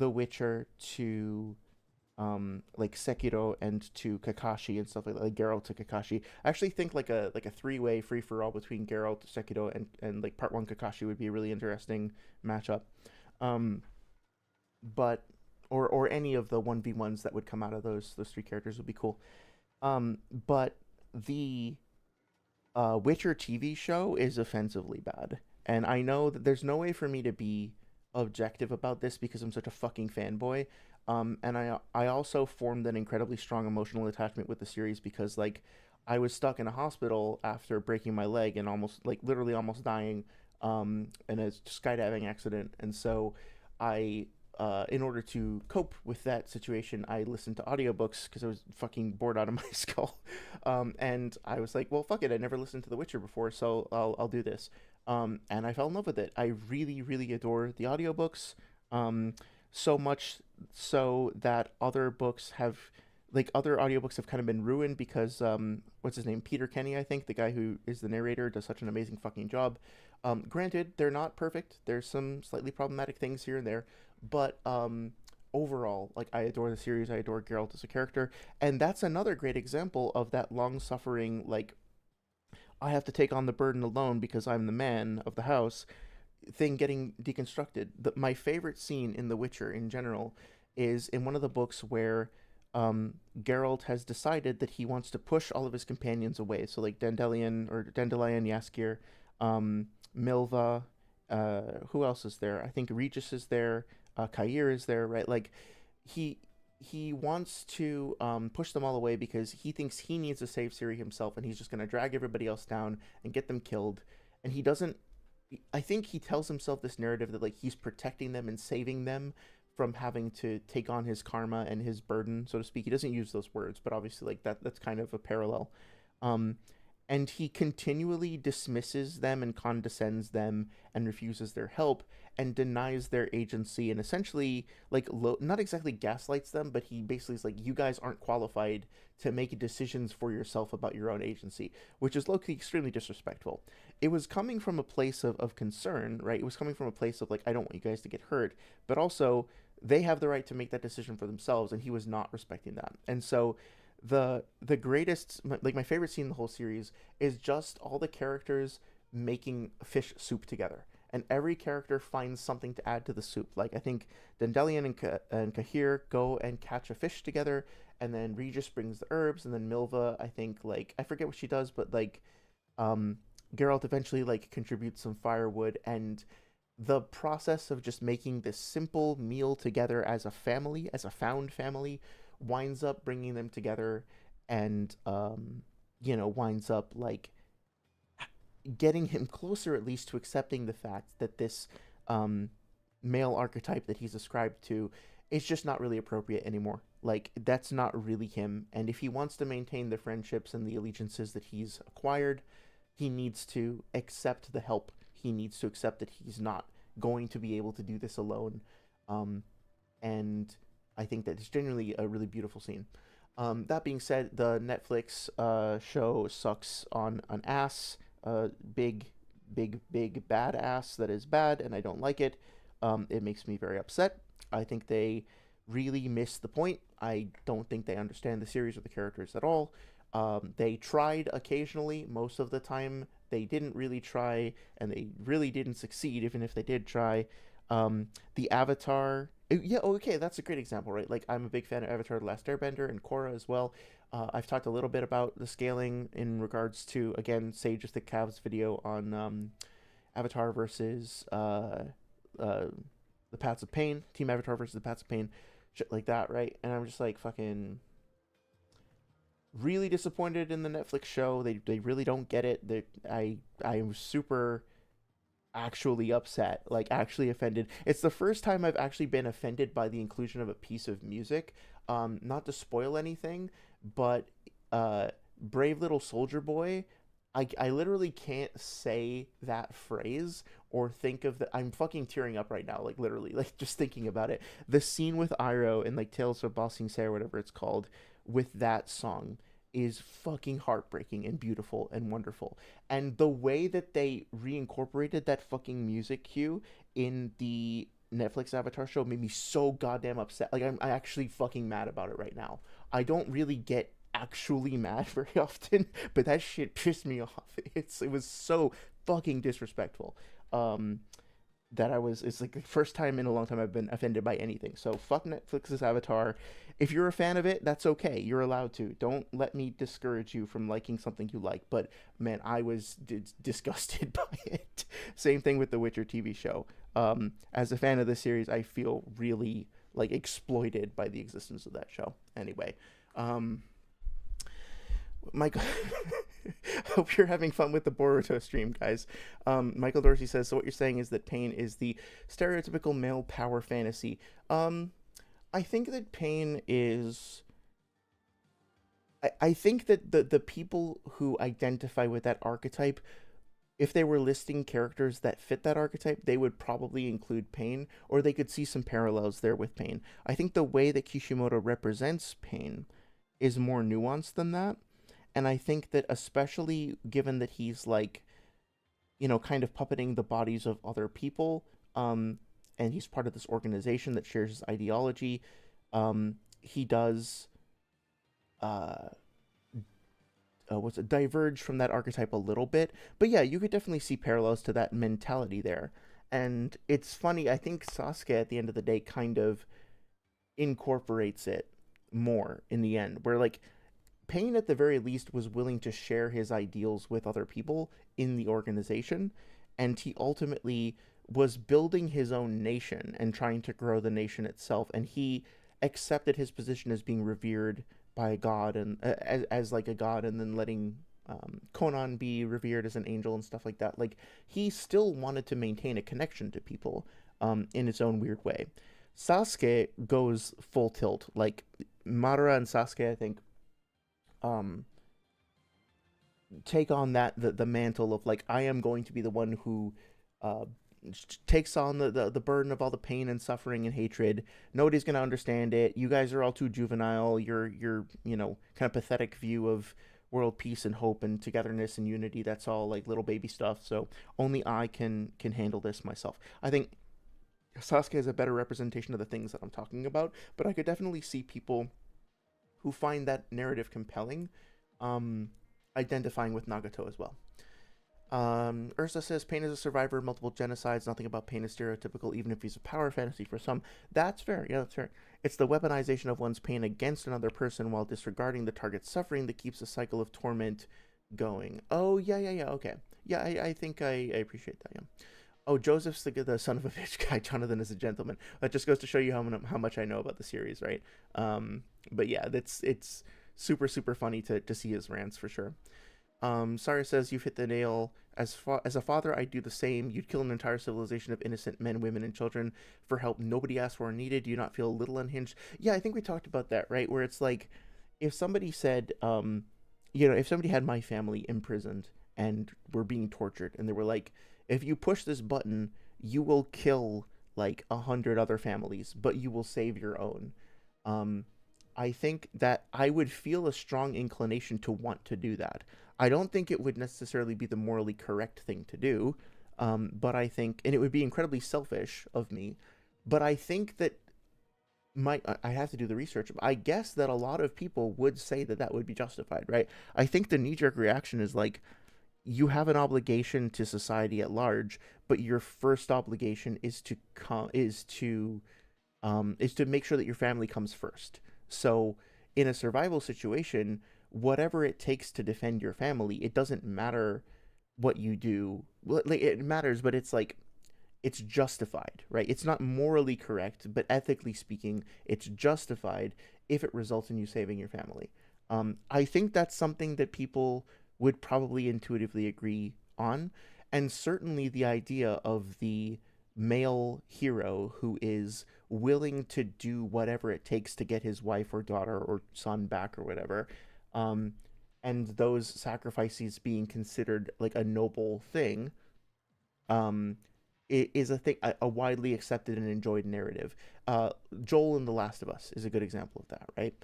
Witcher to like Sekiro and to Kakashi and stuff like Geralt to Kakashi. I actually think like a three-way free for all between Geralt, Sekiro, and like part one Kakashi would be a really interesting matchup. Um, but or any of the 1v1s that would come out of those three characters would be cool. But the Witcher TV show is offensively bad, and I know that there's no way for me to be objective about this because I'm such a fucking fanboy. And I also formed an incredibly strong emotional attachment with the series because like I was stuck in a hospital after breaking my leg and almost like literally almost dying in a skydiving accident. And so I in order to cope with that situation, I listened to audiobooks because I was fucking bored out of my skull. And I was like, well, fuck it. I never listened to The Witcher before, so I'll do this. And I fell in love with it. I really, really adore the audiobooks. Um, so much so that other books have like other audiobooks have kind of been ruined because what's his name, Peter Kenny, I think, the guy who is the narrator, does such an amazing fucking job. Granted, they're not perfect. There's some slightly problematic things here and there, but overall, like, I adore the series. I adore Geralt as a character, and that's another great example of that long suffering, like, I have to take on the burden alone because I'm the man of the house thing getting deconstructed. My favorite scene in The Witcher in general is in one of the books where Geralt has decided that he wants to push all of his companions away. So like Dandelion, Yaskir, Milva, who else is there? I think Regis is there. Kair is there, right? Like he he wants to push them all away because he thinks he needs to save Ciri himself, and he's just going to drag everybody else down and get them killed. And he doesn't. I think he tells himself this narrative that like he's protecting them and saving them from having to take on his karma and his burden, so to speak. He doesn't use those words, but obviously like that's kind of a parallel. Um, and he continually dismisses them and condescends them and refuses their help and denies their agency and essentially like not exactly gaslights them, but he basically is like, you guys aren't qualified to make decisions for yourself about your own agency, which is low-key extremely disrespectful. It was coming from a place of concern, right? It was coming from a place of like, I don't want you guys to get hurt, but also they have the right to make that decision for themselves, and he was not respecting that. And so the greatest, like my favorite scene in the whole series is just all the characters making fish soup together, and every character finds something to add to the soup. Like I think Dandelion and Kahir go and catch a fish together, and then Regis brings the herbs, and then Milva, I think, like I forget what she does, but like um Geralt eventually like contributes some firewood, and the process of just making this simple meal together as a family, as a found family, winds up bringing them together, and winds up like getting him closer at least to accepting the fact that this um male archetype that he's ascribed to is just not really appropriate anymore. Like that's not really him, and if he wants to maintain the friendships and the allegiances that he's acquired, he needs to accept the help. He needs to accept that he's not going to be able to do this alone. Um, and I think that it's genuinely a really beautiful scene. That being said, the Netflix show sucks on an ass, big, big bad ass that is bad, and I don't like it. It makes me very upset. I think they really miss the point. I don't think they understand the series or the characters at all. They tried occasionally. Most of the time, they didn't really try, and they really didn't succeed, even if they did try. The Avatar. Yeah, okay, that's a great example, right? Like, I'm a big fan of Avatar: The Last Airbender and Korra as well. I've talked a little bit about the scaling in regards to, again, Sage the Cavs video on Avatar versus the Paths of Pain, Team Avatar versus the Paths of Pain, shit like that, right? And I'm just like, fucking really disappointed in the Netflix show. They really don't get it. I'm super actually upset, like actually offended. It's the first time I've actually been offended by the inclusion of a piece of music. Not to spoil anything, but Brave Little Soldier Boy, I literally can't say that phrase or think of the. I'm fucking tearing up right now, like literally, like just thinking about it. The scene with Iroh in like Tales of Ba Sing Se or whatever it's called, with that song is fucking heartbreaking and beautiful and wonderful. And the way that they reincorporated that fucking music cue in the Netflix Avatar show made me so goddamn upset. Like I'm actually fucking mad about it right now. I don't really get actually mad very often, but that shit pissed me off. It was so fucking disrespectful. Um that it's like the first time in a long time I've been offended by anything. So fuck Netflix's Avatar. If you're a fan of it, that's okay. You're allowed to. Don't let me discourage you from liking something you like. But man, I was disgusted by it. Same thing with the Witcher TV show. As a fan of the series, I feel really like exploited by the existence of that show. Anyway, um, Michael, hope you're having fun with the Boruto stream, guys. Michael Dorsey says, so what you're saying is that pain is the stereotypical male power fantasy. Um, I think that pain is. I think that the people who identify with that archetype, if they were listing characters that fit that archetype, they would probably include Pain, or they could see some parallels there with Pain. I think the way that Kishimoto represents Pain is more nuanced than that. And I think that, especially given that he's like, kind of puppeting the bodies of other people, and he's part of this organization that shares his ideology, he does uh, what's it, diverge from that archetype a little bit. But yeah, you could definitely see parallels to that mentality there. And it's funny, I think Sasuke at the end of the day kind of incorporates it more in the end, where like Pain at the very least was willing to share his ideals with other people in the organization, and he ultimately was building his own nation and trying to grow the nation itself, and he accepted his position as being revered by a god, and as like a god, and then letting Conan be revered as an angel and stuff like that. Like, he still wanted to maintain a connection to people, in its own weird way. Sasuke goes full tilt. Like, Madara and Sasuke, I think, um, take on the mantle of like, I am going to be the one who uh, takes on the burden of all the pain and suffering and hatred. Nobody's gonna understand it. You guys are all too juvenile. Your kind of pathetic view of world peace and hope and togetherness and unity, that's all like little baby stuff. So only I can handle this myself. I think Sasuke is a better representation of the things that I'm talking about, but I could definitely see people who find that narrative compelling, um, identifying with Nagato as well. Ursa says Pain is a survivor of multiple genocides. Nothing about Pain is stereotypical, even if he's a power fantasy for some. That's fair. Yeah, that's fair. It's the weaponization of one's pain against another person while disregarding the target's suffering that keeps the cycle of torment going. Oh, yeah, yeah, yeah. Okay. Yeah, I think I appreciate that. Yeah. Oh, Joseph's the son of a bitch guy. Jonathan is a gentleman. That just goes to show you how much I know about the series, right? But yeah, it's super super funny to see his rants for sure. Sarah says you've hit the nail. As a father, I'd do the same. You'd kill an entire civilization of innocent men, women, and children for help nobody asked for or needed. Do you not feel a little unhinged? Yeah, I think we talked about that, right? Where it's like, if somebody said, if somebody had my family imprisoned and were being tortured, and they were like, if you push this button, you will kill like 100 other families, but you will save your own. Um, I think that I would feel a strong inclination to want to do that. I don't think it would necessarily be the morally correct thing to do, but I think, and it would be incredibly selfish of me, but I think that I have to do the research. I guess that a lot of people would say that that would be justified, right? I think the knee jerk reaction is like, you have an obligation to society at large, but your first obligation is to make sure that your family comes first. So in a survival situation, whatever it takes to defend your family, it doesn't matter what you do. Well, like, it matters, but it's like, it's justified, right? It's not morally correct, but ethically speaking, it's justified if it results in you saving your family. I think that's something that people would probably intuitively agree on. And certainly the idea of the male hero who is willing to do whatever it takes to get his wife or daughter or son back or whatever, um, and those sacrifices being considered like a noble thing, um, it is a thing, a widely accepted and enjoyed narrative. Joel in The Last of Us is a good example of that, right?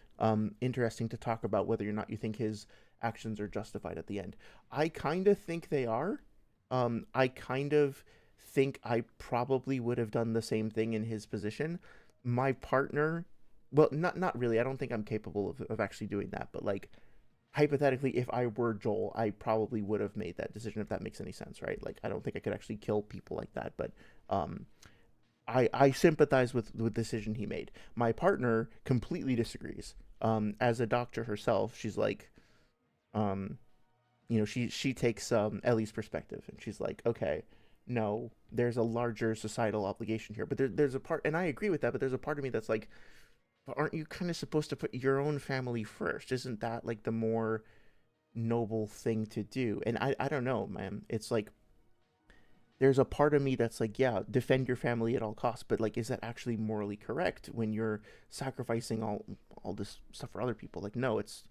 Interesting to talk about whether or not you think his actions are justified at the end. I kind of think they are. I kind of think I probably would have done the same thing in his position. My partner, well, not really. I don't think I'm capable of actually doing that, but like, hypothetically, if I were Joel, I probably would have made that decision, if that makes any sense, right? Like, I don't think I could actually kill people like that, but um, I sympathize with the decision he made. My partner completely disagrees. As a doctor herself, she's like, um, she takes Ellie's perspective, and she's like, okay, no, there's a larger societal obligation here, but there's a part, and I agree with that, but there's a part of me that's like, but aren't you kind of supposed to put your own family first? Isn't that like the more noble thing to do. And I don't know, man. It's like there's a part of me that's like, yeah, defend your family at all costs, but like, is that actually morally correct when you're sacrificing all this stuff for other people? Like, no, it's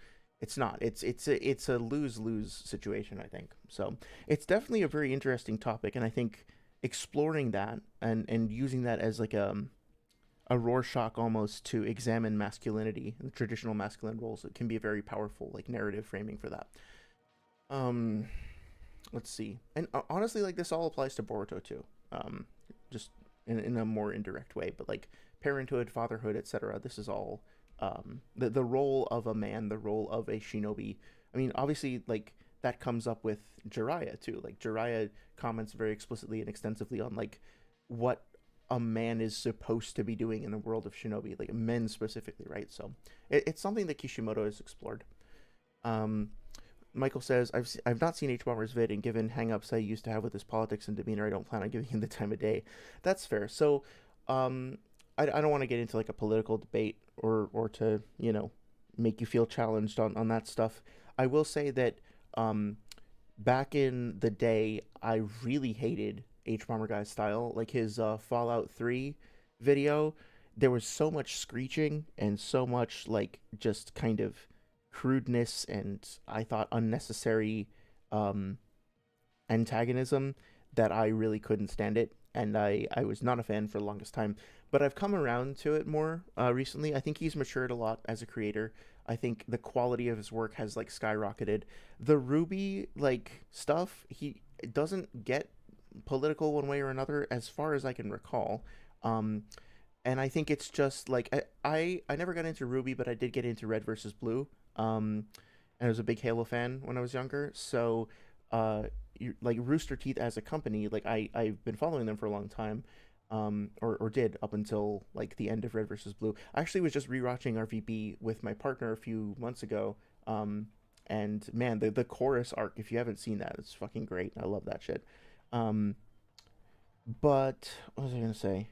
not. It's a lose lose situation, I think. So it's definitely a very interesting topic, and I think exploring that and using that as like a Rorschach almost to examine masculinity and the traditional masculine roles, it can be a very powerful like narrative framing for that. Um, let's see. And honestly, like this all applies to Boruto too. Um, just in a more indirect way, but like parenthood, fatherhood, etc. This is all the role of a man, the role of a shinobi. I mean, obviously, like that comes up with Jiraiya too. Like Jiraiya comments very explicitly and extensively on like what a man is supposed to be doing in the world of shinobi, like men specifically, right? So it's something that Kishimoto has explored. Um, Michael says, I've not seen H Bomber's vid, and given hangups I used to have with his politics and demeanor, I don't plan on giving him the time of day. That's fair. So, I don't want to get into like a political debate or to, make you feel challenged on that stuff. I will say that um, back in the day, I really hated H Bomber Guy's style. Like his Fallout 3 video, there was so much screeching and so much like just kind of crudeness and I thought unnecessary um, antagonism that I really couldn't stand it. And I was not a fan for the longest time. But I've come around to it more recently. I think he's matured a lot as a creator. I think the quality of his work has like skyrocketed. The Ruby like stuff, he doesn't get political one way or another as far as I can recall. Um, and I think it's just like I never got into Ruby, but I did get into Red versus Blue. And I was a big Halo fan when I was younger. So, like Rooster Teeth as a company, like I've been following them for a long time, or did up until like the end of Red versus Blue. I actually was just rewatching RVB with my partner a few months ago. And man, the chorus arc, if you haven't seen that, it's fucking great. I love that shit. Um, but what was I gonna say?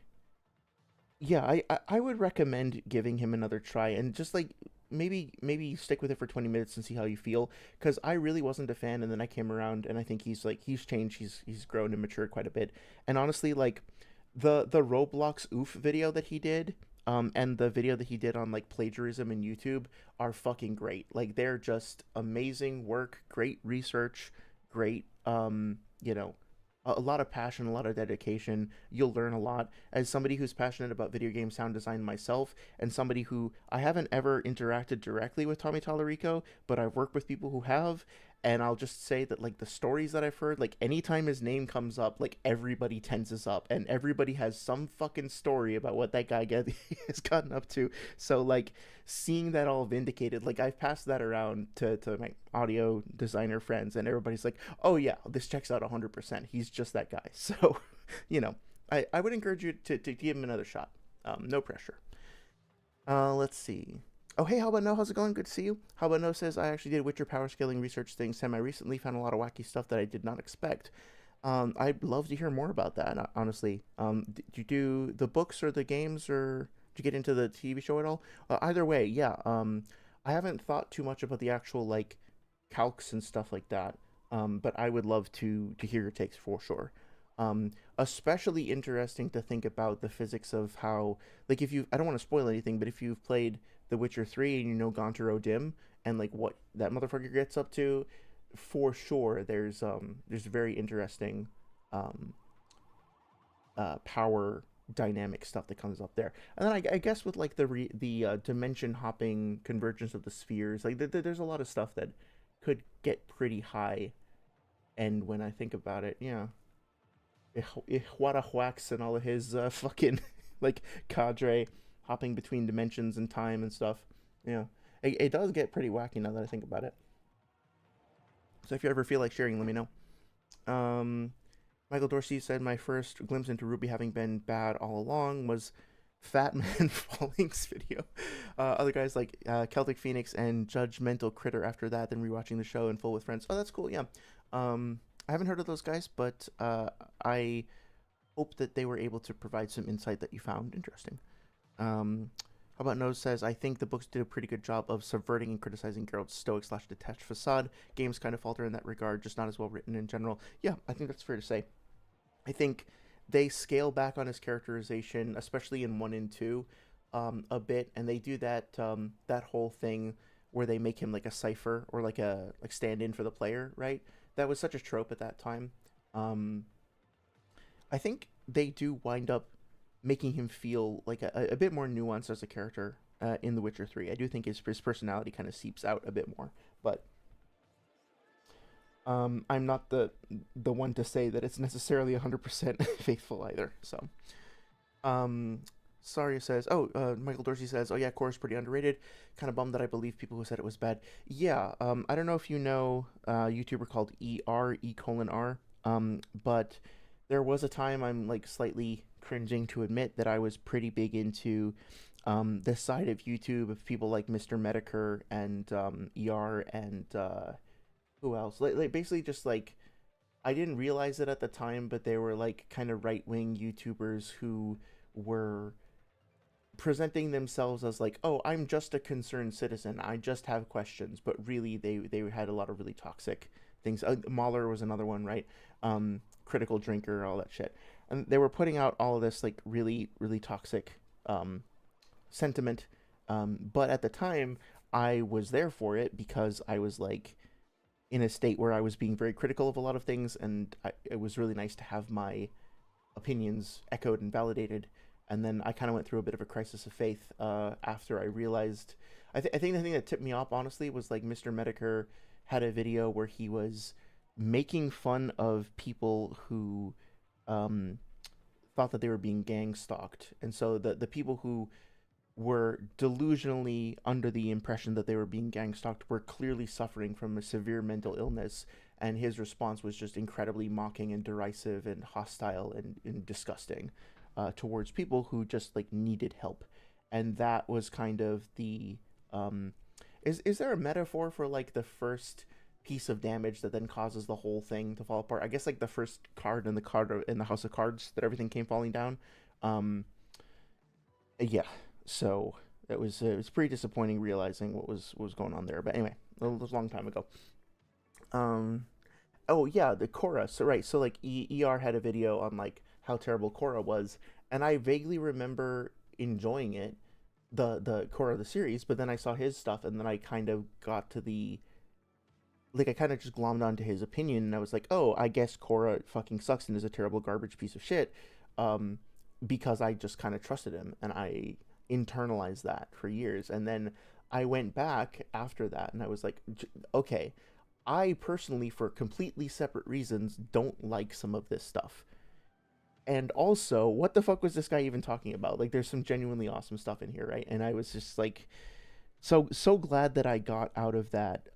Yeah, I would recommend giving him another try and just like maybe stick with it for 20 minutes and see how you feel because I really wasn't a fan and then I came around and I think he's changed, he's grown and matured quite a bit. And honestly, like the Roblox oof video that he did and the video that he did on like plagiarism in YouTube are fucking great. Like they're just amazing work, great research, great a lot of passion, a lot of dedication. You'll learn a lot. As somebody who's passionate about video game sound design myself, and somebody who I haven't ever interacted directly with Tommy Tallarico, but I've worked with people who have, and I'll just say that like the stories that I've heard, like anytime his name comes up, like everybody tenses up, and everybody has some fucking story about what that guy has gotten up to. So like seeing that all vindicated, like I've passed that around to my audio designer friends, and everybody's like, "Oh yeah, this checks out 100%. He's just that guy." So, you know, I would encourage you to give him another shot. No pressure. Let's see. Oh, hey, how about No? How's it going? Good to see you. How about No says, I actually did Witcher power scaling research thing semi-recently, found a lot of wacky stuff that I did not expect. I'd love to hear more about that, honestly. Did you do the books or the games, or did you get into the TV show at all? Either way, yeah. I haven't thought too much about the actual, like, calcs and stuff like that, but I would love to hear your takes for sure. Especially interesting to think about the physics of how, like, if you, I don't want to spoil anything, but if you've played The Witcher 3 and you know Gontar Dim and like what that motherfucker gets up to, for sure there's very interesting um power dynamic stuff that comes up there. And then I guess with like the dimension hopping convergence of the spheres, like there's a lot of stuff that could get pretty high. And when I think about it, yeah, Huarahuax and all of his fucking like cadre hopping between dimensions and time and stuff. Yeah, it does get pretty wacky now that I think about it. So if you ever feel like sharing, let me know. Um, Michael Dorsey said my first glimpse into Ruby having been bad all along was Fat Man Falling's video. Other guys like Celtic Phoenix and Judgmental Critter after that, then rewatching the show in full with friends. Oh, that's cool. Yeah. I haven't heard of those guys, but I hope that they were able to provide some insight that you found interesting. Um, How about Nose says, I think the books did a pretty good job of subverting and criticizing Geralt's stoic slash detached facade. Games kind of falter in that regard, just not as well written in general. Yeah, I think that's fair to say. I think they scale back on his characterization, especially in 1 and 2, a bit, and they do that whole thing where they make him like a cipher or like a like stand in for the player, right? That was such a trope at that time. Um, I think they do wind up making him feel like a bit more nuanced as a character in The Witcher 3. I do think his personality kind of seeps out a bit more, but I'm not the one to say that it's necessarily 100% faithful either. So, um, Saria says, "Oh, Michael Dorsey says, oh yeah, Cora's pretty underrated. Kind of bummed that I believe people who said it was bad. Yeah, I don't know if you know a YouTuber called E colon R, but there was a time I'm like slightly cringing to admit that I was pretty big into this side of YouTube of people like Mr. Medicare and ER and who else? Like basically just like I didn't realize it at the time, but they were like kind of right wing YouTubers who were presenting themselves as like, oh, I'm just a concerned citizen. I just have questions, but really they had a lot of really toxic things. Mahler was another one, right? Critical drinker, all that shit, and they were putting out all of this like really toxic um, sentiment. But at the time, I was there for it because I was like in a state where I was being very critical of a lot of things, and it was really nice to have my opinions echoed and validated. And then I kind of went through a bit of a crisis of faith after I realized. I think the thing that tipped me off, honestly, was like Mr. Medicare had a video where he was making fun of people who um, thought that they were being gang stalked, and so the people who were delusionally under the impression that they were being gang stalked were clearly suffering from a severe mental illness, and his response was just incredibly mocking and derisive and hostile and disgusting towards people who just like needed help. And that was kind of the um, is there a metaphor for like the first piece of damage that then causes the whole thing to fall apart? I guess like the first card in the house of cards that everything came falling down. Um, yeah, so it was pretty disappointing realizing what was going on there. But anyway, it was a long time ago. Um, oh yeah, the Korra. So right, so like ER had a video on like how terrible Korra was, and I vaguely remember enjoying it, the Korra the series. But then I saw his stuff, and then I kind of got to the like I kind of just glommed onto his opinion, and I was like, oh, I guess Korra fucking sucks and is a terrible garbage piece of shit. Um, because I just kind of trusted him, and I internalized that for years, and then I went back after that, and I was like, okay, I personally, for completely separate reasons, don't like some of this stuff. And also, what the fuck was this guy even talking about? Like, there's some genuinely awesome stuff in here, right? And I was just like, so glad that I got out of that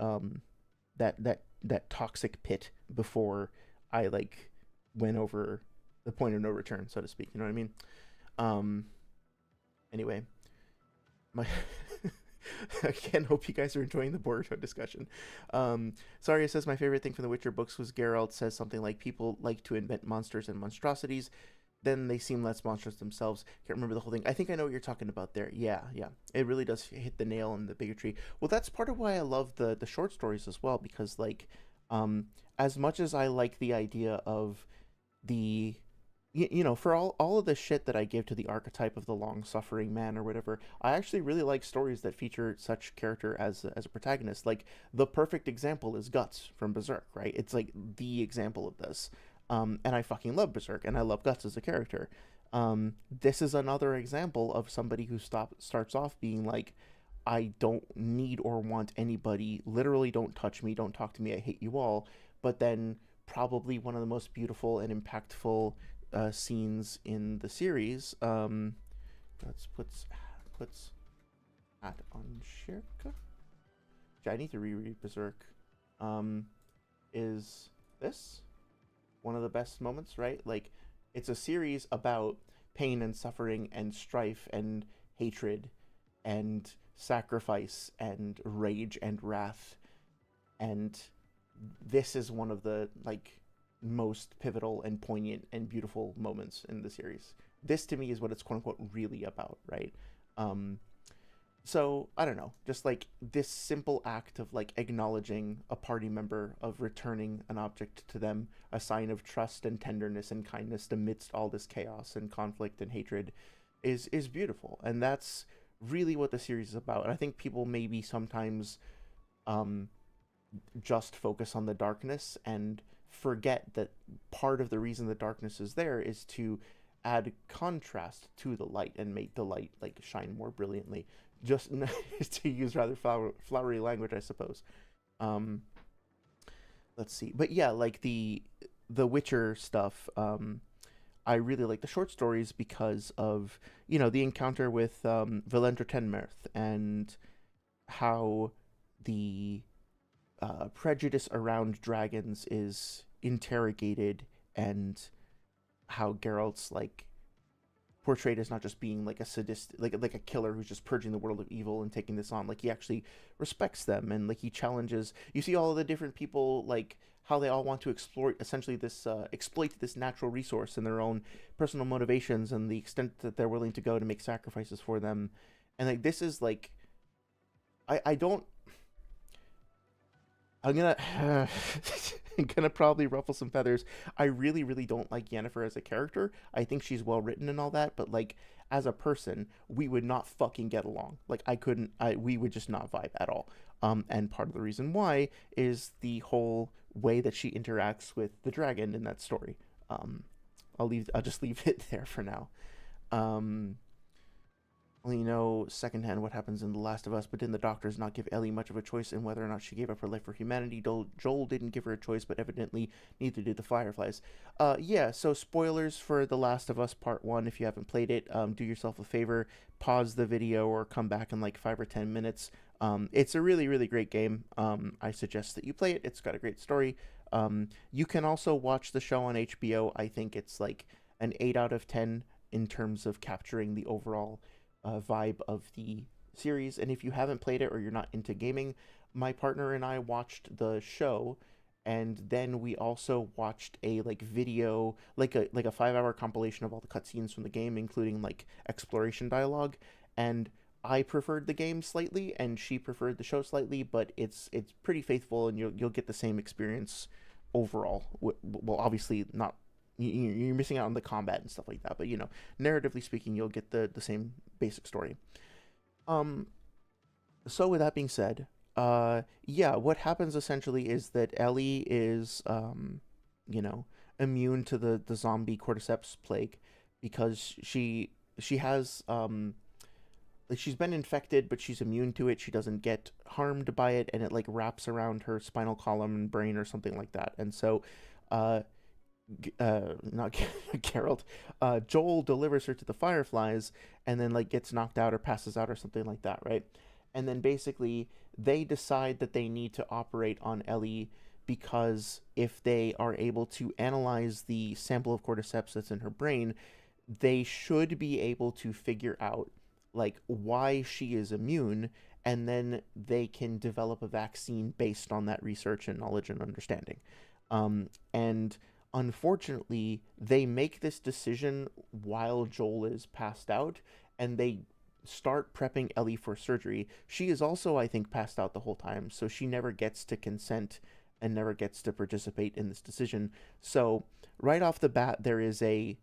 toxic pit before I like went over the point of no return, so to speak. You know what I mean? Um. Anyway, my again, hope you guys are enjoying the Boruto discussion. Saria says my favorite thing from the Witcher books was Geralt says something like people like to invent monsters and monstrosities, then they seem less monstrous themselves. Can't remember the whole thing. I think I know what you're talking about there. Yeah, yeah. It really does hit the nail on the bigotry. Well, that's part of why I love the short stories as well, because like, as much as I like the idea of the for all of the shit that I give to the archetype of the long suffering man or whatever, I actually really like stories that feature such character as a protagonist. Like the perfect example is Guts from Berserk, right? It's like the example of this. And I fucking love Berserk, and I love Guts as a character. This is another example of somebody who starts off being like, I don't need or want anybody. Literally, don't touch me, don't talk to me. I hate you all. But then, probably one of the most beautiful and impactful scenes in the series. Let's puts at on Shirka. I need to reread Berserk. Um, is this one of the best moments? Right, like it's a series about pain and suffering and strife and hatred and sacrifice and rage and wrath, and this is one of the like most pivotal and poignant and beautiful moments in the series. This to me is what it's quote unquote really about, right? Um, So I don't know, just like this simple act of like acknowledging a party member, of returning an object to them, a sign of trust and tenderness and kindness amidst all this chaos and conflict and hatred, is beautiful. And that's really what the series is about. And I think people maybe sometimes um just focus on the darkness and forget that part of the reason the darkness is there is to add contrast to the light and make the light like shine more brilliantly, just to use rather flowery language, I suppose. um let's see, but yeah, like the Witcher stuff, I really like the short stories because of, the encounter with Valendra Tenmerth, and how the prejudice around dragons is interrogated, and how Geralt's like portrayed as not just being like a sadist, like a killer who's just purging the world of evil and taking this on. Like he actually respects them, and like he challenges. You see all of the different people, like how they all want to exploit essentially this exploit this natural resource in their own personal motivations, and the extent that they're willing to go to make sacrifices for them. And like this is like, I don't I'm gonna I'm gonna probably ruffle some feathers. I really, really don't like Yennefer as a character. I think she's well written and all that, but like as a person, we would not fucking get along. Like I couldn't I we would just not vibe at all. And part of the reason why is the whole way that she interacts with the dragon in that story. Um I'll just leave it there for now. Um only know secondhand what happens in The Last of Us, but didn't the doctors not give Ellie much of a choice in whether or not she gave up her life for humanity? Joel didn't give her a choice, but evidently neither did the Fireflies. Yeah, so spoilers for The Last of Us Part 1 if you haven't played it. Do yourself a favor, pause the video or come back in like 5 or 10 minutes. It's a really, really great game. I suggest that you play it. It's got a great story. You can also watch the show on HBO. I think it's like an 8 out of 10 in terms of capturing the overall vibe of the series. And if you haven't played it or you're not into gaming, my partner and I watched the show, and then we also watched a like video, like a 5 hour compilation of all the cutscenes from the game, including like exploration dialogue. And I preferred the game slightly, and she preferred the show slightly, but it's pretty faithful, and you'll get the same experience overall. Well, obviously not, you're missing out on the combat and stuff like that, but narratively speaking, you'll get the same basic story. um so with that being said, yeah, what happens essentially is that Ellie is you know immune to the zombie cordyceps plague, because she has like she's been infected, but she's immune to it. She doesn't get harmed by it, and it like wraps around her spinal column and brain or something like that. And so uh not Geralt, Joel delivers her to the Fireflies, and then like gets knocked out or passes out or something like that, right? And then basically they decide that they need to operate on Ellie, because if they are able to analyze the sample of cordyceps that's in her brain, they should be able to figure out like why she is immune, and then they can develop a vaccine based on that research and knowledge and understanding. And unfortunately, they make this decision while Joel is passed out, and they start prepping Ellie for surgery. She is also, I think, passed out the whole time, so she never gets to consent and never gets to participate in this decision. So right off the bat, there is a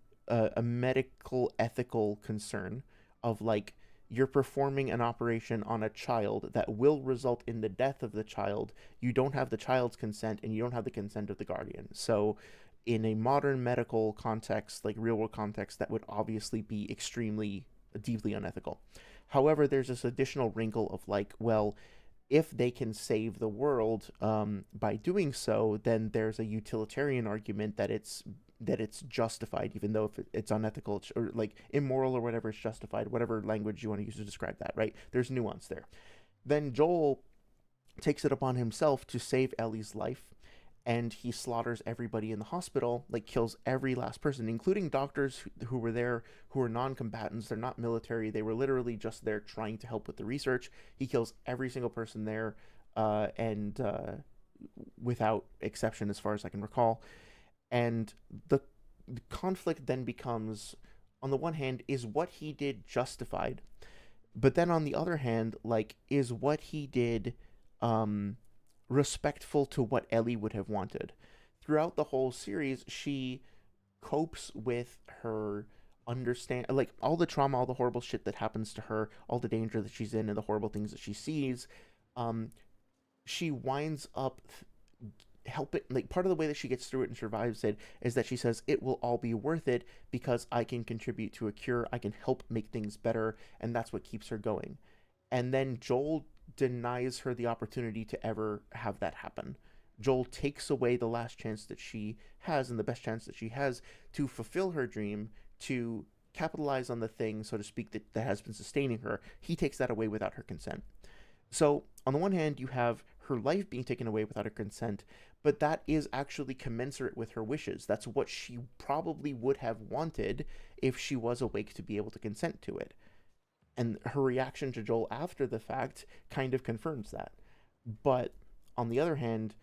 medical ethical concern of like, you're performing an operation on a child that will result in the death of the child. You don't have the child's consent, and you don't have the consent of the guardian. So in a modern medical context, like real world context, that would obviously be extremely deeply unethical. However, there's this additional wrinkle of like, well, if they can save the world by doing so, then there's a utilitarian argument that it's justified, even though if it's unethical or like immoral or whatever, it's justified. Whatever language you want to use to describe that, right? There's nuance there. Then Joel takes it upon himself to save Ellie's life, and he slaughters everybody in the hospital, like kills every last person, including doctors who were there, who are non-combatants. They're not military. They were literally just there trying to help with the research. He kills every single person there, and without exception, as far as I can recall. And the conflict then becomes, on the one hand, is what he did justified? But then on the other hand, like, is what he did um respectful to what Ellie would have wanted? Throughout the whole series, she copes with her understand like all the trauma, all the horrible shit that happens to her, all the danger that she's in and the horrible things that she sees. um she winds up help it, like, part of the way that she gets through it and survives it is that she says it will all be worth it because I can contribute to a cure, I can help make things better, and that's what keeps her going. And then Joel denies her the opportunity to ever have that happen. Joel takes away the last chance that she has and the best chance that she has to fulfill her dream, to capitalize on the thing, so to speak, that has been sustaining her. He takes that away without her consent. So, on the one hand, you have her life being taken away without her consent, but that is actually commensurate with her wishes. That's what she probably would have wanted if she was awake to be able to consent to it. And her reaction to Joel after the fact kind of confirms that. But on the other hand,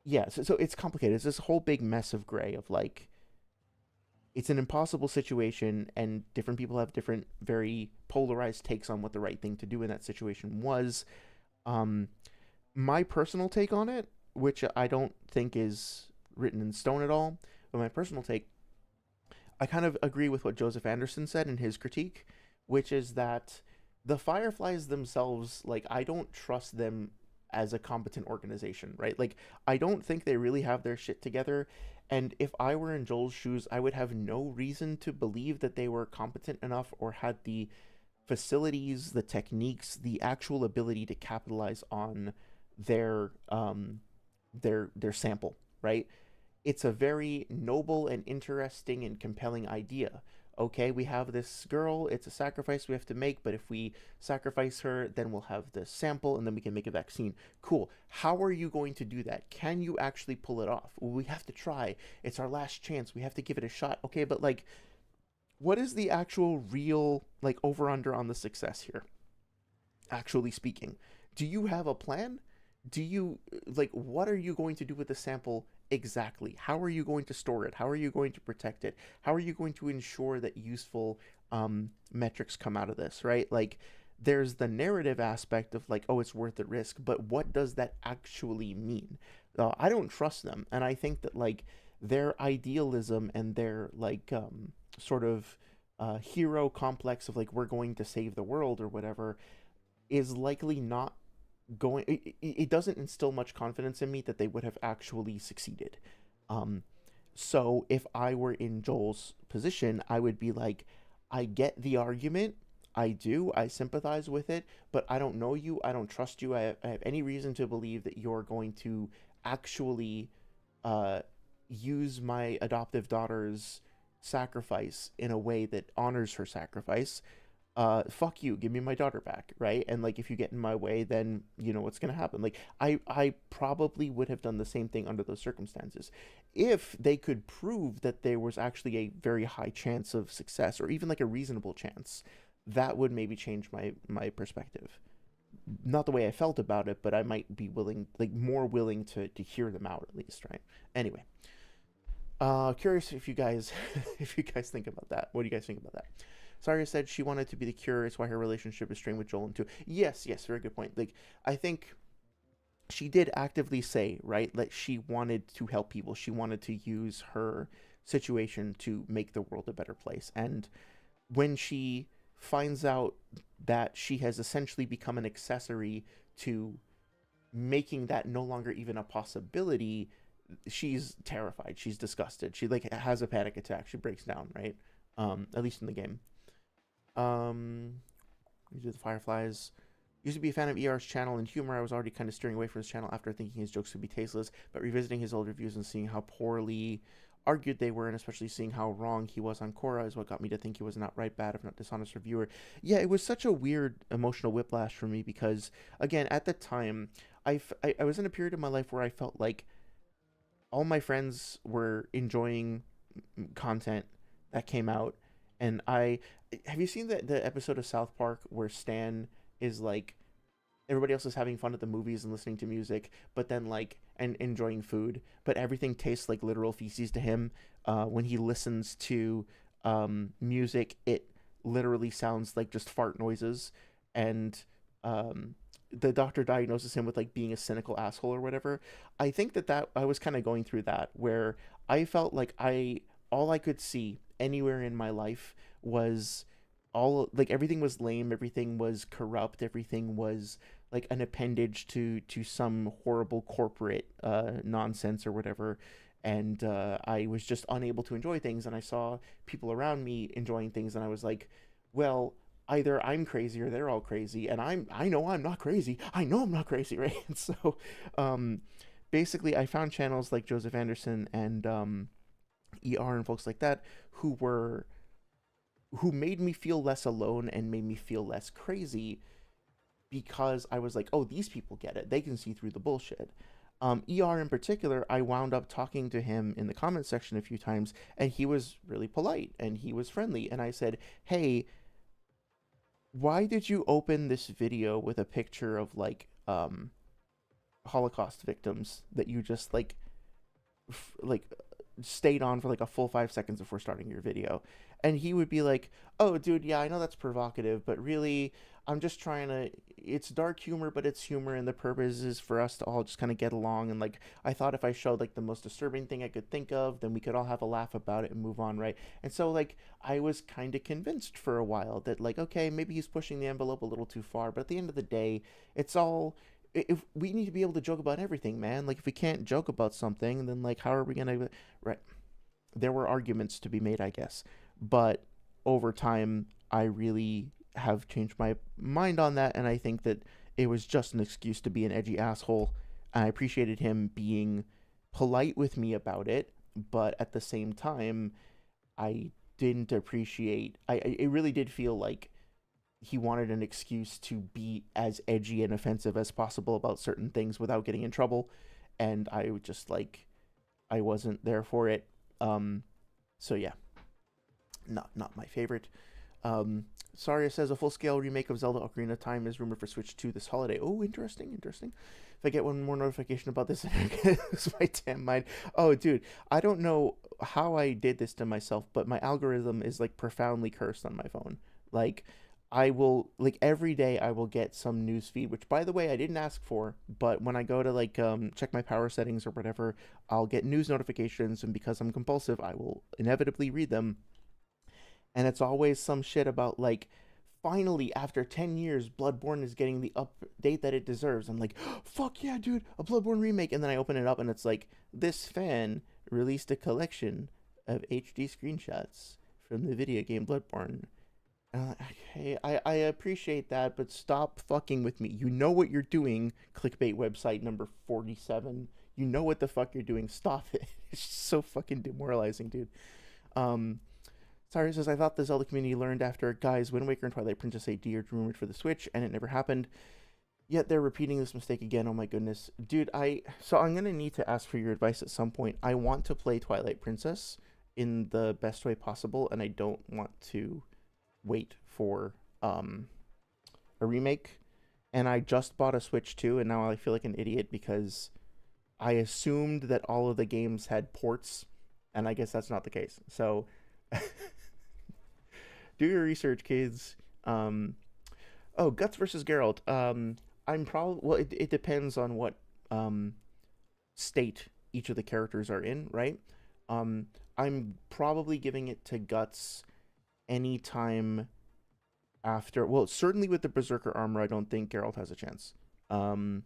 yeah, so it's complicated. It's this whole big mess of gray of like, it's an impossible situation, and different people have different, very polarized takes on what the right thing to do in that situation was. Um, my personal take on it, which I don't think is written in stone at all, but my personal take, I kind of agree with what Joseph Anderson said in his critique, which is that the Fireflies themselves, like, I don't trust them as a competent organization, right? Like, I don't think they really have their shit together. And if I were in Joel's shoes, I would have no reason to believe that they were competent enough or had the facilities, the techniques, the actual ability to capitalize on their their sample, right? It's a very noble and interesting and compelling idea. Okay, we have this girl, it's a sacrifice we have to make, but if we sacrifice her, then we'll have the sample and then we can make a vaccine. Cool. How are you going to do that? Can you actually pull it off? Well, we have to try. It's our last chance. We have to give it a shot. Okay, but like, what is the actual real, like, over under on the success here? Actually speaking, do you have a plan? Do you, like, what are you going to do with the sample exactly? How are you going to store it? How are you going to protect it? How are you going to ensure that useful metrics come out of this, right? Like, there's the narrative aspect of like, oh, it's worth the risk, but what does that actually mean? I don't trust them, and I think that like their idealism and their like sort of hero complex of like, we're going to save the world or whatever is likely not going, it doesn't instill much confidence in me that they would have actually succeeded. um so if I were in Joel's position, I would be like, I get the argument, I sympathize with it, but I don't know you, I don't trust you, I have any reason to believe that you're going to actually uh use my adoptive daughter's sacrifice in a way that honors her sacrifice. Fuck you, give me my daughter back, right? And like, if you get in my way, then you know what's gonna happen. Like, I probably would have done the same thing under those circumstances. If they could prove that there was actually a very high chance of success, or even like a reasonable chance, that would maybe change my perspective. Not the way I felt about it, but I might be willing, like, more willing to hear them out at least, right? Anyway, curious if you guys if you guys think about that. What do you guys think about that? Saria said she wanted to be the cure. It's why her relationship is strained with Joel too. Yes, yes, very good point. Like, I think she did actively say, right, that she wanted to help people. She wanted to use her situation to make the world a better place. And when she finds out that she has essentially become an accessory to making that no longer even a possibility, she's terrified. She's disgusted. She like has a panic attack. She breaks down, right? At least in the game. We do the Fireflies. Used to be a fan of ER's channel and humor. I was already kind of steering away from his channel after thinking his jokes would be tasteless, but revisiting his old reviews and seeing how poorly argued they were, and especially seeing how wrong he was on Korra, is what got me to think he was an outright bad, if not dishonest reviewer. Yeah, it was such a weird emotional whiplash for me because, again, at the time, I was in a period of my life where I felt like all my friends were enjoying content that came out, and I have you seen the episode of South Park where Stan is like, everybody else is having fun at the movies and listening to music, but then like, and enjoying food, but everything tastes like literal feces to him. When he listens to music, it literally sounds like just fart noises, and the doctor diagnoses him with like being a cynical asshole or whatever. I think that I was kind of going through that where I felt like I all I could see anywhere in my life was all like everything was lame, everything was corrupt, everything was like an appendage to some horrible corporate nonsense or whatever. And I was just unable to enjoy things, and I saw people around me enjoying things, and I was like, well, either I'm crazy or they're all crazy, and I know I'm not crazy. I know I'm not crazy, right? And so, um, basically, I found channels like Joseph Anderson and ER and folks like that who made me feel less alone and made me feel less crazy because I was like, oh, these people get it. They can see through the bullshit. ER in particular, I wound up talking to him in the comment section a few times, and he was really polite and he was friendly. And I said, hey, why did you open this video with a picture of like Holocaust victims that you just like stayed on for like a full 5 seconds before starting your video? And he would be like, oh dude, yeah, I know that's provocative, but really I'm just trying to, it's dark humor, but it's humor, and the purpose is for us to all just kind of get along. And like I thought if I showed like the most disturbing thing I could think of, then we could all have a laugh about it and move on, right? And so like I was kind of convinced for a while that like, okay, maybe he's pushing the envelope a little too far, but at the end of the day, it's all, if we need to be able to joke about everything, man. Like if we can't joke about something, then like how are we gonna, right? There were arguments to be made, I guess, but over time I really have changed my mind on that, and I think that it was just an excuse to be an edgy asshole. I appreciated him being polite with me about it, but at the same time I didn't appreciate, it really did feel like he wanted an excuse to be as edgy and offensive as possible about certain things without getting in trouble, and I would just like, I wasn't there for it. So yeah, not my favorite. Saria says a full-scale remake of Zelda Ocarina of Time is rumored for Switch 2 this holiday. Oh, interesting, interesting. If I get one more notification about this, it's my damn mind. Oh, dude, I don't know how I did this to myself, but my algorithm is like profoundly cursed on my phone. Like, I will like every day I will get some news feed, which by the way I didn't ask for, but when I go to like check my power settings or whatever, I'll get news notifications, and because I'm compulsive, I will inevitably read them. And it's always some shit about like, finally after 10 years Bloodborne is getting the update that it deserves. I'm like, fuck yeah, dude, a Bloodborne remake. And then I open it up and it's like, this fan released a collection of HD screenshots from the video game Bloodborne. Okay, I appreciate that, but stop fucking with me. You know what you're doing, clickbait website number 47. You know what the fuck you're doing. Stop it. It's just so fucking demoralizing, dude. Um, Sorry says, I thought the Zelda community learned after Guys, Wind Waker and Twilight Princess HD are rumored for the Switch, and it never happened. Yet they're repeating this mistake again. Oh my goodness. Dude, so I'm gonna need to ask for your advice at some point. I want to play Twilight Princess in the best way possible, and I don't want to wait for a remake. And I just bought a Switch 2, and now I feel like an idiot because I assumed that all of the games had ports, and I guess that's not the case. So do your research, kids. Oh, Guts versus Geralt. I'm probably, well, it depends on what state each of the characters are in, right? Um, I'm probably giving it to Guts anytime after. Well, certainly with the Berserker armor, I don't think Geralt has a chance. Um,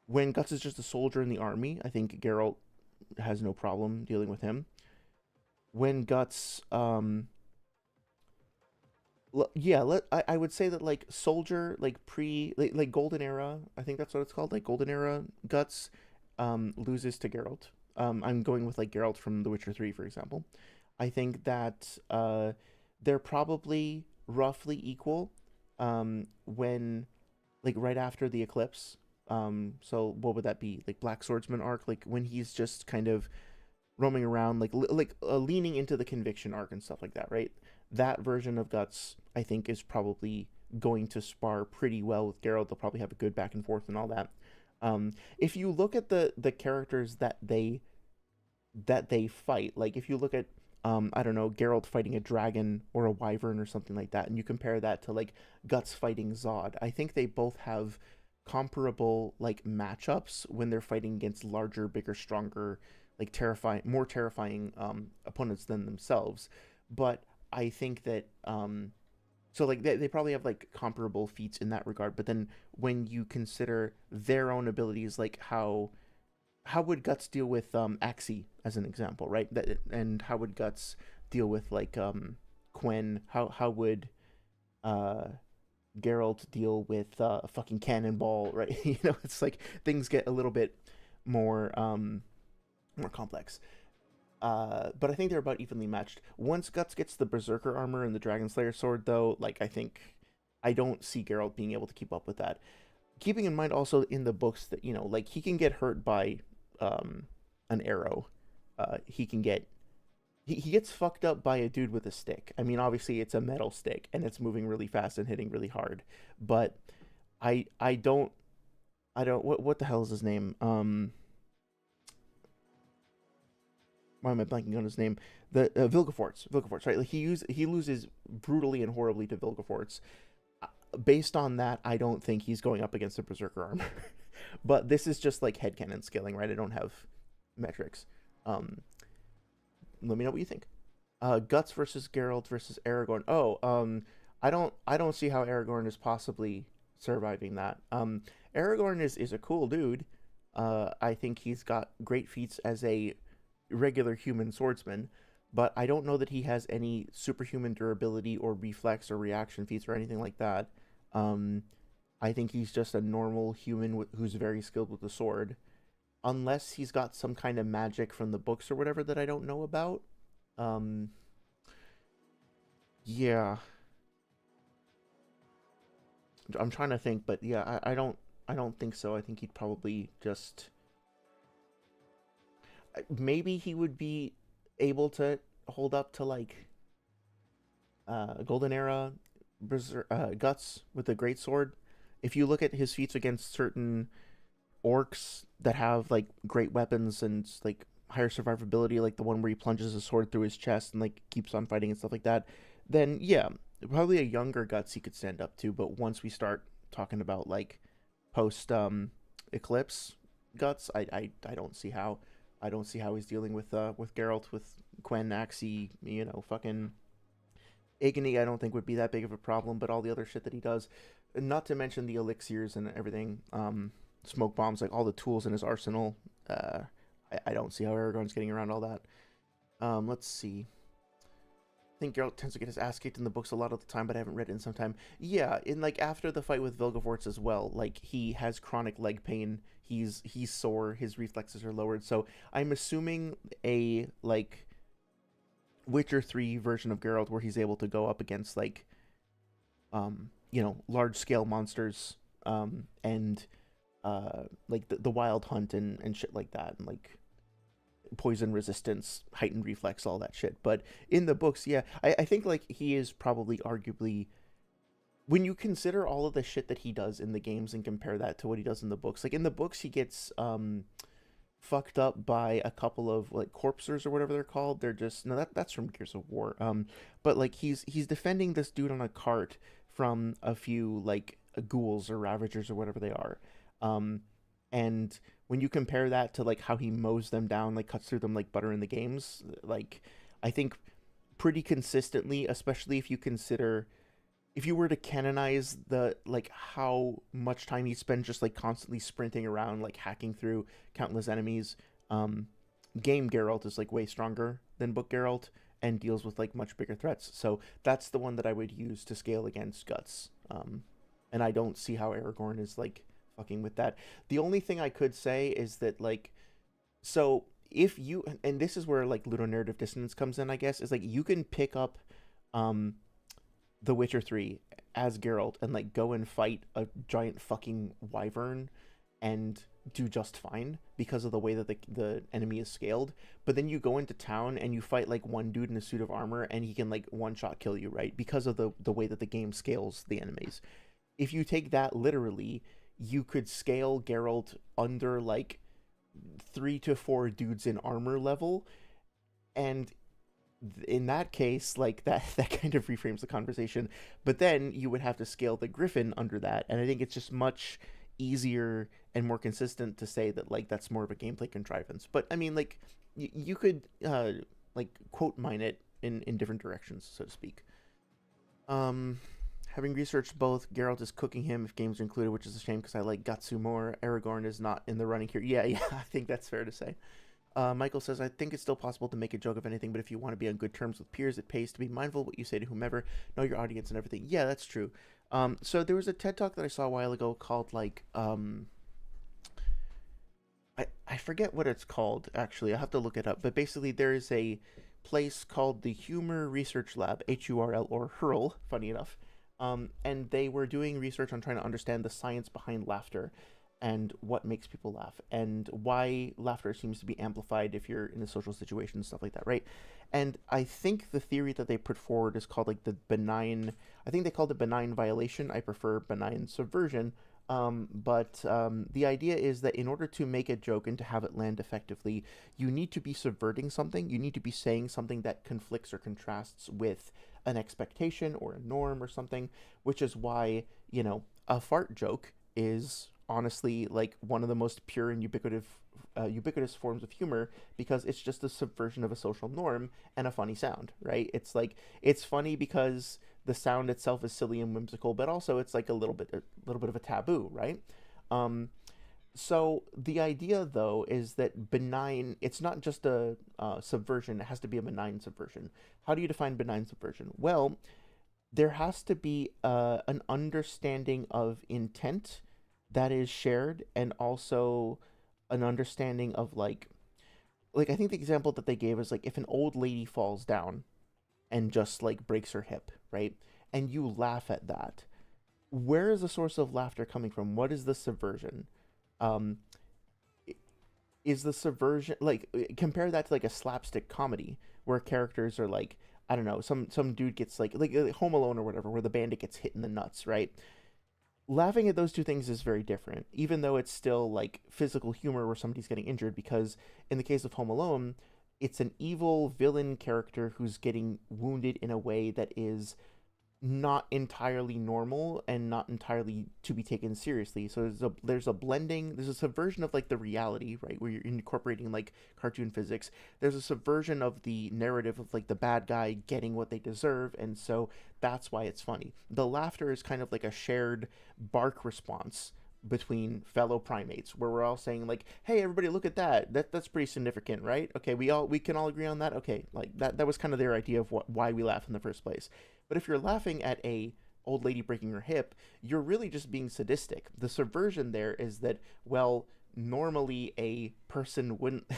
when Guts is just a soldier in the army, I think Geralt has no problem dealing with him. When Guts, I would say that like soldier, like like golden era, I think that's what it's called, like golden era Guts, loses to Geralt. I'm going with like Geralt from The Witcher 3, for example. I think that they're probably roughly equal when like right after the eclipse. So what would that be? Like Black Swordsman arc, like when he's just kind of roaming around, like leaning into the conviction arc and stuff like that, right? That version of Guts, I think, is probably going to spar pretty well with Geralt. They'll probably have a good back and forth and all that. If you look at the characters that they fight, like if you look at I don't know, Geralt fighting a dragon or a wyvern or something like that, and you compare that to like Guts fighting Zod, I think they both have comparable like matchups when they're fighting against larger, bigger, stronger, like terrifying, more terrifying opponents than themselves. But I think that so like they probably have like comparable feats in that regard. But then when you consider their own abilities, like how would Guts deal with Axie as an example, right? That and how would Guts deal with like Quen? How would uh Geralt deal with fucking Cannonball, right? You know, it's like things get a little bit more more complex. But I think they're about evenly matched. Once Guts gets the Berserker armor and the Dragon Slayer sword, though, like I don't see Geralt being able to keep up with that. Keeping in mind also in the books that like he can get hurt by um, an arrow. He can get he gets fucked up by a dude with a stick. I mean, obviously it's a metal stick and it's moving really fast and hitting really hard. But I don't what the hell is his name? Why am I blanking on his name? The Vilgefortz, right? Like he loses brutally and horribly to Vilgefortz. Based on that, I don't think he's going up against a Berserker armor. But this is just like headcanon scaling, right? I don't have metrics. Um, Let me know what you think. Guts versus Geralt versus Aragorn. Oh, I don't see how Aragorn is possibly surviving that. Aragorn is a cool dude. I think he's got great feats as a regular human swordsman, but I don't know that he has any superhuman durability or reflex or reaction feats or anything like that. Um, I think he's just a normal human who's very skilled with the sword, unless he's got some kind of magic from the books or whatever that I don't know about. Um, yeah, I'm trying to think, but yeah, I don't think so. I think he'd probably just maybe he would be able to hold up to like Golden Era Guts with the great sword. If you look at his feats against certain orcs that have like great weapons and like higher survivability, like the one where he plunges his sword through his chest and like keeps on fighting and stuff like that, then yeah, probably a younger Guts he could stand up to. But once we start talking about like post Eclipse Guts, I don't see how. I don't see how he's dealing with Geralt, with Quen, Axie, fucking Igni. I don't think would be that big of a problem, but all the other shit that he does, not to mention the elixirs and everything, smoke bombs, like all the tools in his arsenal. I don't see how Aragorn's getting around all that. Let's see. I think Geralt tends to get his ass kicked in the books a lot of the time, but I haven't read it in some time. Yeah, in like after the fight with Vilgefortz as well, like he has chronic leg pain. He's sore. His reflexes are lowered. So I'm assuming a like Witcher 3 version of Geralt where he's able to go up against like large scale monsters and like the wild hunt and shit like that, and like poison resistance, heightened reflex, all that shit. But in the books, yeah, I think like he is probably arguably, when you consider all of the shit that he does in the games and compare that to what he does in the books, like in the books he gets fucked up by a couple of like corpsers or whatever they're called. They're just no, that's from Gears of War. But like he's defending this dude on a cart from a few like ghouls or ravagers or whatever they are. And when you compare that to like how he mows them down, like cuts through them like butter in the games, like I think pretty consistently, especially if you consider, if you were to canonize the like how much time he spends just like constantly sprinting around, like hacking through countless enemies, um game Geralt is like way stronger than book Geralt and deals with like much bigger threats. So that's the one that I would use to scale against Guts. And I don't see how Aragorn is like fucking with that. The only thing I could say is that like, so if you, and this is where like ludonarrative dissonance comes in, I guess, is like you can pick up um The Witcher 3 as Geralt and like go and fight a giant fucking wyvern and do just fine because of the way that the enemy is scaled. But then you go into town and you fight like one dude in a suit of armor and he can like one shot kill you, right? Because of the way that the game scales the enemies. If you take that literally, you could scale Geralt under like 3 to 4 dudes in armor level, and In that case, like that kind of reframes the conversation. But then you would have to scale the griffin under that, and I think it's just much easier and more consistent to say that like that's more of a gameplay contrivance. But I mean, like you could like quote mine it in different directions, so to speak. Um, Having researched both, Geralt is cooking him if games are included, which is a shame because I like Gatsu more. Aragorn is not in the running here. Yeah, yeah, I think that's fair to say. Michael says, I think it's still possible to make a joke of anything, but if you want to be on good terms with peers, it pays to be mindful of what you say to whomever, know your audience and everything. Yeah, that's true. So there was a TED Talk that I saw a while ago called, like, I forget what it's called, actually. I have to look it up. But basically, there is a place called the Humor Research Lab, HURL, or HURL, funny enough. And they were doing research on trying to understand the science behind laughter and what makes people laugh and why laughter seems to be amplified if you're in a social situation and stuff like that, right? And I think the theory that they put forward is called like the benign, I think they called it benign violation. I prefer benign subversion. But the idea is that in order to make a joke and to have it land effectively, you need to be subverting something. You need to be saying something that conflicts or contrasts with an expectation or a norm or something, which is why, a fart joke is honestly like one of the most pure and ubiquitous forms of humor because it's just a subversion of a social norm and a funny sound, right? It's like it's funny because the sound itself is silly and whimsical, but also it's like a little bit of a taboo, right? Um, so the idea though is that benign, it's not just a subversion, it has to be a benign subversion. How do you define benign subversion? Well, there has to be an understanding of intent that is shared and also an understanding of like I think the example that they gave is like if an old lady falls down and just like breaks her hip, right? And you laugh at that. Where is the source of laughter coming from? What is the subversion? Um, is the subversion like compare that to like a slapstick comedy where characters are like I don't know some dude gets like Home Alone or whatever where the bandit gets hit in the nuts, right? Laughing at those two things is very different, even though it's still like physical humor where somebody's getting injured, because in the case of Home Alone, it's an evil villain character who's getting wounded in a way that is not entirely normal and not entirely to be taken seriously. So there's a blending, there's a subversion of like the reality, right, where you're incorporating like cartoon physics. There's a subversion of the narrative of like the bad guy getting what they deserve, and so that's why it's funny. The laughter is kind of like a shared bark response between fellow primates where we're all saying like hey everybody look at that's pretty significant, right? Okay, we can all agree on that. Okay, like that was kind of their idea of why we laugh in the first place. But if you're laughing at a old lady breaking her hip, you're really just being sadistic. The subversion there is that, well, normally a person wouldn't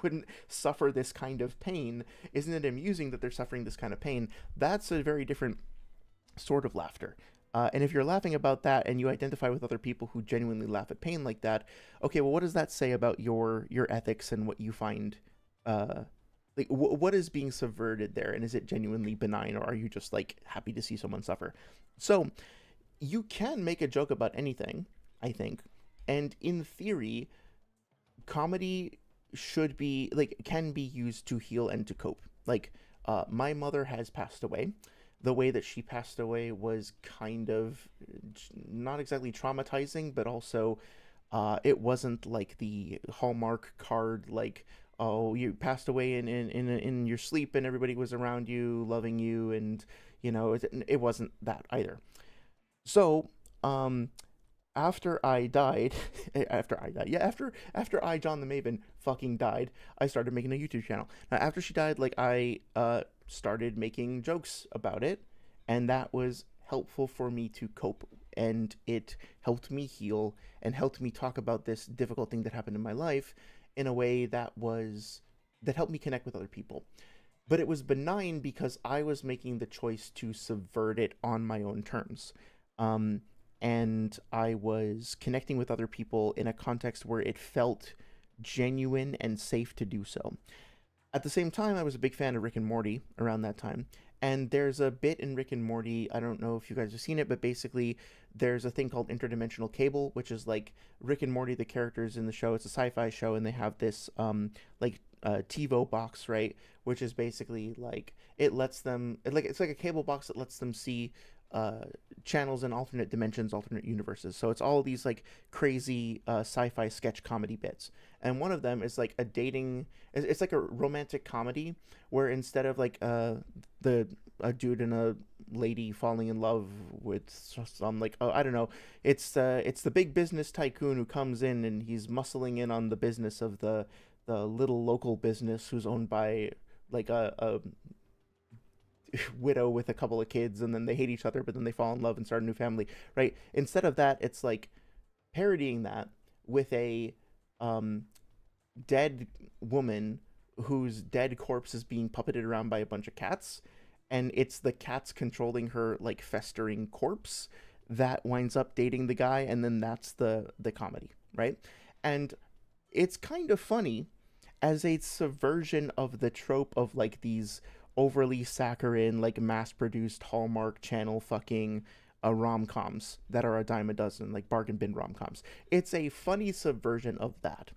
wouldn't suffer this kind of pain. Isn't it amusing that they're suffering this kind of pain? That's a very different sort of laughter. And if you're laughing about that and you identify with other people who genuinely laugh at pain like that, okay, well, what does that say about your ethics and what you find uh, like what is being subverted there, and is it genuinely benign, or are you just like happy to see someone suffer? So you can make a joke about anything, I think, and in theory comedy should be like can be used to heal and to cope. Like my mother has passed away. The way that she passed away was kind of not exactly traumatizing, but also it wasn't like the Hallmark card, like oh you passed away in your sleep and everybody was around you loving you, and it wasn't that either. So after I died, after I John the Maven fucking died, I started making a YouTube channel. Now after she died, like I started making jokes about it, and that was helpful for me to cope, and it helped me heal and helped me talk about this difficult thing that happened in my life in a way that helped me connect with other people. But it was benign because I was making the choice to subvert it on my own terms. Um, and I was connecting with other people in a context where it felt genuine and safe to do so. At the same time, I was a big fan of Rick and Morty around that time. And there's a bit in Rick and Morty, I don't know if you guys have seen it, but basically there's a thing called interdimensional cable, which is like Rick and Morty, the characters in the show. It's a sci-fi show, and they have this like TiVo box, right? Which is basically like it lets them it's like a cable box that lets them see uh, channels in alternate dimensions, alternate universes. So it's all these like crazy sci-fi sketch comedy bits, and one of them is like a dating. It's like a romantic comedy where instead of like the a dude and a lady falling in love with some like, oh, I don't know, it's the big business tycoon who comes in and he's muscling in on the business of the little local business who's owned by like a widow with a couple of kids, and then they hate each other but then they fall in love and start a new family, right? Instead of that, it's like parodying that with a um dead woman whose dead corpse is being puppeted around by a bunch of cats, and it's the cats controlling her like festering corpse that winds up dating the guy, and then that's the comedy, right? And it's kind of funny as a subversion of the trope of like these overly saccharine, like mass produced Hallmark channel fucking rom coms that are a dime a dozen, like bargain bin rom coms. It's a funny subversion of that.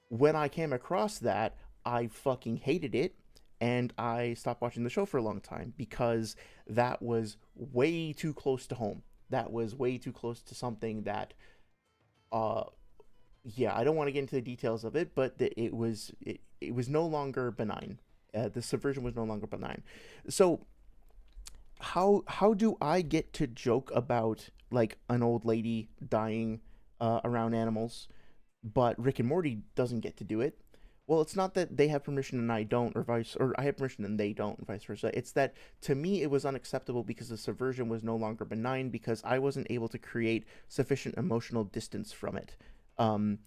When I came across that, I fucking hated it, and I stopped watching the show for a long time because that was way too close to home. That was way too close to something that uh yeah, I don't want to get into the details of it, but it was no longer benign. The subversion was no longer benign. So how do I get to joke about like an old lady dying around animals, but Rick and Morty doesn't get to do it? Well, it's not that they have permission and I don't, or I have permission and they don't, and vice versa. It's that to me it was unacceptable because the subversion was no longer benign because I wasn't able to create sufficient emotional distance from it. Um,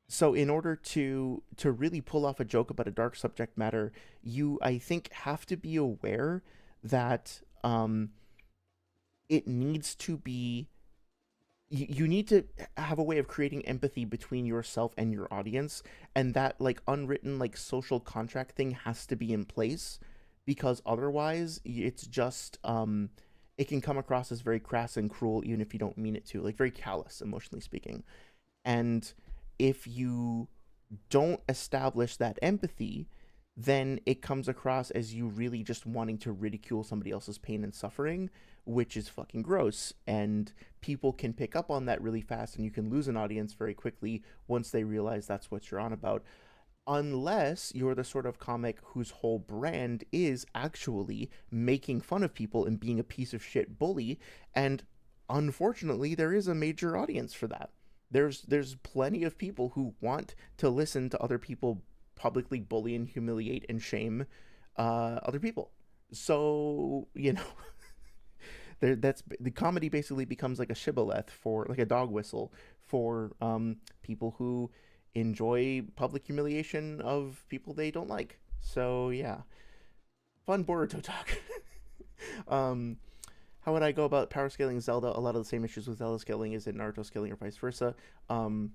so in order to really pull off a joke about a dark subject matter, you I think have to be aware that it needs to be you need to have a way of creating empathy between yourself and your audience, and that like unwritten like social contract thing has to be in place, because otherwise it's just it can come across as very crass and cruel even if you don't mean it to, like very callous emotionally speaking. And if you don't establish that empathy, then it comes across as you really just wanting to ridicule somebody else's pain and suffering, which is fucking gross. And people can pick up on that really fast, and you can lose an audience very quickly once they realize that's what you're on about. Unless you're the sort of comic whose whole brand is actually making fun of people and being a piece of shit bully. And unfortunately, there is a major audience for that. There's plenty of people who want to listen to other people publicly bully and humiliate and shame other people. So there that's the comedy basically becomes like a shibboleth, for like a dog whistle for people who enjoy public humiliation of people they don't like. So yeah, fun Boruto talk. um, how would I go about power scaling Zelda? A lot of the same issues with Zelda scaling is in Naruto scaling, or vice versa. Um,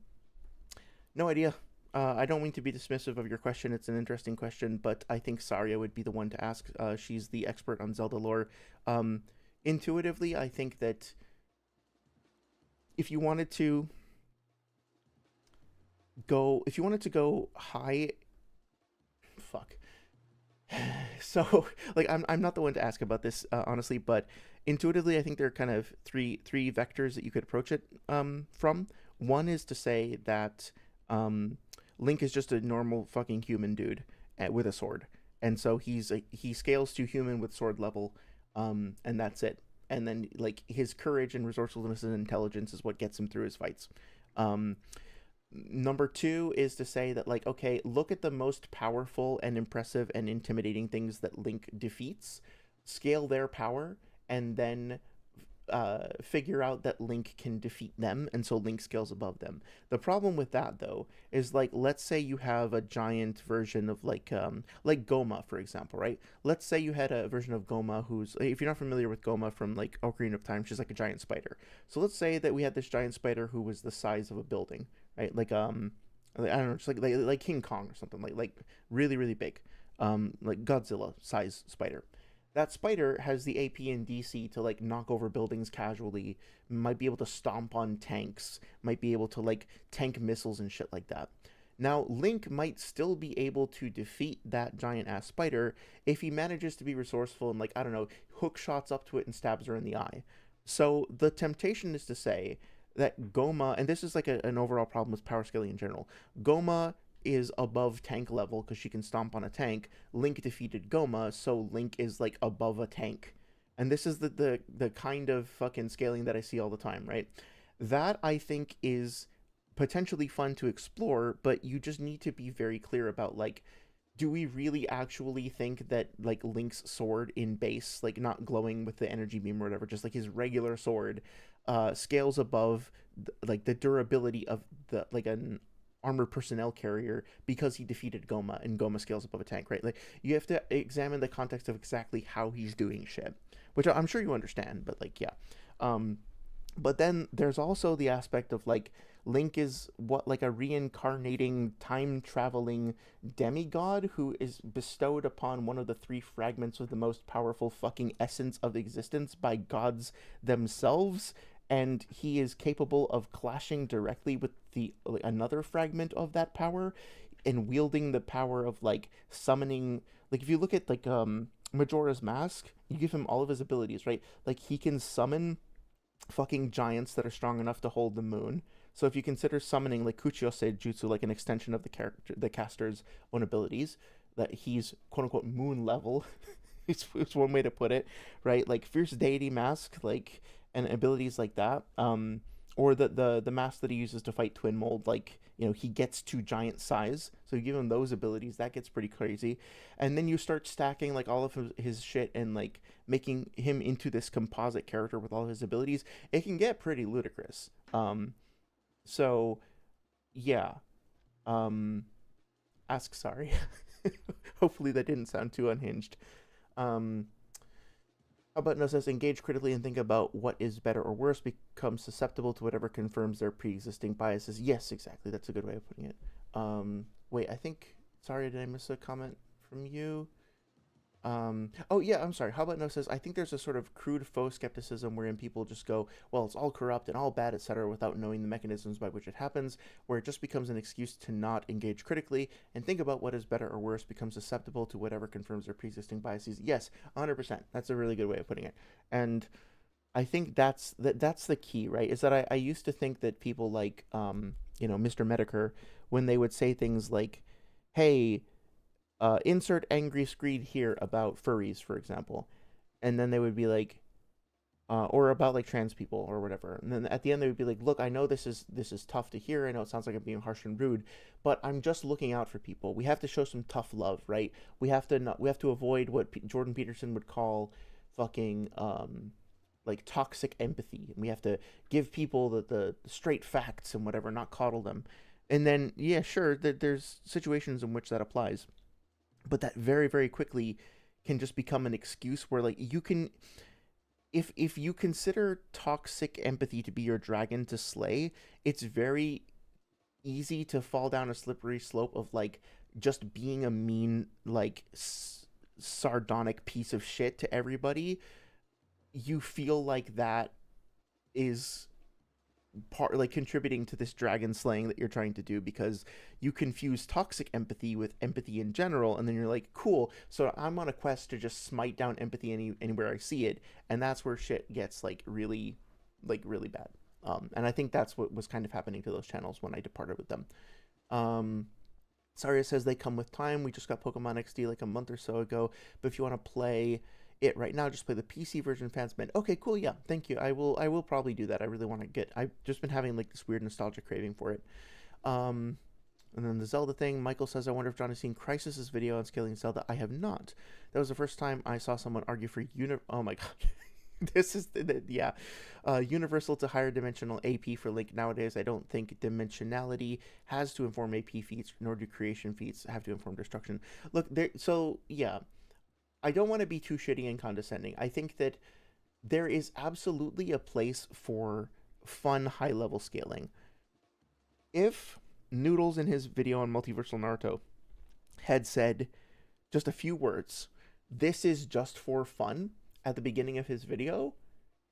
no idea. I don't mean to be dismissive of your question. It's an interesting question, but I think Saria would be the one to ask. She's the expert on Zelda lore. Um, Intuitively, I think that if you wanted to if you wanted to go high, fuck. So, like, I'm not the one to ask about this, honestly, but intuitively, I think there are kind of three vectors that you could approach it from. One is to say that Link is just a normal fucking human dude with a sword, and so he scales to human with sword level, and that's it. And then like his courage and resourcefulness and intelligence is what gets him through his fights. Um, Number two is to say that, like, okay, look at the most powerful and impressive and intimidating things that Link defeats, scale their power, and then figure out that Link can defeat them, and so Link scales above them. The problem with that, though, is like, let's say you have a giant version of like Goma, for example, right? Let's say you had a version of Goma who's, if you're not familiar with Goma from like Ocarina of Time, she's like a giant spider. So let's say that we had this giant spider who was the size of a building, right? Like, I don't know, just like King Kong or something, like really really big, like Godzilla size spider. That spider has the AP and DC to like knock over buildings casually, might be able to stomp on tanks, might be able to like tank missiles and shit like that. Now, Link might still be able to defeat that giant ass spider if he manages to be resourceful and, like, I don't know, hook shots up to it and stabs her in the eye. So the temptation is to say that Goma, and this is like an overall problem with power scaling in general, Goma is above tank level because she can stomp on a tank. Link defeated Goma, so Link is like above a tank. And this is the kind of fucking scaling that I see all the time, right? That I think is potentially fun to explore, but you just need to be very clear about, like, do we really actually think that, like, Link's sword in base, like not glowing with the energy beam or whatever, just like his regular sword, scales above like the durability of the like an armored personnel carrier because he defeated Goma and Goma scales above a tank, right? Like, you have to examine the context of exactly how he's doing shit, which I'm sure you understand, but like, yeah. Um, but then there's also the aspect of, like, Link is what, like a reincarnating time traveling demigod who is bestowed upon one of the three fragments of the most powerful fucking essence of existence by gods themselves, and he is capable of clashing directly with the like, another fragment of that power and wielding the power of, like, summoning. Like, if you look at, like, Majora's Mask, you give him all of his abilities, right? Like, he can summon fucking giants that are strong enough to hold the moon. So if you consider summoning, like, Kuchiyose Jutsu, like an extension of the caster's own abilities, that he's quote unquote moon level, it's one way to put it, right? Like Fierce Deity Mask, like, and abilities like that. Or the mask that he uses to fight Twin Mold, like, he gets to giant size. So you give him those abilities, that gets pretty crazy. And then you start stacking, like, all of his shit and, like, making him into this composite character with all his abilities. It can get pretty ludicrous. So yeah. Um, Ask sorry. Hopefully that didn't sound too unhinged. Um, how about no says engage critically and think about what is better or worse, become susceptible to whatever confirms their pre-existing biases. Yes, exactly. That's a good way of putting it. Wait, I think. Sorry, did I miss a comment from you? Oh yeah, I'm sorry. How about no says I think there's a sort of crude faux skepticism wherein people just go, well, it's all corrupt and all bad, etc., without knowing the mechanisms by which it happens, where it just becomes an excuse to not engage critically and think about what is better or worse, become susceptible to whatever confirms their pre-existing biases. Yes, 100%. That's a really good way of putting it. And I think that's the key, right? Is that I used to think that people like Mr. Medicare, when they would say things like, "Hey, insert angry screed here about furries," for example, and then they would be like, or about like trans people or whatever, and then at the end they would be like, "Look, I know this is tough to hear. I know it sounds like I'm being harsh and rude, but I'm just looking out for people. We have to show some tough love, right? We have to avoid what Jordan Peterson would call fucking like toxic empathy, and we have to give people the straight facts and whatever, not coddle them." And then, yeah, sure, there's situations in which that applies, but that very very quickly can just become an excuse where, like, you can, if you consider toxic empathy to be your dragon to slay, it's very easy to fall down a slippery slope of, like, just being a mean, like, sardonic piece of shit to everybody. You feel like that is part, like, contributing to this dragon slaying that you're trying to do, because you confuse toxic empathy with empathy in general, and then you're like, cool, so I'm on a quest to just smite down empathy anywhere I see it, and that's where shit gets, like, really bad. And I think that's what was kind of happening to those channels when I departed with them. Sorry, it says they come with time. We just got Pokemon XD like a month or so ago, but if you want to play it right now, just play the PC version, fans meant. Okay, cool, yeah, thank you. I will probably do that. I really want to get, I've just been having, like, this weird nostalgia craving for it. And then the Zelda thing, Michael says, I wonder if John has seen Crysis's video on scaling Zelda. I have not. That was the first time I saw someone argue for oh my god. This is yeah, universal to higher dimensional AP for Link. Nowadays I don't think dimensionality has to inform AP feats, nor do creation feats have to inform destruction. Look there, so yeah, I don't want to be too shitty and condescending. I think that there is absolutely a place for fun high level scaling. If Noodles in his video on multiversal Naruto had said just a few words, "This is just for fun," at the beginning of his video,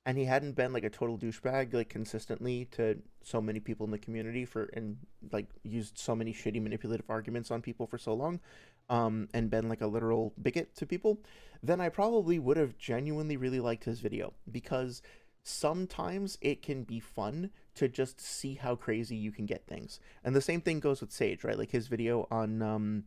and he hadn't been like a total douchebag like consistently to so many people in the community for and like used so many shitty manipulative arguments on people for so long, and been like a literal bigot to people, then I probably would have genuinely really liked his video, because sometimes it can be fun to just see how crazy you can get things. And the same thing goes with Sage, right? Like his video on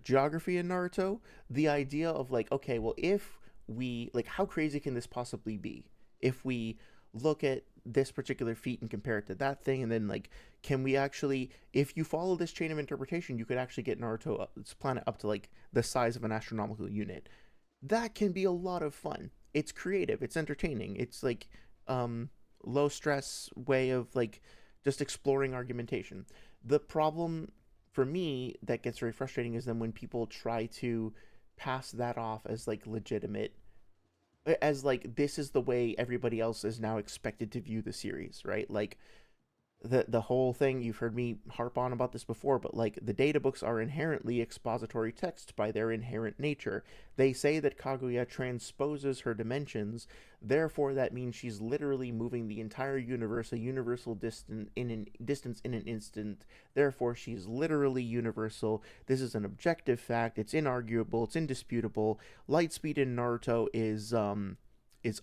geography in Naruto, the idea of like, okay, well, if we like, how crazy can this possibly be if we look at this particular feat and compare it to that thing, and then like, can we actually, if you follow this chain of interpretation, you could actually get Naruto's planet up to like the size of an astronomical unit. That can be a lot of fun. It's creative, it's entertaining, it's like low stress way of like just exploring argumentation. The problem for me that gets very frustrating is then when people try to pass that off as like legitimate, as like this is the way everybody else is now expected to view the series, right? Like the whole thing, you've heard me harp on about this before, but like the data books are inherently expository text by their inherent nature. They say that Kaguya transposes her dimensions, therefore that means she's literally moving the entire universe a universal distance in an instant. Therefore she's literally universal. This is an objective fact. It's inarguable. It's indisputable. Light speed in Naruto is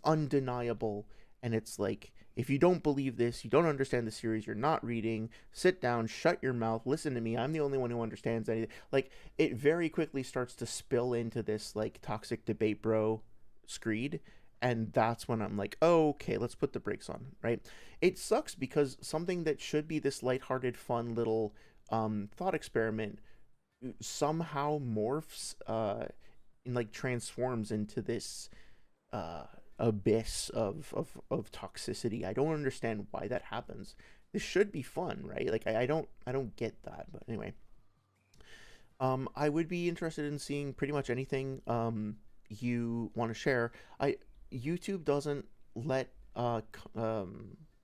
undeniable, and it's like, if you don't believe this, you don't understand the series, you're not reading, sit down, shut your mouth, listen to me. I'm the only one who understands anything. Like, it very quickly starts to spill into this, like, toxic debate bro screed. And that's when I'm like, oh, okay, let's put the brakes on, right? It sucks because something that should be this lighthearted, fun little thought experiment somehow morphs and, like, transforms into this uh, abyss of toxicity. I don't understand why that happens. This should be fun, right? Like I don't get that. But anyway, I would be interested in seeing pretty much anything you want to share. I YouTube doesn't let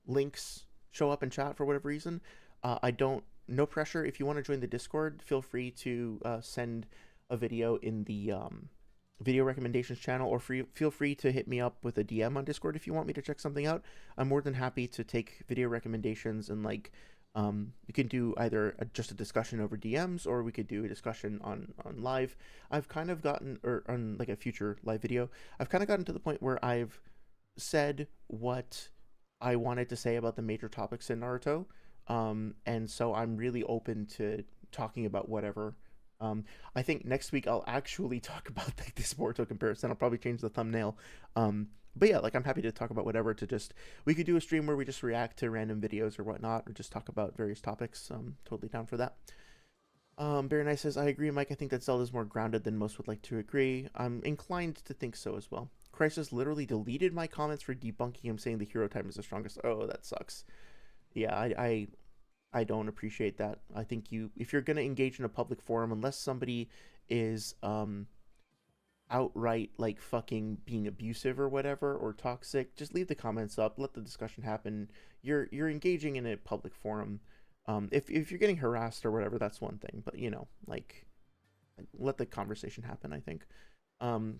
links show up in chat for whatever reason. I don't. No pressure. If you want to join the Discord, feel free to send a video in the video recommendations channel, or feel free to hit me up with a DM on Discord if you want me to check something out. I'm more than happy to take video recommendations, and like we can do either just a discussion over DMs, or we could do a discussion on live. I've kind of gotten, or on like a future live video, I've kind of gotten to the point where I've said what I wanted to say about the major topics in Naruto, and so I'm really open to talking about whatever. I think next week I'll actually talk about like this Boruto comparison. I'll probably change the thumbnail. But yeah, like I'm happy to talk about whatever. To just, we could do a stream where we just react to random videos or whatnot, or just talk about various topics. Totally down for that. Very nice says, I agree, Mike. I think that Zelda's more grounded than most would like to agree. I'm inclined to think so as well. Crisis literally deleted my comments for debunking him saying the hero time is the strongest. Oh, that sucks. Yeah, I don't appreciate that. I think if you're gonna engage in a public forum, unless somebody is outright like fucking being abusive or whatever, or toxic, just leave the comments up, let the discussion happen. You're engaging in a public forum. If you're getting harassed or whatever, that's one thing, but you know, like let the conversation happen, I think.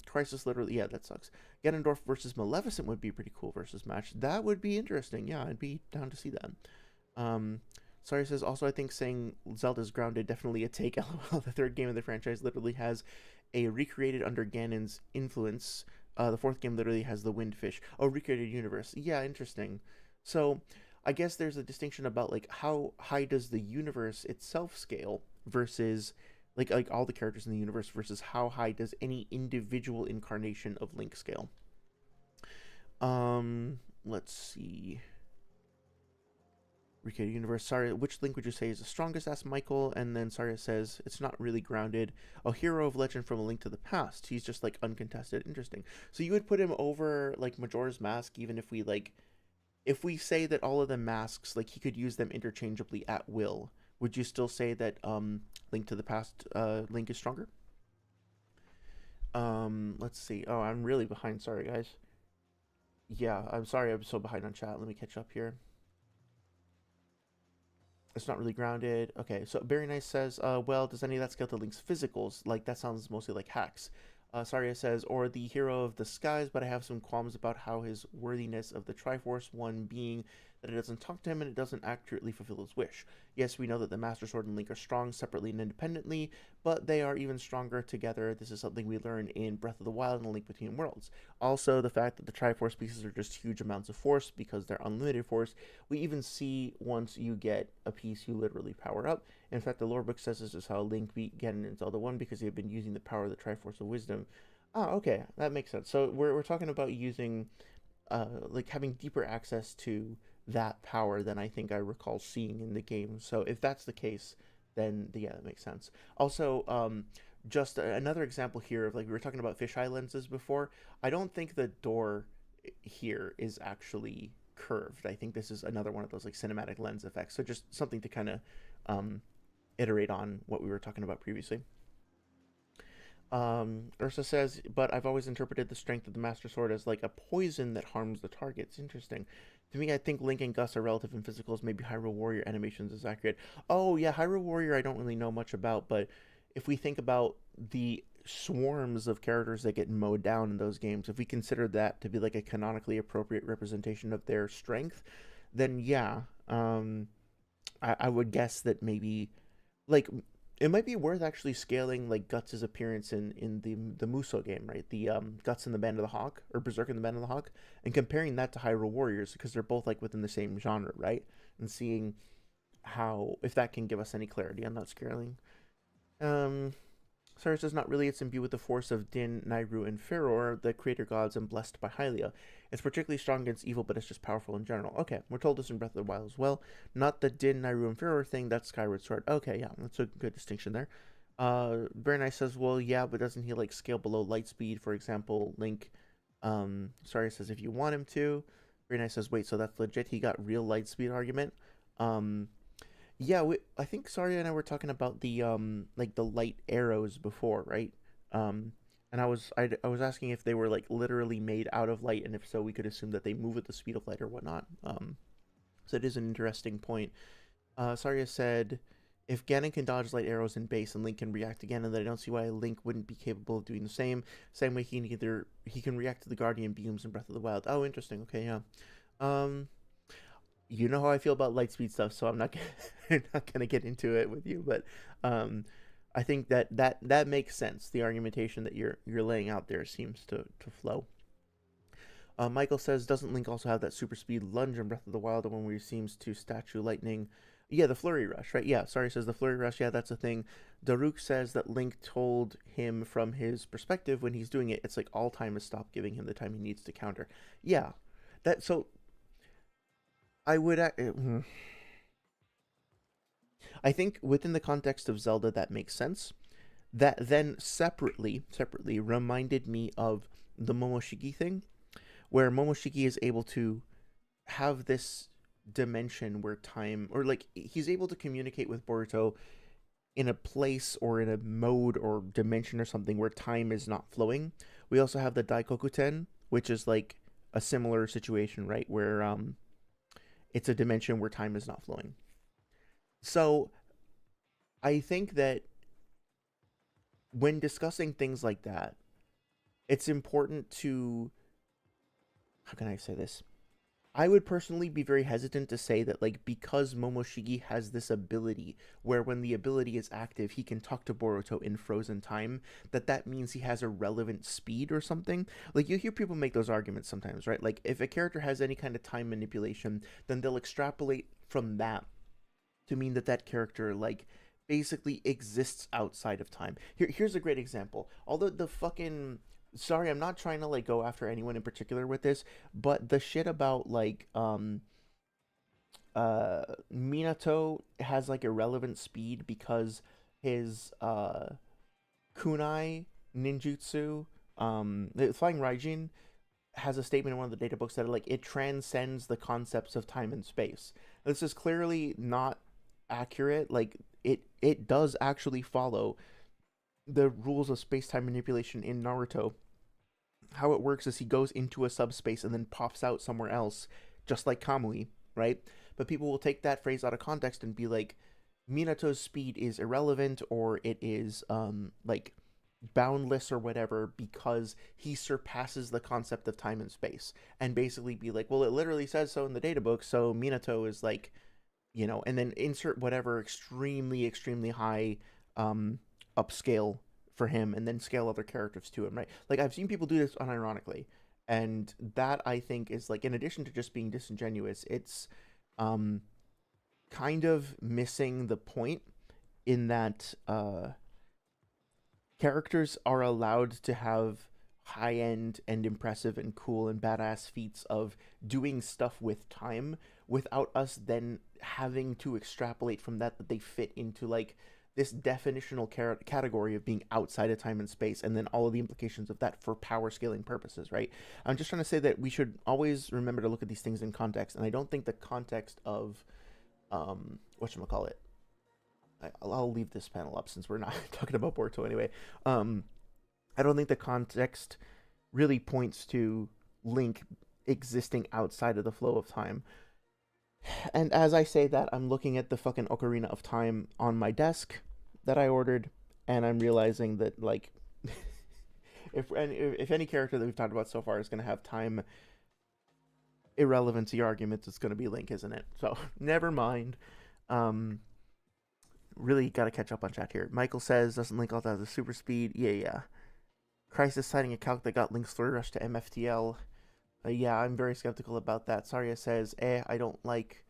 Crisis literally, yeah, that sucks. Ganondorf versus Maleficent would be a pretty cool versus match. That would be interesting. Yeah, I'd be down to see that. Sorry says, also I think saying Zelda's grounded definitely a take. LOL. The third game of the franchise literally has a recreated under Ganon's influence. The fourth game literally has the Windfish. Oh, recreated universe. Yeah, interesting. So I guess there's a distinction about like how high does the universe itself scale versus like all the characters in the universe, versus how high does any individual incarnation of Link scale. Let's see. Recreated universe. Sorry, which Link would you say is the strongest? Asked Michael. And then Saria says, it's not really grounded. A hero of legend from A Link to the Past. He's just like uncontested. Interesting. So you would put him over like Majora's Mask, even if we say that all of the masks, like he could use them interchangeably at will. Would you still say that Link to the Past Link is stronger? Let's see. Oh, I'm really behind. Sorry, guys. Yeah, I'm sorry. I'm so behind on chat. Let me catch up here. It's not really grounded. Okay, so Very Nice says, well, does any of that scale to Link's physicals? Like, that sounds mostly like hacks. Saria says, or the hero of the skies, but I have some qualms about how his worthiness of the Triforce, one being that it doesn't talk to him and it doesn't accurately fulfill his wish. Yes, we know that the Master Sword and Link are strong separately and independently, but they are even stronger together. This is something we learn in Breath of the Wild and A Link Between Worlds. Also, the fact that the Triforce pieces are just huge amounts of force because they're unlimited force. We even see once you get a piece, you literally power up. In fact, the lore book says this is how Link beat Ganon in Zelda 1 because he had been using the power of the Triforce of Wisdom. Ah, okay, that makes sense. So we're talking about using, like having deeper access to that power than I think I recall seeing in the game. So if that's the case, then yeah, that makes sense. Also, just another example here of like we were talking about fisheye lenses before. I don't think the door here is actually curved. I think this is another one of those like cinematic lens effects. So just something to kind of um, iterate on what we were talking about previously. Ursa says, but I've always interpreted the strength of the Master Sword as like a poison that harms the targets. Interesting. To me, I think Link and Gus are relative in physicals. Maybe Hyrule Warrior animations is accurate. Oh, yeah, Hyrule Warrior I don't really know much about, but if we think about the swarms of characters that get mowed down in those games, if we consider that to be like a canonically appropriate representation of their strength, then yeah, I would guess that maybe like it might be worth actually scaling like Guts' appearance in the Muso game, right? The Guts in the Band of the Hawk or Berserk in the Band of the Hawk, and comparing that to Hyrule Warriors because they're both like within the same genre, right? And seeing how if that can give us any clarity on that scaling. Um, Cyrus is not really. It's imbued with the force of Din, Nairu, and Feror, the creator gods, and blessed by Hylia. It's particularly strong against evil, but it's just powerful in general. Okay, we're told this in Breath of the Wild as well. Not the Din, Nairu, and Feror thing, that's Skyward Sword. Okay, yeah, that's a good distinction there. Very nice says, well, yeah, but doesn't he like scale below light speed? For example, Link, sorry, says if you want him to. Very nice says, wait, so that's legit? He got real light speed argument? Um, yeah, I think Saria and I were talking about the like the light arrows before, right? Um, and I was asking if they were like literally made out of light, and if so, we could assume that they move at the speed of light or whatnot. So it is an interesting point. Saria said, if Ganon can dodge light arrows in base and Link can react again, and then I don't see why Link wouldn't be capable of doing the same. Same way he can react to the Guardian beams in Breath of the Wild. Oh, interesting. Okay, yeah. Um, you know how I feel about lightspeed stuff, so I'm not not gonna get into it with you. But um, I think that makes sense. The argumentation that you're laying out there seems to flow. Michael says, doesn't Link also have that super speed lunge in Breath of the Wild, the one where he seems to statue lightning? Yeah, the flurry rush, right? Yeah, sorry, says the flurry rush. Yeah, that's a thing. Daruk says that Link told him from his perspective when he's doing it, it's like all time has stopped giving him the time he needs to counter. Yeah, that so I would. I think within the context of Zelda, that makes sense. That then separately reminded me of the Momoshiki thing, where Momoshiki is able to have this dimension where time, or like he's able to communicate with Boruto in a place or in a mode or dimension or something where time is not flowing. We also have the Daikokuten, which is like a similar situation, right? Where it's a dimension where time is not flowing. So I think that when discussing things like that, it's important to, how can I say this? I would personally be very hesitant to say that, like, because Momoshiki has this ability where when the ability is active, he can talk to Boruto in frozen time, that means he has a relevant speed or something. Like, you hear people make those arguments sometimes, right? Like, if a character has any kind of time manipulation, then they'll extrapolate from that to mean that character, like, basically exists outside of time. Here's a great example. Although the fucking, sorry, I'm not trying to like go after anyone in particular with this, but the shit about like Minato has like irrelevant speed because his kunai ninjutsu, the flying raijin, has a statement in one of the data books that like it transcends the concepts of time and space. This is clearly not accurate. Like it does actually follow the rules of space-time manipulation in Naruto. How it works is he goes into a subspace and then pops out somewhere else, just like Kamui, right? But people will take that phrase out of context and be like, Minato's speed is irrelevant, or it is like boundless or whatever because he surpasses the concept of time and space, and basically be like, well, it literally says so in the data book, so Minato is like, and then insert whatever extremely high um upscale for him, and then scale other characters to him, right? Like, I've seen people do this unironically, and that, I think, is like, in addition to just being disingenuous, it's um kind of missing the point, in that characters are allowed to have high end and impressive and cool and badass feats of doing stuff with time, without us then having to extrapolate from that they fit into like this definitional category of being outside of time and space, and then all of the implications of that for power scaling purposes, right? I'm just trying to say that we should always remember to look at these things in context, and I don't think the context of whatchamacallit, I'll leave this panel up since we're not talking about Boruto anyway. Um, I don't think the context really points to Link existing outside of the flow of time. And as I say that, I'm looking at the fucking Ocarina of Time on my desk that I ordered, and I'm realizing that, like, if any character that we've talked about so far is going to have time irrelevancy arguments, it's going to be Link, isn't it? So never mind. Um, really got to catch up on chat here. Michael says, doesn't Link also have the super speed? Yeah. Crisis citing a calc that got Link's Flurry Rush to MFTL. Yeah, I'm very skeptical about that. Saria says, I don't like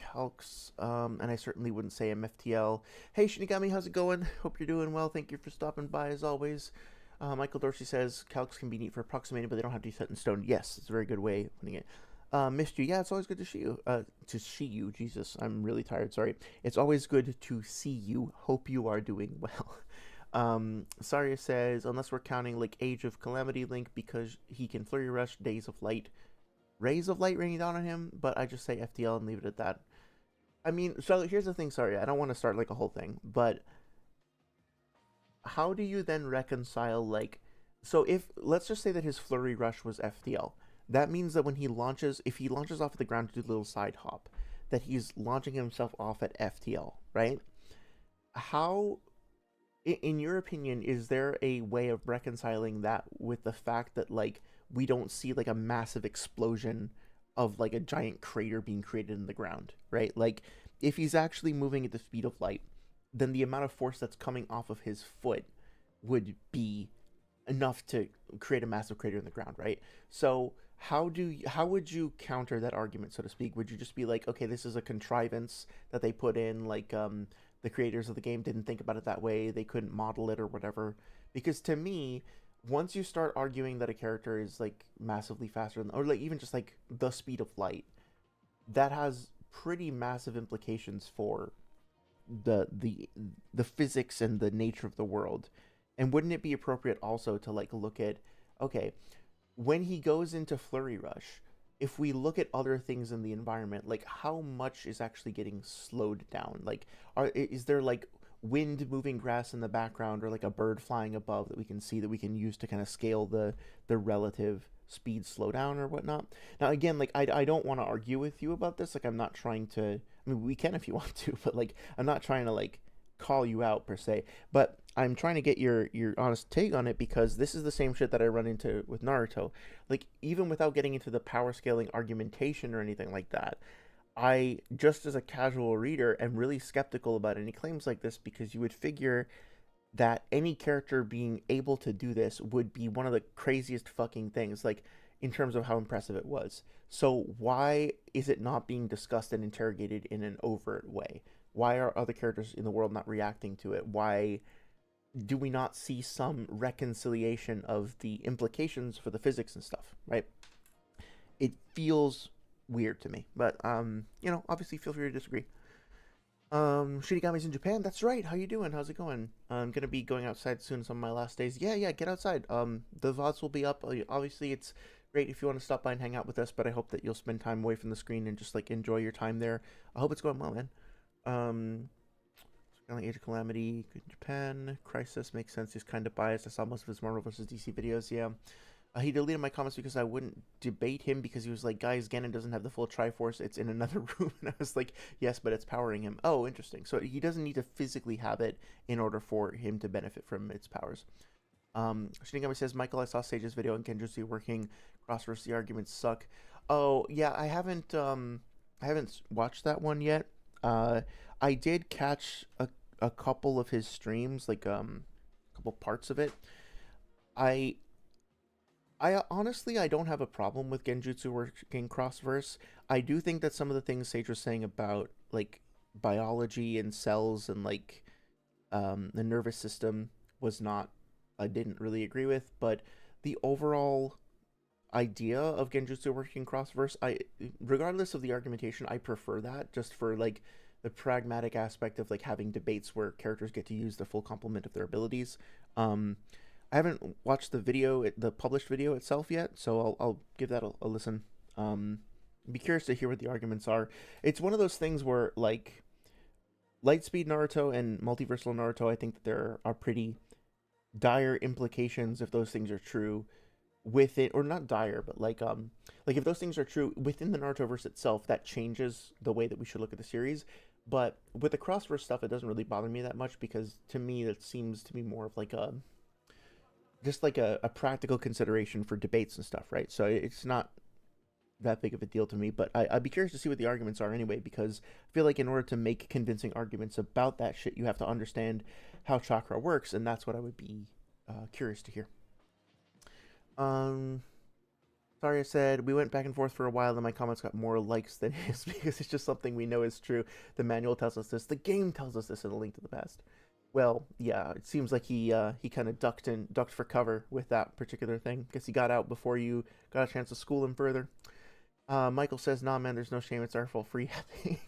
calcs, and I certainly wouldn't say MFTL. Hey, Shinigami, how's it going? Hope you're doing well. Thank you for stopping by, as always. Michael Dorsey says, calcs can be neat for approximating, but they don't have to be set in stone. Yes, it's a very good way of putting it. Missed you. Yeah, it's always good to see you. Jesus, I'm really tired. Sorry. It's always good to see you. Hope you are doing well. Saria says, unless we're counting like Age of Calamity Link, because he can Flurry Rush, Days of Light, Rays of Light raining down on him, but I just say FTL and leave it at that. I mean, so here's the thing, Saria, I don't want to start like a whole thing, but how do you then reconcile, like, so if, let's just say that his Flurry Rush was FTL, that means that when he launches, if he launches off of the ground to do a little side hop, that he's launching himself off at FTL, right? How, in your opinion, is there a way of reconciling that with the fact that, like, we don't see like a massive explosion of like a giant crater being created in the ground, right? Like, if he's actually moving at the speed of light, then the amount of force that's coming off of his foot would be enough to create a massive crater in the ground, right? So how would you counter that argument, so to speak? Would you just be like, okay, this is a contrivance that they put in, like, the creators of the game didn't think about it that way, they couldn't model it or whatever? Because to me, once you start arguing that a character is like massively faster than, or like even just like the speed of light, that has pretty massive implications for the physics and the nature of the world. And wouldn't it be appropriate also to like look at, okay, when he goes into Flurry Rush, if we look at other things in the environment, like how much is actually getting slowed down? Like, is there like wind moving grass in the background, or like a bird flying above that we can see, that we can use to kind of scale the relative speed slowdown or whatnot? Now, again, like I don't want to argue with you about this. Like, I'm not trying to. I mean, we can if you want to, but like I'm not trying to like call you out per se. But I'm trying to get your honest take on it, because this is the same shit that I run into with Naruto. Like, even without getting into the power scaling argumentation or anything like that, I, just as a casual reader, am really skeptical about any claims like this, because you would figure that any character being able to do this would be one of the craziest fucking things, like, in terms of how impressive it was. So why is it not being discussed and interrogated in an overt way? Why are other characters in the world not reacting to it? Why do we not see some reconciliation of the implications for the physics and stuff, right? It feels weird to me, but obviously feel free to disagree. Shinigami's in Japan. That's right. How you doing? How's it going? I'm gonna be going outside soon. Some of my last days. Yeah. Get outside. The VODs will be up. Obviously, it's great if you want to stop by and hang out with us. But I hope that you'll spend time away from the screen and just like enjoy your time there. I hope it's going well, man. Age of Calamity, good in Japan. Crisis makes sense. He's kind of biased. I saw most of his Marvel vs. DC videos. Yeah. He deleted my comments because I wouldn't debate him because he was like, guys, Ganon doesn't have the full Triforce. It's in another room. And I was like, yes, but it's powering him. Oh, interesting. So he doesn't need to physically have it in order for him to benefit from its powers. Shinigami says, Michael, I saw Sage's video on Genjutsu working cross-versus the arguments suck. Oh, yeah, I haven't watched that one yet. Uh, I did catch a couple of his streams, like, a couple parts of it. I I honestly, I don't have a problem with Genjutsu working cross-verse. I do think that some of the things Sage was saying about like biology and cells and like the nervous system was not, I didn't really agree with, but the overall idea of Genjutsu working cross-verse, regardless of the argumentation, I prefer that just for like the pragmatic aspect of like having debates where characters get to use the full complement of their abilities. Um, I haven't watched the video, the published video itself yet, so I'll give that a listen. Be curious to hear what the arguments are. It's one of those things where like Lightspeed Naruto and Multiversal Naruto, I think that there are pretty dire implications if those things are true within, or not dire, but like if those things are true within the Narutoverse itself, that changes the way that we should look at the series. But with the crossverse stuff, it doesn't really bother me that much because to me that seems to be more of like a just like a practical consideration for debates and stuff, right? So it's not that big of a deal to me, but I'd be curious to see what the arguments are anyway, because I feel like in order to make convincing arguments about that shit, you have to understand how chakra works, and that's what I would be curious to hear. Um, Sorry, I said we went back and forth for a while, and my comments got more likes than his because it's just something we know is true. The manual tells us this. The game tells us this in A Link to the Past. Well, yeah, it seems like he kind of ducked for cover with that particular thing. Guess he got out before you got a chance to school him further. Michael says, "Nah, man, there's no shame. It's our full free happening."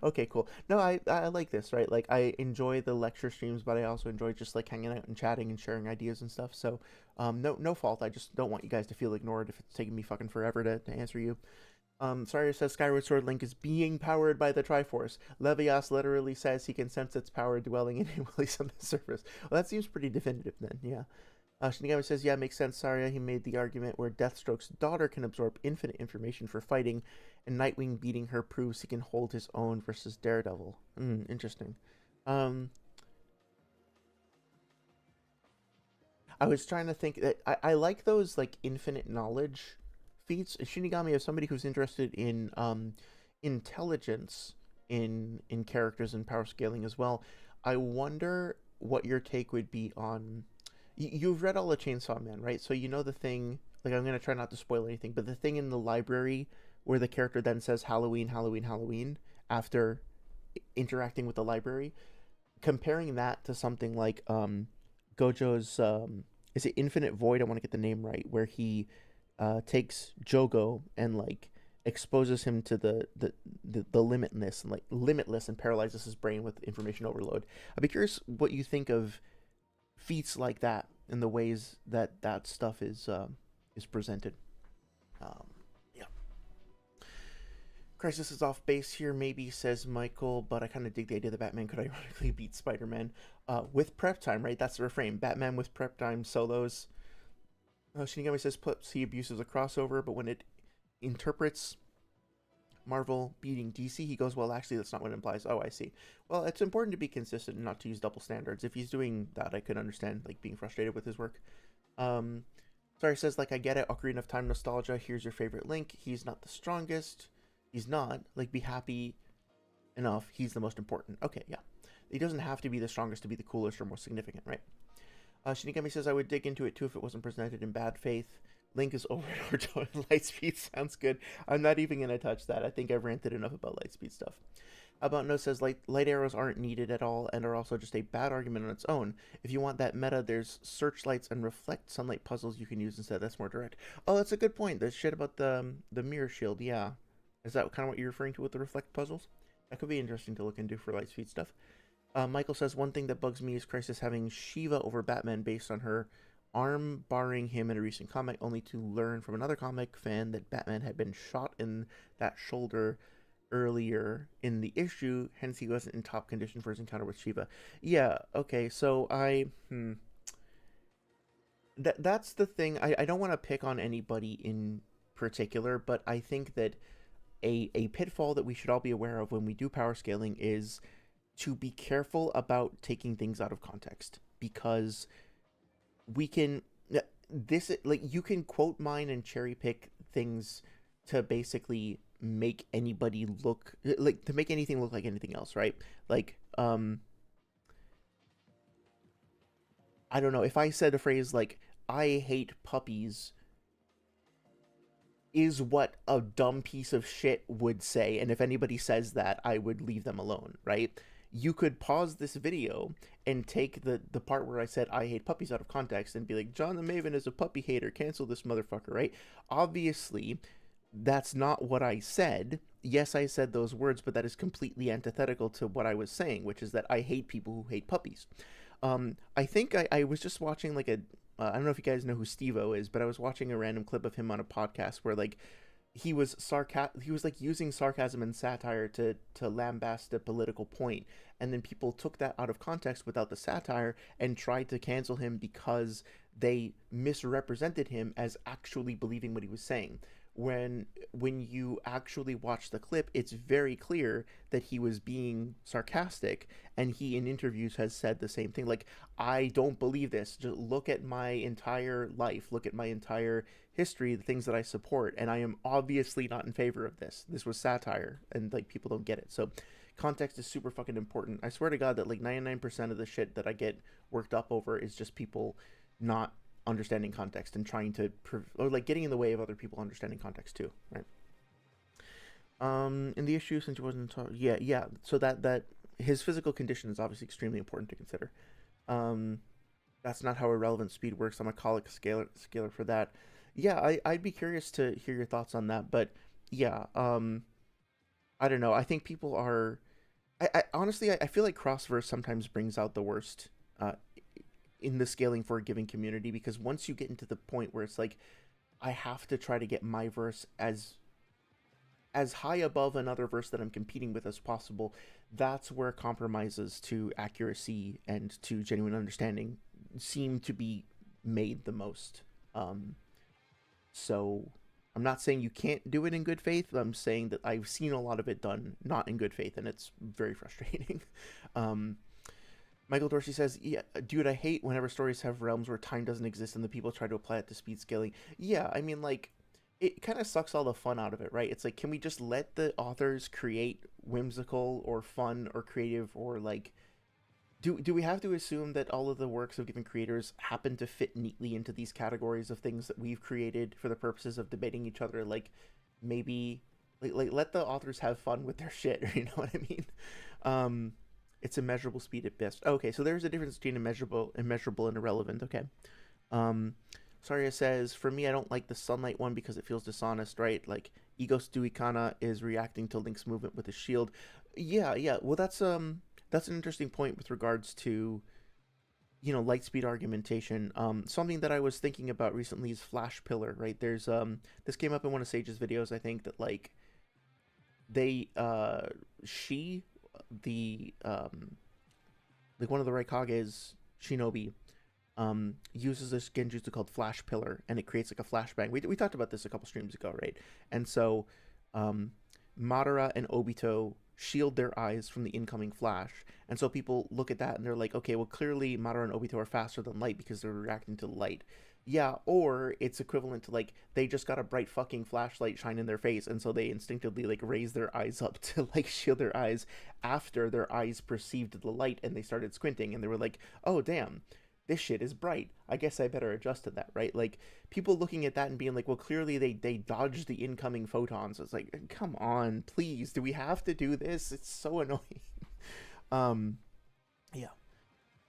Okay, cool. No, I like this, right? Like, I enjoy the lecture streams, but I also enjoy just like hanging out and chatting and sharing ideas and stuff. So, no fault. I just don't want you guys to feel ignored if it's taking me fucking forever to answer you. Saria says Skyward Sword Link is being powered by the Triforce. Levias literally says he can sense its power dwelling in him while he's on the surface. Well, that seems pretty definitive then, yeah. Shinigami says, yeah, makes sense, Saria. He made the argument where Deathstroke's daughter can absorb infinite information for fighting, and Nightwing beating her proves he can hold his own versus Daredevil. Interesting. Um, I was trying to think that I like those like infinite knowledge feats. Shinigami is somebody who's interested in intelligence in characters and power scaling as well. I wonder what your take would be on. You've read all the Chainsaw Man, right? So you know the thing. Like I'm gonna try not to spoil anything, but the thing in the library where the character then says Halloween, Halloween, Halloween after interacting with the library, comparing that to something like Gojo's is it Infinite Void? I want to get the name right, where he takes Jogo and like exposes him to the limitless and like limitless and paralyzes his brain with information overload. I'd be curious what you think of feats like that and the ways that that stuff is presented. Um, yeah. Crisis is off base here, maybe, says Michael, but I kind of dig the idea that Batman could ironically beat Spider-Man with prep time, right? That's the refrain. Batman with prep time solos. Shinigami says puts he abuses a crossover, but when it interprets Marvel beating DC, he goes, well, actually, that's not what it implies. Oh, I see. Well, it's important to be consistent and not to use double standards. If he's doing that, I could understand, like, being frustrated with his work. Um, Sorry, says, like, I get it. Ocarina of Time nostalgia. Here's your favorite Link. He's not the strongest. He's not. Like, be happy enough. He's the most important. Okay, yeah. He doesn't have to be the strongest to be the coolest or most significant, right? Shinigami says, I would dig into it, too, if it wasn't presented in bad faith. Link is over Naruto and Lightspeed sounds good. I'm not even going to touch that. I think I've ranted enough about Lightspeed stuff. About No says light arrows aren't needed at all and are also just a bad argument on its own. If you want that meta, there's searchlights and reflect sunlight puzzles you can use instead. That's more direct. Oh, that's a good point. The shit about the mirror shield, yeah. Is that kind of what you're referring to with the reflect puzzles? That could be interesting to look into for Lightspeed stuff. Michael says, one thing that bugs me is Crisis having Shiva over Batman based on her arm barring him in a recent comic, only to learn from another comic fan that Batman had been shot in that shoulder earlier in the issue, hence he wasn't in top condition for his encounter with Shiva. Yeah, okay, so that's the thing. I don't want to pick on anybody in particular, but I think that a pitfall that we should all be aware of when we do power scaling is to be careful about taking things out of context, because we can this like you can quote mine and cherry pick things to basically make anybody look like to make anything look like anything else, right? Like I don't know, if I said a phrase like I hate puppies is what a dumb piece of shit would say, and if anybody says that, I would leave them alone, right? You could pause this video and take the part where I said I hate puppies out of context and be like, John the Maven is a puppy hater, cancel this motherfucker, right? Obviously, that's not what I said. Yes, I said those words, but that is completely antithetical to what I was saying, which is that I hate people who hate puppies. I think I was just watching like a I don't know if you guys know who Steve-O is, but I was watching a random clip of him on a podcast where like he was like using sarcasm and satire to lambast a political point, and then people took that out of context without the satire and tried to cancel him because they misrepresented him as actually believing what he was saying. When you actually watch the clip, it's very clear that he was being sarcastic, and he in interviews has said the same thing, like, I don't believe this, just look at my entire life, look at my entire history, the things that I support, and I am obviously not in favor of this. This was satire, and like people don't get it. So context is super fucking important. I swear to God that like 99% of the shit that I get worked up over is just people not understanding context and trying to or like getting in the way of other people understanding context too, right? In the issue, since he wasn't yeah, so that his physical condition is obviously extremely important to consider. um that's not how irrelevant speed works. I'm a colic scalar for that. Yeah, I'd be curious to hear your thoughts on that, but yeah, I don't know, I think people are I honestly I feel like crossverse sometimes brings out the worst uh in the scaling for a given community, because once you get into the point where it's like I have to try to get my verse as high above another verse that I'm competing with as possible, that's where compromises to accuracy and to genuine understanding seem to be made the most. Um, so I'm not saying you can't do it in good faith. I'm saying that I've seen a lot of it done not in good faith, and it's very frustrating. um, Michael Dorsey says, "Yeah, dude, I hate whenever stories have realms where time doesn't exist and the people try to apply it to speed scaling." Yeah, I mean, like, it kind of sucks all the fun out of it, right? It's like, can we just let the authors create whimsical or fun or creative, or like, do we have to assume that all of the works of given creators happen to fit neatly into these categories of things that we've created for the purposes of debating each other? Like, maybe, like let the authors have fun with their shit, you know what I mean? Um, it's immeasurable speed at best. Okay, so there's a difference between immeasurable, and irrelevant. Okay. Um, Saria says, for me, I don't like the sunlight one because it feels dishonest, right? Like, Ego Stuikana is reacting to Link's movement with his shield. Yeah, yeah. Well, that's an interesting point with regards to, you know, light speed argumentation. Something that I was thinking about recently is Flash Pillar, right? There's this came up in one of Sage's videos, I think, that like they she the like one of the Raikage's shinobi uses this genjutsu called Flash Pillar, and it creates like a flashbang. We talked about this a couple streams ago, right? And so um, Madara and Obito shield their eyes from the incoming flash, and so people look at that and they're like, okay, well, clearly Madara and Obito are faster than light because they're reacting to light. Yeah, or it's equivalent to like they just got a bright fucking flashlight shine in their face, and so they instinctively like raise their eyes up to like shield their eyes after their eyes perceived the light and they started squinting, and they were like, oh damn, this shit is bright, I guess I better adjust to that, right? Like, people looking at that and being like, well, clearly they dodged the incoming photons. It's like, come on, please, do we have to do this? It's so annoying. um yeah.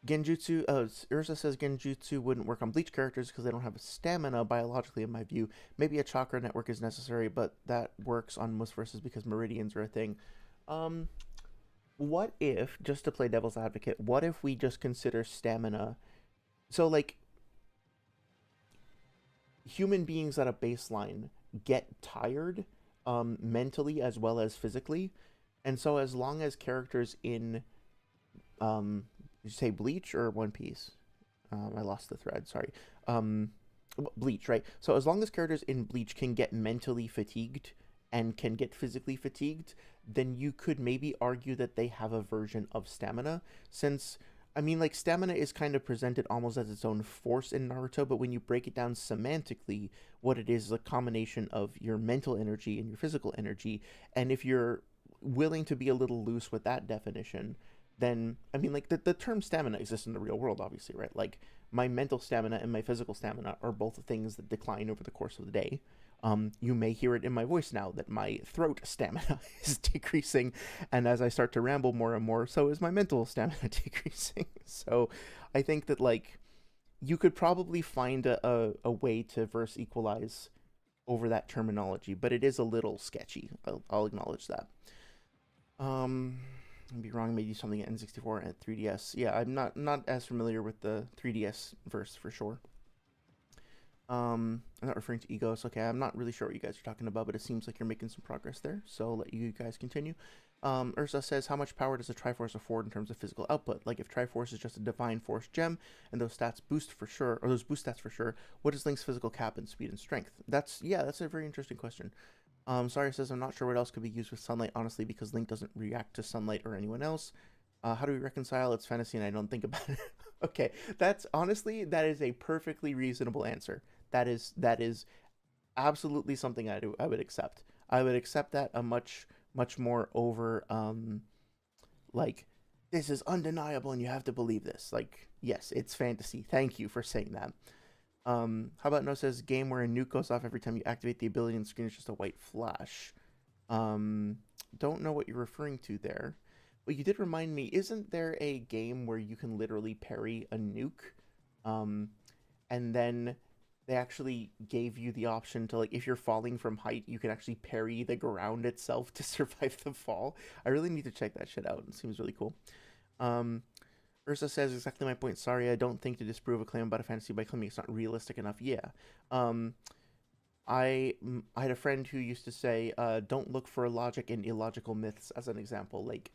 Genjutsu, Ursa says Genjutsu wouldn't work on Bleach characters because they don't have stamina biologically, in my view. Maybe a chakra network is necessary, but that works on most verses because meridians are a thing. Um, what if, just to play devil's advocate, what if we just consider stamina? So, like, human beings at a baseline get tired, mentally as well as physically. And so, as long as characters in, did you say Bleach or One Piece? I lost the thread. Sorry. Bleach, right? So as long as characters in Bleach can get mentally fatigued and can get physically fatigued, then you could maybe argue that they have a version of stamina. Since, I mean, like, stamina is kind of presented almost as its own force in Naruto, but when you break it down semantically, what it is a combination of your mental energy and your physical energy. And if you're willing to be a little loose with that definition, then, I mean, like, the term stamina exists in the real world, obviously, right? Like, my mental stamina and my physical stamina are both things that decline over the course of the day. You may hear it in my voice now that my throat stamina is decreasing, and as I start to ramble more and more, so is my mental stamina decreasing. So I think that, like, you could probably find a way to verse equalize over that terminology, but it is a little sketchy. I'll acknowledge that. Um, I'd be wrong. Maybe something at N64 and 3DS. Yeah, I'm not as familiar with the 3DS verse for sure. I'm not referring to egos. Okay, I'm not really sure what you guys are talking about, but it seems like you're making some progress there. So I'll let you guys continue. Ursa says, how much power does a Triforce afford in terms of physical output? Like, if Triforce is just a Divine Force gem, and those stats boost for sure, or those boost stats for sure, what is Link's physical cap and speed and strength? That's a very interesting question. Sorry says, I'm not sure what else could be used with sunlight, honestly, because Link doesn't react to sunlight or anyone else. How do we reconcile? It's fantasy and I don't think about it. Okay, that's honestly, that is a perfectly reasonable answer. That is absolutely something I would accept. I would accept that a much more over like, this is undeniable and you have to believe this. Like, yes, it's fantasy. Thank you for saying that. How about No says, game where a nuke goes off every time you activate the ability and the screen is just a white flash. Um, don't know what you're referring to there. But you did remind me, isn't there a game where you can literally parry a nuke? Um, and then they actually gave you the option to, like, if you're falling from height, you can actually parry the ground itself to survive the fall. I really need to check that shit out. It seems really cool. Um, Ursa says exactly my point. Sorry, I don't think to disprove a claim about a fantasy by claiming it's not realistic enough. Yeah. Um, I had a friend who used to say, don't look for logic in illogical myths as an example. Like,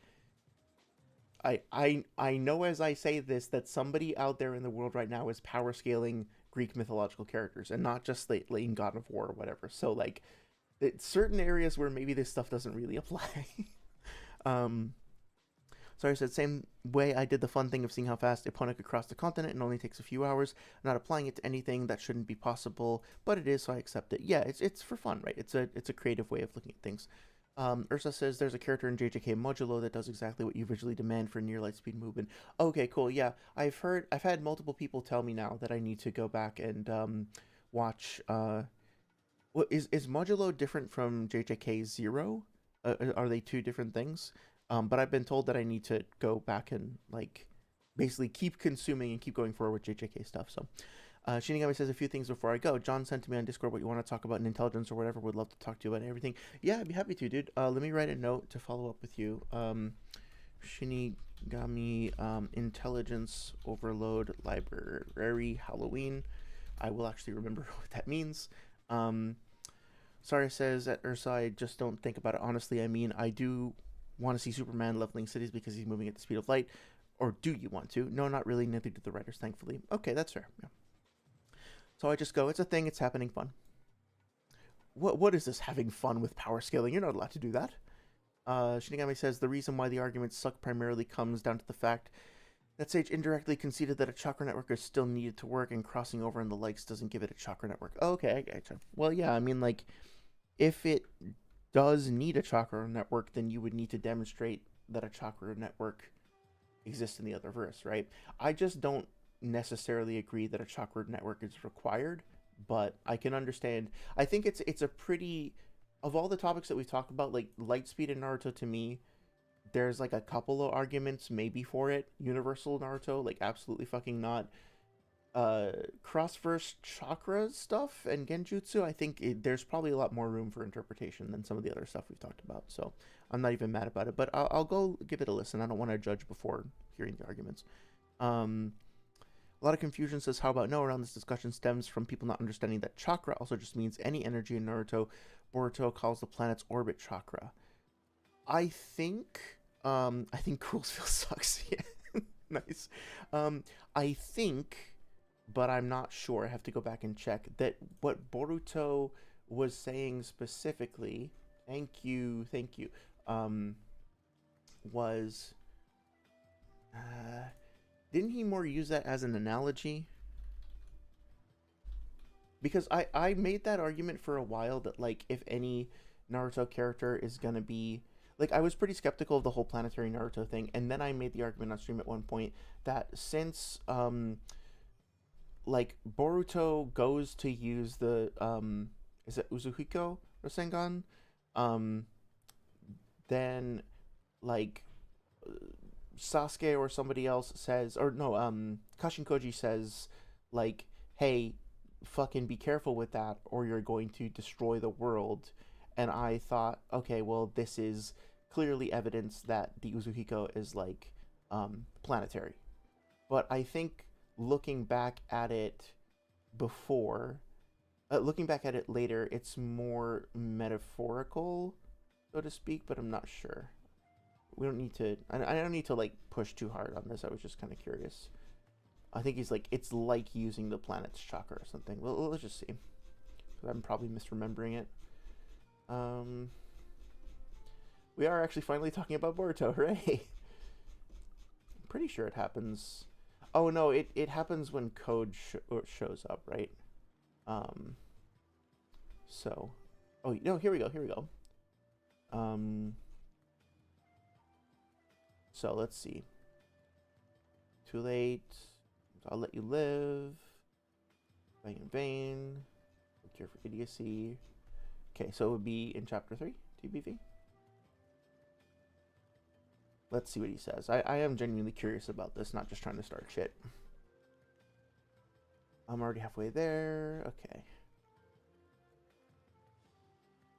I know as I say this that somebody out there in the world right now is power scaling Greek mythological characters and not just like in God of War or whatever. So, like, it's certain areas where maybe this stuff doesn't really apply. um, Sorry, I said same way I did the fun thing of seeing how fast a opponent could cross the continent and only takes a few hours. I'm not applying it to anything that shouldn't be possible, but it is, so I accept it. Yeah, it's for fun, right? It's a creative way of looking at things. Ursa says there's a character in JJK Modulo that does exactly what you visually demand for near light speed movement. Okay, cool. Yeah, I've had multiple people tell me now that I need to go back and watch. What is Modulo different from JJK Zero? Are they two different things? But I've been told that I need to go back and, like, basically keep consuming and keep going forward with JJK stuff. So Shinigami says a few things before I go. John sent to me on Discord what you want to talk about in intelligence or whatever. Would love to talk to you about everything. Yeah, I'd be happy to, dude. Let me write a note to follow up with you. Shinigami intelligence overload library Halloween. I will actually remember what that means. Sorry says at Ursa, I just don't think about it honestly. I mean, I do want to see Superman leveling cities because he's moving at the speed of light. Or do you want to? No, not really. Neither do the writers, thankfully. Okay, that's fair. Yeah. So I just go, it's a thing, it's happening, fun. What is this having fun with power scaling? You're not allowed to do that. Shinigami says the reason why the arguments suck primarily comes down to the fact that Sage indirectly conceded that a chakra network is still needed to work, and crossing over and the likes doesn't give it a chakra network. Okay, I gotcha. Well, yeah, I mean, like, if it does need a chakra network, then you would need to demonstrate that a chakra network exists in the other verse, right? I just don't necessarily agree that a chakra network is required, but I can understand. I think it's a pretty, of all the topics that we've talked about, like Lightspeed and Naruto, to me, there's like a couple of arguments maybe for it. Universal Naruto, like, absolutely fucking not. Cross-verse chakra stuff and genjutsu, I think there's probably a lot more room for interpretation than some of the other stuff we've talked about. So I'm not even mad about it, but I'll go give it a listen. I don't want to judge before hearing the arguments. A lot of confusion says, how about no, around this discussion stems from people not understanding that chakra also just means any energy in Naruto. Boruto calls the planet's orbit chakra. I think Coolsville sucks. Yeah. Nice. I think but I'm not sure. I have to go back and check that what Boruto was saying specifically. Thank you. Um, was didn't he more use that as an analogy? Because I made that argument for a while that like if any Naruto character is gonna be like I was pretty skeptical of the whole planetary Naruto thing, and then I made the argument on stream at one point that since like Boruto goes to use the is it Uzuhiko Rasengan, um then like Sasuke or somebody else says, or no, Kashin Koji says, like, hey, fucking be careful with that, or you're going to destroy the world. And I thought, okay, well, this is clearly evidence that the Uzuhiko is like planetary. But I think looking back at it before, looking back at it later, it's more metaphorical, so to speak. But I'm not sure. We don't need to. I don't need to like push too hard on this. I was just kind of curious. I think he's like it's like using the planet's chakra or something. Well, let's just see. I'm probably misremembering it. We are actually finally talking about Boruto, hooray! I'm pretty sure it happens. Oh no, it happens when code shows up, right? Um. So, oh no, here we go. Here we go. So let's see. Too late. I'll let you live. Dying in vain. Cure for idiocy. Okay, so it would be in chapter 3, TBV. Let's see what he says. I am genuinely curious about this, not just trying to start shit. I'm already halfway there. Okay.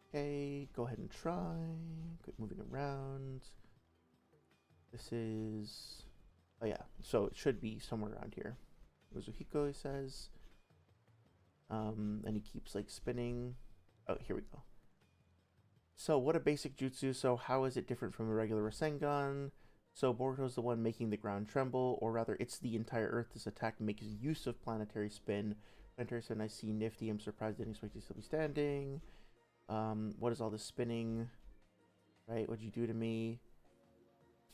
Okay, go ahead and try. Quit moving around. This is... oh yeah, so it should be somewhere around here. Uzuhiko, he says. And he keeps like spinning. Oh, here we go. So what a basic jutsu. So how is it different from a regular Rasengan? So Boruto's the one making the ground tremble, or rather it's the entire earth. This attack makes use of planetary spin. Planetary spin, I see nifty. I'm surprised, didn't expect you to still be standing. What is all this spinning? Right, what'd you do to me?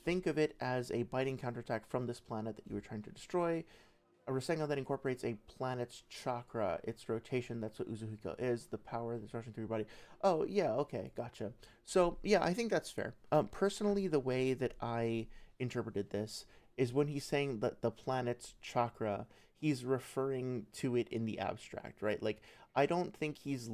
Think of it as a biting counterattack from this planet that you were trying to destroy. A Rasengan that incorporates a planet's chakra, its rotation, that's what Uzuhiko is, the power that's rushing through your body. Oh, yeah, okay, gotcha. So, yeah, I think that's fair. Personally, the way that I interpreted this is when he's saying that the planet's chakra, he's referring to it in the abstract, right? Like, I don't think he's,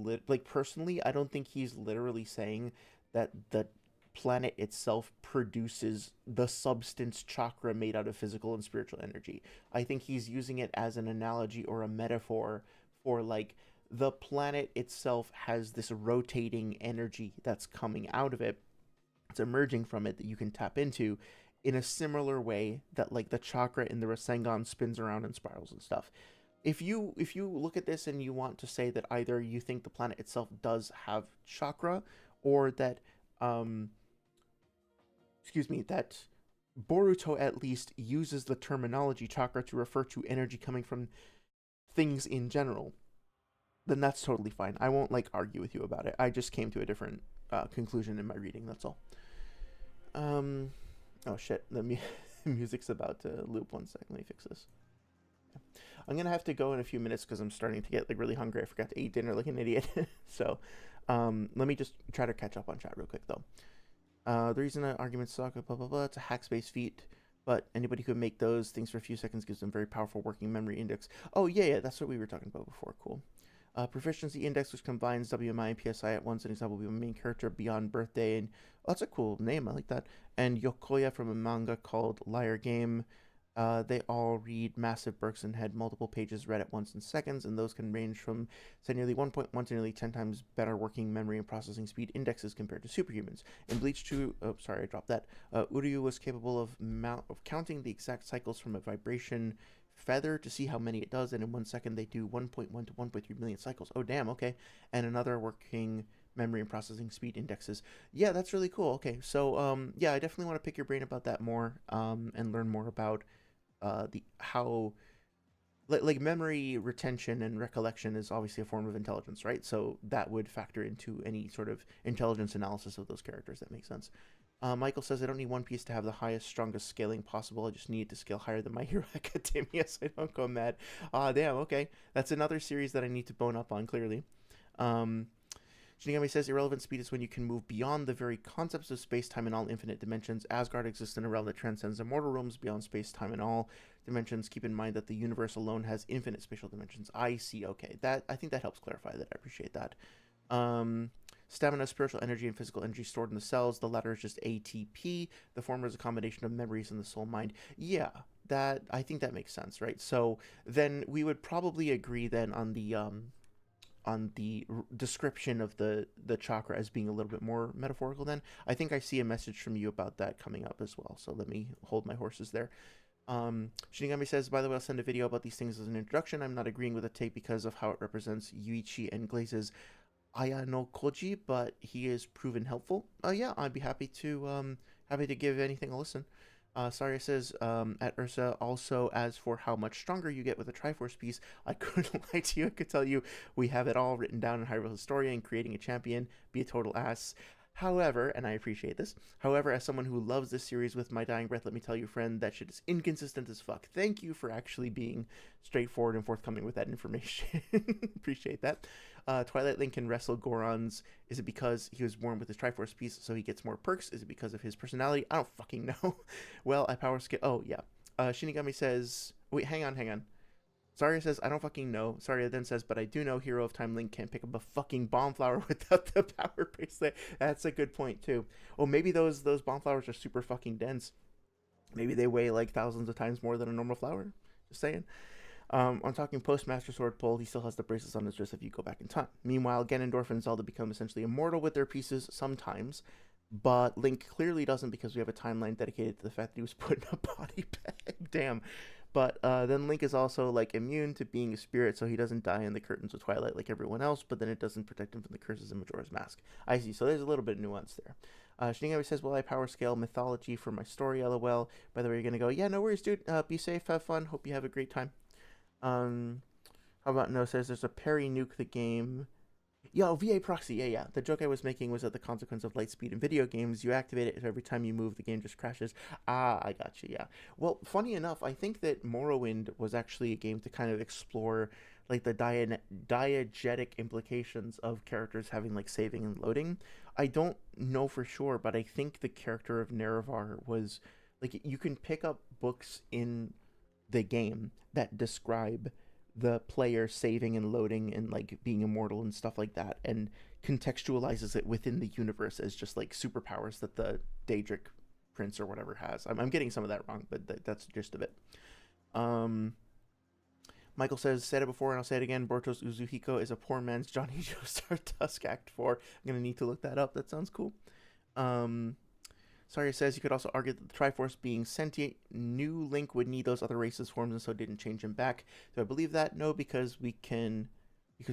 personally, I don't think he's literally saying that the planet itself produces the substance chakra made out of physical and spiritual energy. I think he's using it as an analogy or a metaphor for like the planet itself has this rotating energy that's coming out of it, it's emerging from it that you can tap into in a similar way that like the chakra in the Rasengan spins around and spirals and stuff. If you look at this and you want to say that either you think the planet itself does have chakra or that that Boruto at least uses the terminology chakra to refer to energy coming from things in general, then that's totally fine. I won't like argue with you about it. I just came to a different conclusion in my reading, that's all. Oh shit, the music's about to loop. 1 second, let me fix this. I'm gonna have to go in a few minutes because I'm starting to get like really hungry. I forgot to eat dinner like an idiot. So let me just try to catch up on chat real quick though. The reason that arguments suck, blah, blah, blah, it's a hack space feat, but anybody who can make those things for a few seconds gives them very powerful working memory index. Oh, yeah, that's what we were talking about before. Cool. Proficiency index, which combines WMI and PSI at once. An example will be a main character Beyond Birthday, and oh, that's a cool name. I like that. And Yokoya from a manga called Liar Game. They all read massive books and had multiple pages read at once in seconds, and those can range from, say, nearly 1.1 to nearly 10 times better working memory and processing speed indexes compared to superhumans. In Bleach 2, oh, sorry, I dropped that. Uryu was capable of counting the exact cycles from a vibration feather to see how many it does, and in 1 second they do 1.1 to 1.3 million cycles. Oh, damn, okay. And another working memory and processing speed indexes. Yeah, that's really cool. Okay, so, yeah, I definitely want to pick your brain about that more, and learn more about the how like memory retention and recollection is obviously a form of intelligence, right? So that would factor into any sort of intelligence analysis of those characters. That makes sense. Michael says, I don't need One Piece to have the highest, strongest scaling possible. I just need it to scale higher than My Hero Academia so I don't go mad. Damn, okay. That's another series that I need to bone up on, clearly. Um, Shinigami says, irrelevant speed is when you can move beyond the very concepts of space, time, and all infinite dimensions. Asgard exists in a realm that transcends immortal realms beyond space, time, and all dimensions. Keep in mind that the universe alone has infinite spatial dimensions. I see, okay. I think that helps clarify that. I appreciate that. Stamina, spiritual energy, and physical energy stored in the cells. The latter is just ATP. The former is a combination of memories in the soul mind. Yeah, that I think that makes sense, right? So then we would probably agree then on the description of the chakra as being a little bit more metaphorical. Then I think I see a message from you about that coming up as well. So let me hold my horses there. Shinigami says, by the way, I'll send a video about these things as an introduction. I'm not agreeing with the tape because of how it represents Yuichi and Glaze's Aya no Koji, but he is proven helpful. Yeah, I'd be happy to give anything a listen. Saria says, at Ursa, also, as for how much stronger you get with a Triforce piece, I couldn't lie to you. I could tell you we have it all written down in Hyrule Historian, creating a champion, be a total ass. However, and I appreciate this, however, as someone who loves this series with my dying breath, let me tell you, friend, that shit is inconsistent as fuck. Thank you for actually being straightforward and forthcoming with that information. Appreciate that. Twilight Link can wrestle Gorons. Is it because he was born with his Triforce piece, so he gets more perks? Is it because of his personality? I don't fucking know. Well, I power scale. Oh, yeah. Shinigami says, wait, hang on. Saria says, I don't fucking know. Saria then says, but I do know Hero of Time Link can't pick up a fucking bomb flower without the power bracelet. That's a good point, too. Oh, maybe those bomb flowers are super fucking dense. Maybe they weigh like thousands of times more than a normal flower. Just saying. I'm talking post-Master Sword pull. He still has the bracelets on his wrist if you go back in time. Meanwhile, Ganondorf and Zelda become essentially immortal with their pieces sometimes, but Link clearly doesn't because we have a timeline dedicated to the fact that he was put in a body bag. Damn. But then Link is also like immune to being a spirit, so he doesn't die in the curtains of Twilight like everyone else, but then it doesn't protect him from the curses in Majora's Mask. I see, so there's a little bit of nuance there. Shinigami says, well, I power scale mythology for my story, lol. By the way, you're going to go, yeah, no worries, dude. Be safe, have fun, hope you have a great time. How about No says, there's a parry nuke the game. Yo, VA proxy, yeah. The joke I was making was that the consequence of light speed in video games, you activate it, every time you move, the game just crashes. Ah, I got you, yeah. Well, funny enough, I think that Morrowind was actually a game to kind of explore, like, the diegetic implications of characters having, like, saving and loading. I don't know for sure, but I think the character of Nerevar was, like, you can pick up books in the game that describe the player saving and loading and like being immortal and stuff like that, and contextualizes it within the universe as just like superpowers that the Daedric prince or whatever has. I'm getting some of that wrong, but that's the gist of it. Michael says, said it before and I'll say it again, Boruto's Uzuhiko is a poor man's Johnny Joe Stardust Act 4. I'm gonna need to look that up. That sounds cool. Saria says, you could also argue that the Triforce being sentient, new Link would need those other races' forms and so didn't change him back. Do I believe that? No, because we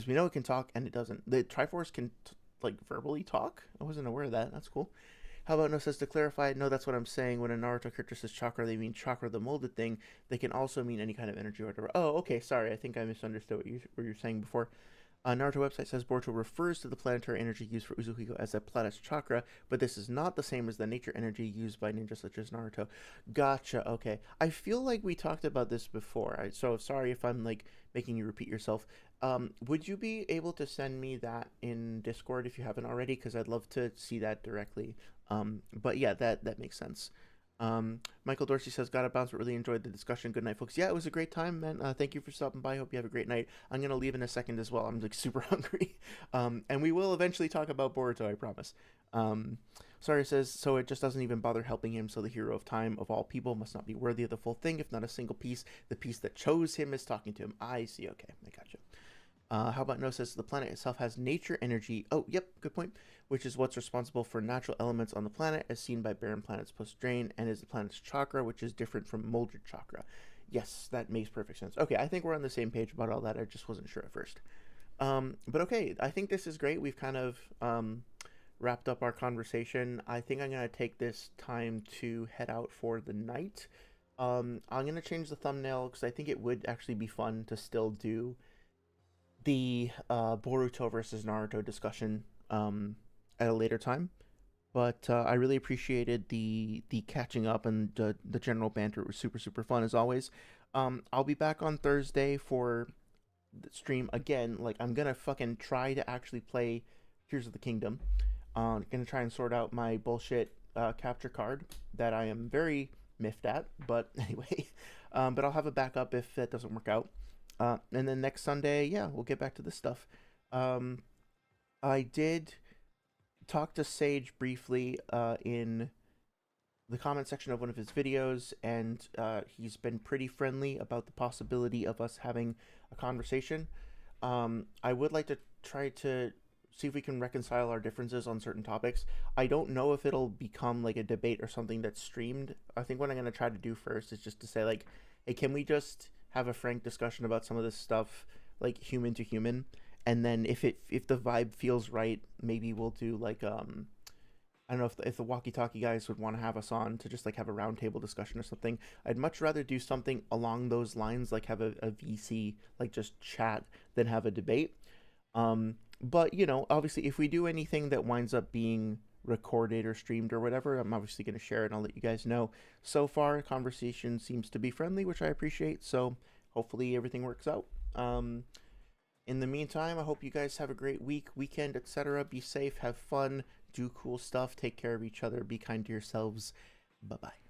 know it can talk and it doesn't. The Triforce can like verbally talk? I wasn't aware of that. That's cool. How about No says, to clarify, no, that's what I'm saying. When a Naruto character says chakra, they mean chakra, the molded thing. They can also mean any kind of energy or whatever. Oh, okay, sorry. I think I misunderstood what you were saying before. Naruto website says Boruto refers to the planetary energy used for Uzuhiko as a planet's chakra, but this is not the same as the nature energy used by ninjas such as Naruto. Gotcha, okay. I feel like we talked about this before, so sorry if I'm like making you repeat yourself. Would you be able to send me that in Discord if you haven't already? Because I'd love to see that directly. But yeah, that makes sense. Michael Dorsey says, gotta bounce, but really enjoyed the discussion. Good night, folks. Yeah, it was a great time, man. Thank you for stopping by. Hope you have a great night. I'm gonna leave in a second as well. I'm like super hungry. And we will eventually talk about Boruto, I promise. Sorry says, so it just doesn't even bother helping him, so the hero of time of all people must not be worthy of the full thing, if not a single piece. The piece that chose him is talking to him. I see, okay, I gotcha. How about No says, the planet itself has nature energy. Oh, yep, good point. Which is what's responsible for natural elements on the planet, as seen by barren planets post-drain, and is the planet's chakra, which is different from molded chakra. Yes, that makes perfect sense. Okay, I think we're on the same page about all that. I just wasn't sure at first. But okay, I think this is great. We've kind of wrapped up our conversation. I think I'm going to take this time to head out for the night. I'm gonna change the thumbnail because I think it would actually be fun to still do the Boruto versus Naruto discussion at a later time. But I really appreciated the catching up and the general banter. It was super fun as always. I'll be back on Thursday for the stream again. Like I'm gonna fucking try to actually play Tears of the Kingdom. Gonna try and sort out my bullshit capture card that I am very miffed at. But anyway, but I'll have a backup if that doesn't work out. And then next Sunday, yeah, we'll get back to this stuff. Um, I did talk to Sage briefly in the comment section of one of his videos, and he's been pretty friendly about the possibility of us having a conversation. I would like to try to see if we can reconcile our differences on certain topics. I don't know if it'll become like a debate or something that's streamed. I think what I'm going to try to do first is just to say, like, hey, can we just have a frank discussion about some of this stuff, like human to human? And then if the vibe feels right, maybe we'll do like I don't know if the walkie-talkie guys would want to have us on to just like have a roundtable discussion or something. I'd much rather do something along those lines, like have a VC, like just chat, than have a debate. But you know, obviously, if we do anything that winds up being recorded or streamed or whatever, I'm obviously going to share it and I'll let you guys know. So far, conversation seems to be friendly, which I appreciate. So hopefully everything works out. In the meantime, I hope you guys have a great week, weekend, etc. Be safe, have fun, do cool stuff, take care of each other, be kind to yourselves. Bye bye.